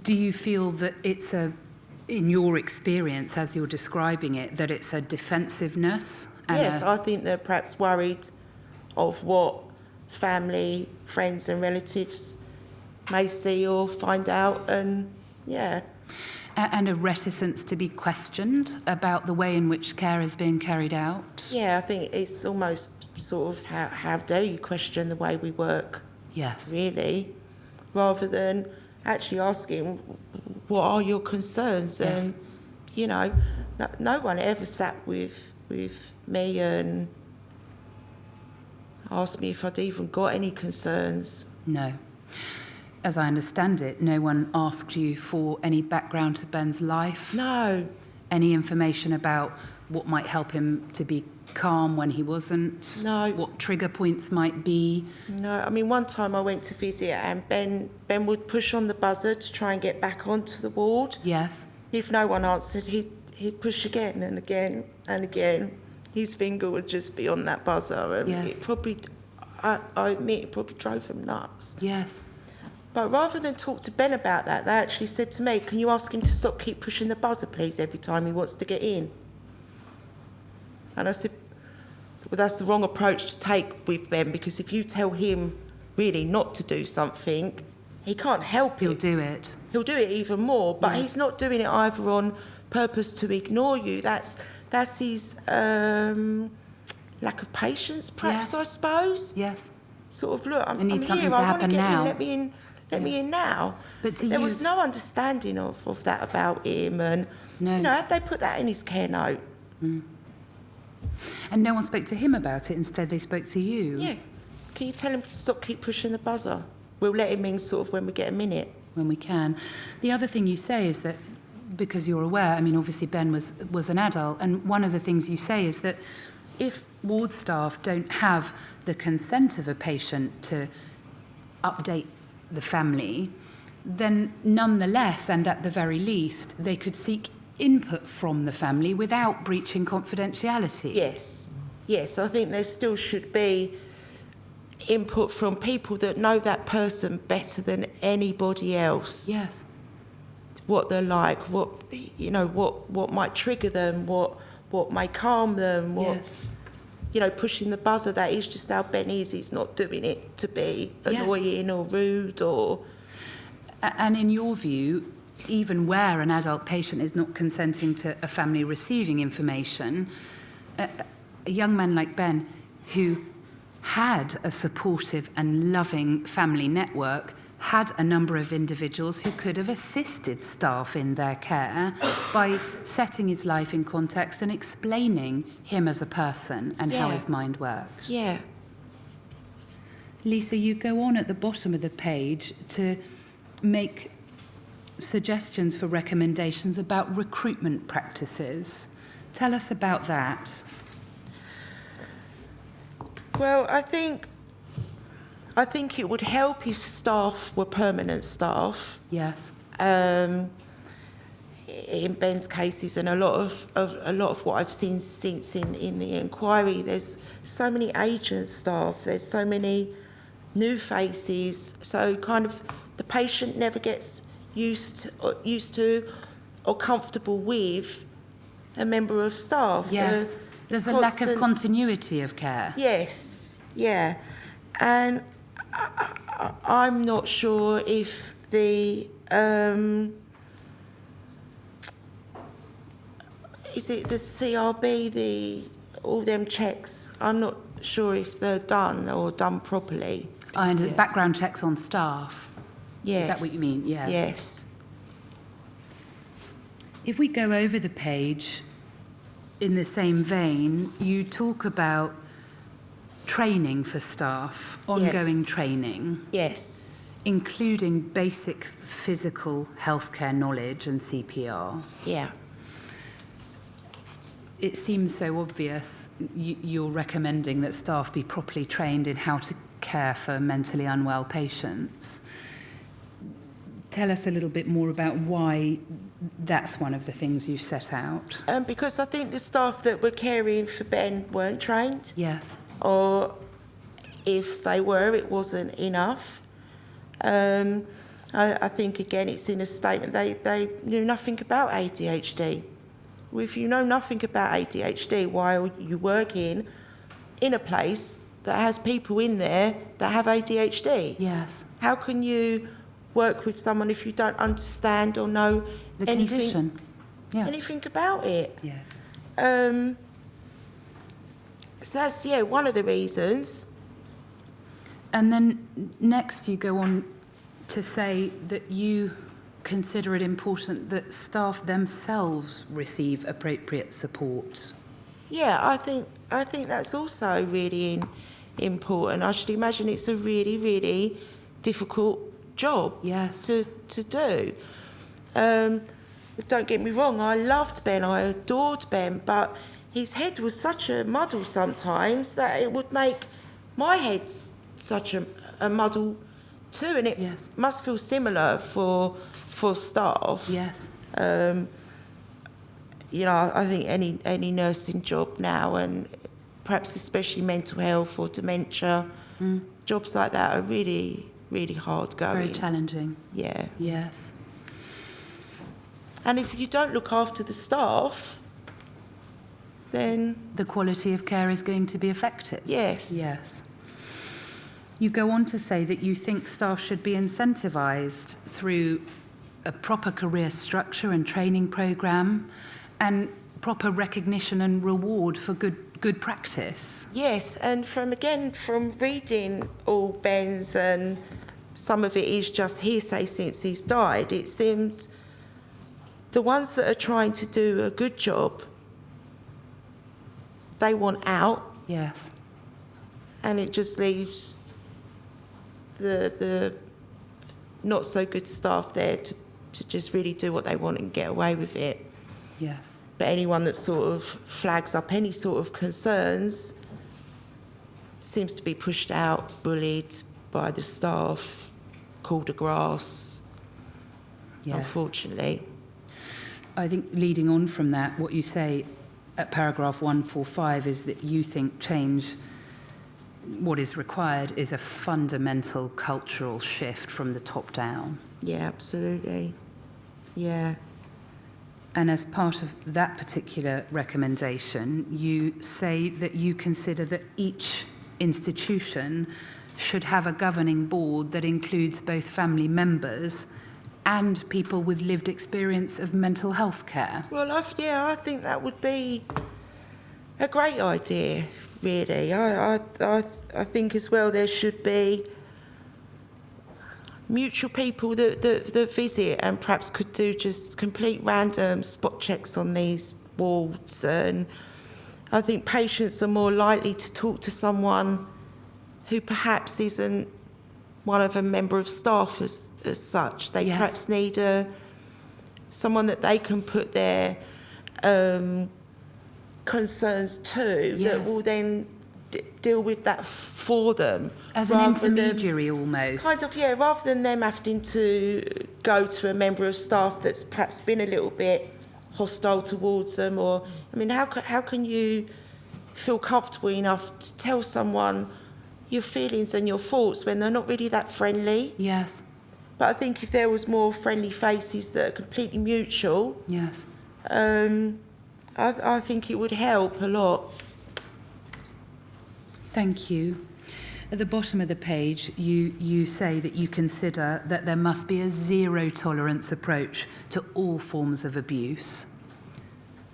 Do you feel that it's in your experience, as you're describing it, that it's a defensiveness? Yes, I think they're perhaps worried of what family, friends and relatives may see or find out, and yeah. And a reticence to be questioned about the way in which care is being carried out. Yeah, I think it's almost sort of how dare you question the way we work, Yes. really, rather than actually asking what are your concerns. Yes. And, you know, no one ever sat with me and asked me if I'd even got any concerns. No. As I understand it, no one asked you for any background to Ben's life? No. Any information about what might help him to be calm when he wasn't? No. What trigger points might be? No, I mean, one time I went to visit and Ben would push on the buzzer to try and get back onto the ward. Yes. If no one answered, he'd push again and again and again. His finger would just be on that buzzer, and Yes. it probably, I admit, it probably drove him nuts. Yes. But rather than talk to Ben about that, they actually said to me, can you ask him to keep pushing the buzzer, please, every time he wants to get in? And I said, well, that's the wrong approach to take with Ben, because if you tell him really not to do something, he can't help He'll it. do it. He'll do it even more, but Yeah. he's not doing it either on purpose to ignore you. That's his lack of patience, perhaps, Yes. I suppose. Yes. Sort of, look, I'm It needs here, something to I want to happen get now. in, let me in now. But to there you- was no understanding of that about him, and No. you know, had they put that in his care note? And no one spoke to him about it. Instead, they spoke to you. Yeah. Can you tell him to keep pushing the buzzer? We'll let him in sort of when we get a minute. When we can. The other thing you say is that, because you're aware, I mean, obviously Ben was an adult, and one of the things you say is that if ward staff don't have the consent of a patient to update the family, then nonetheless, and at the very least, they could seek input from the family without breaching confidentiality. Yes. Yes, I think there still should be input from people that know that person better than anybody else. Yes. What they're like, what might trigger them, what may calm them, Yes. Pushing the buzzer, that is just how Ben is. He's not doing it to be Yes. annoying or rude or... And in your view, even where an adult patient is not consenting to a family receiving information, a young man like Ben, who had a supportive and loving family network, had a number of individuals who could have assisted staff in their care by setting his life in context and explaining him as a person and how Yeah. his mind works. Yeah. Lisa, you go on at the bottom of the page to make suggestions for recommendations about recruitment practices. Tell us about that. Well, I think it would help if staff were permanent staff. Yes. In Ben's cases, and a lot of what I've seen since in the inquiry, there's so many agent staff, there's so many new faces, so kind of the patient never gets used to or comfortable with a member of staff. Yes. There's a lack of constant- continuity of care. Yes, yeah. And I'm not sure if the... is it the CRB, all them checks? I'm not sure if they're done or done properly. And background checks on staff. Yes. Is that what you mean? Yeah. Yes. If we go over the page in the same vein, you talk about training for staff, ongoing Yes. training, Yes. including basic physical healthcare knowledge and CPR. Yeah. It seems so obvious you're recommending that staff be properly trained in how to care for mentally unwell patients. Tell us a little bit more about why that's one of the things you set out. Because I think the staff that were caring for Ben weren't trained, Yes. or if they were, it wasn't enough. I think, again, it's in a statement, they knew nothing about ADHD. Well, if you know nothing about ADHD while you're working in a place that has people in there that have ADHD, Yes. how can you work with someone if you don't understand or know The condition. Yeah. anything about it. Yes. So that's, yeah, one of the reasons. And then next you go on to say that you consider it important that staff themselves receive appropriate support. Yeah, I think that's also really important. I should imagine it's a really, really difficult job Yes. to do. Don't get me wrong, I loved Ben, I adored Ben, but his head was such a muddle sometimes that it would make my head such a muddle too, and it Yes. must feel similar for staff. Yes. You know, I think any nursing job now, and perhaps especially mental health or dementia, jobs like that are really, really hard going. Very challenging. Yeah. Yes. And if you don't look after the staff, then The quality of care is going to be affected. yes. Yes. You go on to say that you think staff should be incentivised through a proper career structure and training programme and proper recognition and reward for good practice. Yes, and from reading all Ben's, and some of it is just hearsay since he's died, it seemed the ones that are trying to do a good job, they want out, Yes. and it just leaves the not so good staff there to just really do what they want and get away with it. Yes. But anyone that sort of flags up any sort of concerns seems to be pushed out, bullied by the staff, called a grass, Yes. unfortunately. I think leading on from that, what you say at paragraph 145 is that you think change, what is required is a fundamental cultural shift from the top down. Yeah, absolutely. Yeah. And as part of that particular recommendation, you say that you consider that each institution should have a governing board that includes both family members and people with lived experience of mental health care. Well, I think that would be a great idea, really. I think as well there should be mutual people that visit and perhaps could do just complete random spot checks on these wards. And I think patients are more likely to talk to someone who perhaps isn't one of a member of staff as such. They Yes. perhaps need someone that they can put their concerns to, that Yes. will then deal with that for them. As an rather than- intermediary almost. Kind of, yeah, rather than them having to go to a member of staff that's perhaps been a little bit hostile towards them, or, I mean, how can you feel comfortable enough to tell someone your feelings and your thoughts when they're not really that friendly? Yes, But I think if there was more friendly faces that are completely mutual, yes. I think it would help a lot. Thank you. At the bottom of the page, you say that you consider that there must be a zero tolerance approach to all forms of abuse,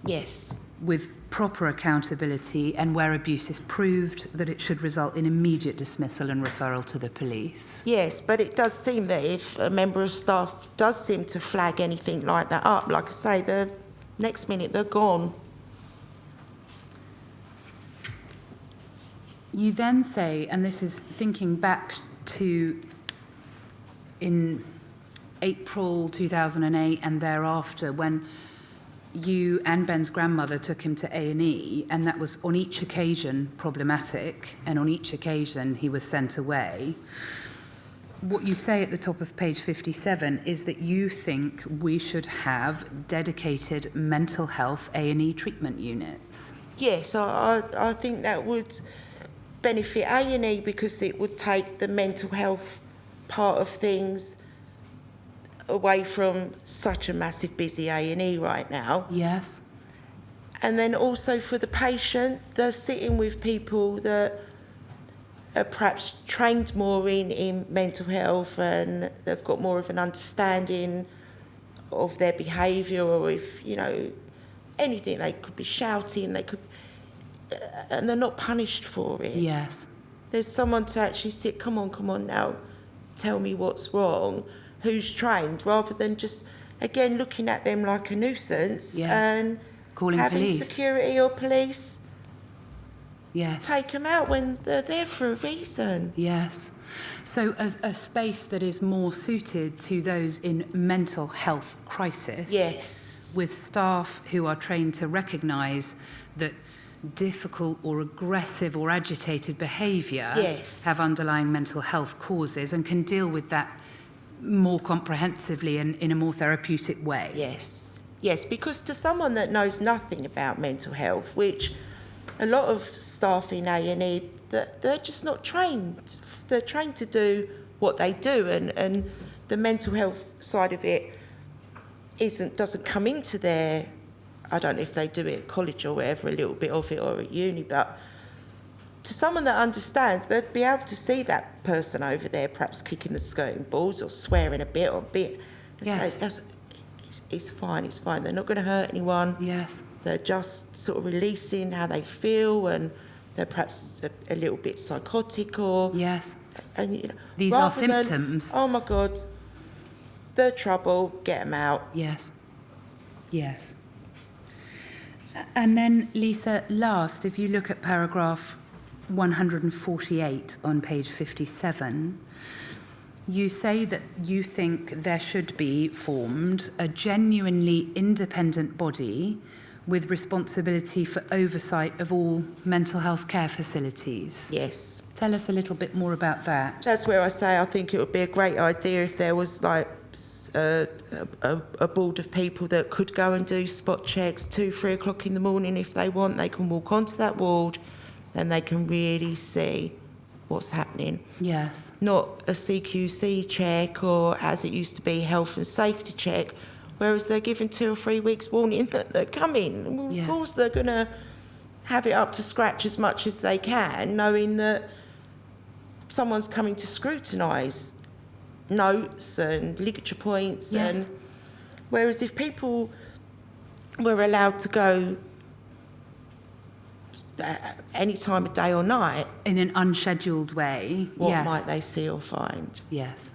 Yes. with proper accountability, and where abuse is proved, that it should result in immediate dismissal and referral to the police. Yes, but it does seem that if a member of staff does seem to flag anything like that up, like I say, the next minute they're gone. You then say, and this is thinking back to in April 2008 and thereafter, when you and Ben's grandmother took him to A&E, and that was on each occasion problematic, and on each occasion he was sent away. What you say at the top of page 57 is that you think we should have dedicated mental health A&E treatment units. Yes, I think that would benefit A&E because it would take the mental health part of things away from such a massive busy A&E right now. Yes, And then also for the patient, they're sitting with people that are perhaps trained more in mental health, and they've got more of an understanding of their behaviour, or if, you know, anything, they could be shouting, they could, and they're not punished for it. Yes. There's someone to actually sit, come on now, tell me what's wrong, who's trained, rather than just, again, looking at them like a nuisance. Yes. And Calling having police. security or police Yes. take them out when they're there for a reason. Yes. So a space that is more suited to those in mental health crisis. Yes. With staff who are trained to recognise that difficult or aggressive or agitated behaviour Yes. have underlying mental health causes and can deal with that more comprehensively and in a more therapeutic way. Yes. Yes, because to someone that knows nothing about mental health, which a lot of staff in A&E, they're just not trained. They're trained to do what they do, and the mental health side of it doesn't come into their, I don't know if they do it at college or wherever, a little bit of it, or at uni, but to someone that understands, they'd be able to see that person over there perhaps kicking the skirting boards or swearing a bit and Yes. say, it's fine, they're not going to hurt anyone. Yes. They're just sort of releasing how they feel, and they're perhaps a little bit psychotic, or Yes. and you know, These are rather than, symptoms. oh my God, they're trouble, get them out. Yes. Yes. And then, Lisa, last, if you look at paragraph 148 on page 57, you say that you think there should be formed a genuinely independent body with responsibility for oversight of all mental health care facilities. Yes. Tell us a little bit more about that. That's where I say I think it would be a great idea if there was like a board of people that could go and do spot checks 2-3 o'clock in the morning if they want. They can walk onto that ward and they can really see what's happening. Yes. Not a CQC check, or as it used to be, health and safety check, whereas they're given 2 or 3 weeks warning that they're coming. Well, Yes. Of course they're going to have it up to scratch as much as they can, knowing that someone's coming to scrutinise notes and ligature points. Yes. And whereas if people were allowed to go any time of day or night, In an unscheduled way. what Yes. might they see or find? Yes.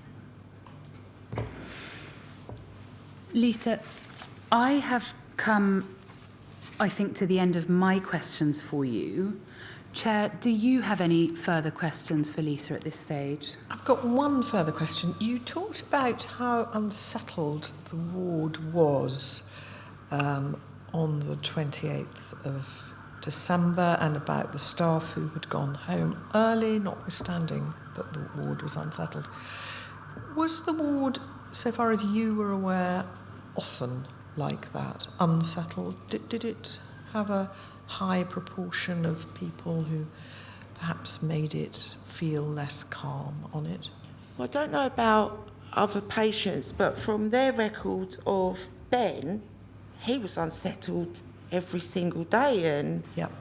Lisa, I have come, I think, to the end of my questions for you. Chair, do you have any further questions for Lisa at this stage? I've got one further question. You talked about how unsettled the ward was on the 28th of December, and about the staff who had gone home early, notwithstanding that the ward was unsettled. Was the ward, so far as you were aware, often like that, unsettled? Did it have a high proportion of people who perhaps made it feel less calm on it? Well, I don't know about other patients, but from their record of Ben, he was unsettled every single day, and Yep.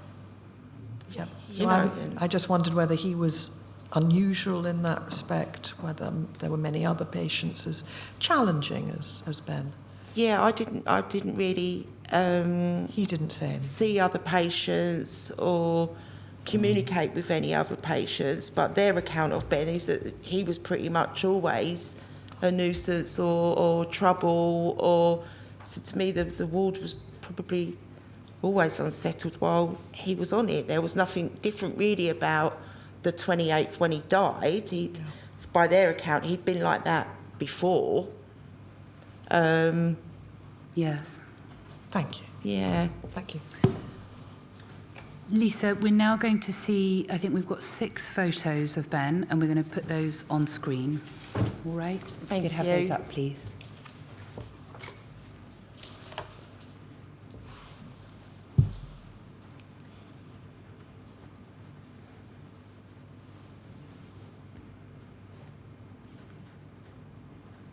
Yep. You know, I just wondered whether he was unusual in that respect, whether there were many other patients as challenging as Ben. yeah, I didn't really He didn't say anything. see other patients or communicate with any other patients, but their account of Ben is that he was pretty much always a nuisance or trouble, or so to me the ward was probably always unsettled while he was on it. There was nothing different really about the 28th when he died. By their account, he'd been like that before. Yes. Thank you. Yeah. Thank you. Lisa, we're now going to see, I think we've got 6 photos of Ben, and we're going to put those on screen. All right? If Thank you could have you. those up, please.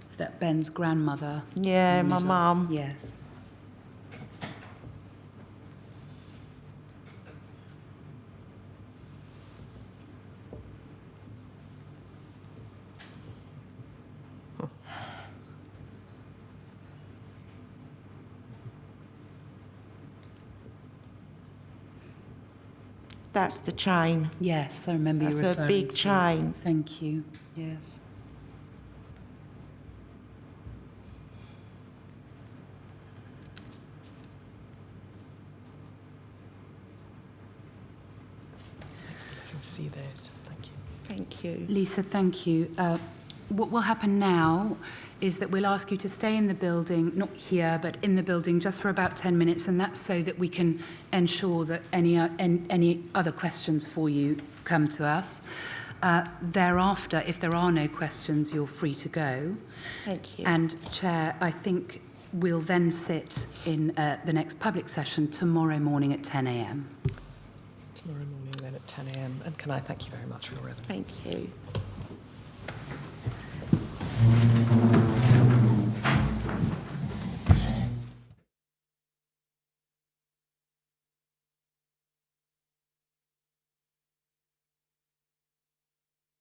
Is that Ben's grandmother? Yeah, in the my middle? mum. Yes. That's the chain. Yes, I remember you That's a referring big to. chain. Thank you. Yes. Let him see those. Thank you. Thank you. Lisa, thank you. What will happen now is that we'll ask you to stay in the building, not here, but in the building just for about 10 minutes, and that's so that we can ensure that any other questions for you come to us. Thereafter, if there are no questions, you're free to go. Thank you. And, Chair, I think we'll then sit in the next public session tomorrow morning at 10 a.m. Tomorrow morning then at 10 a.m. And can I thank you very much for your evidence? Thank you.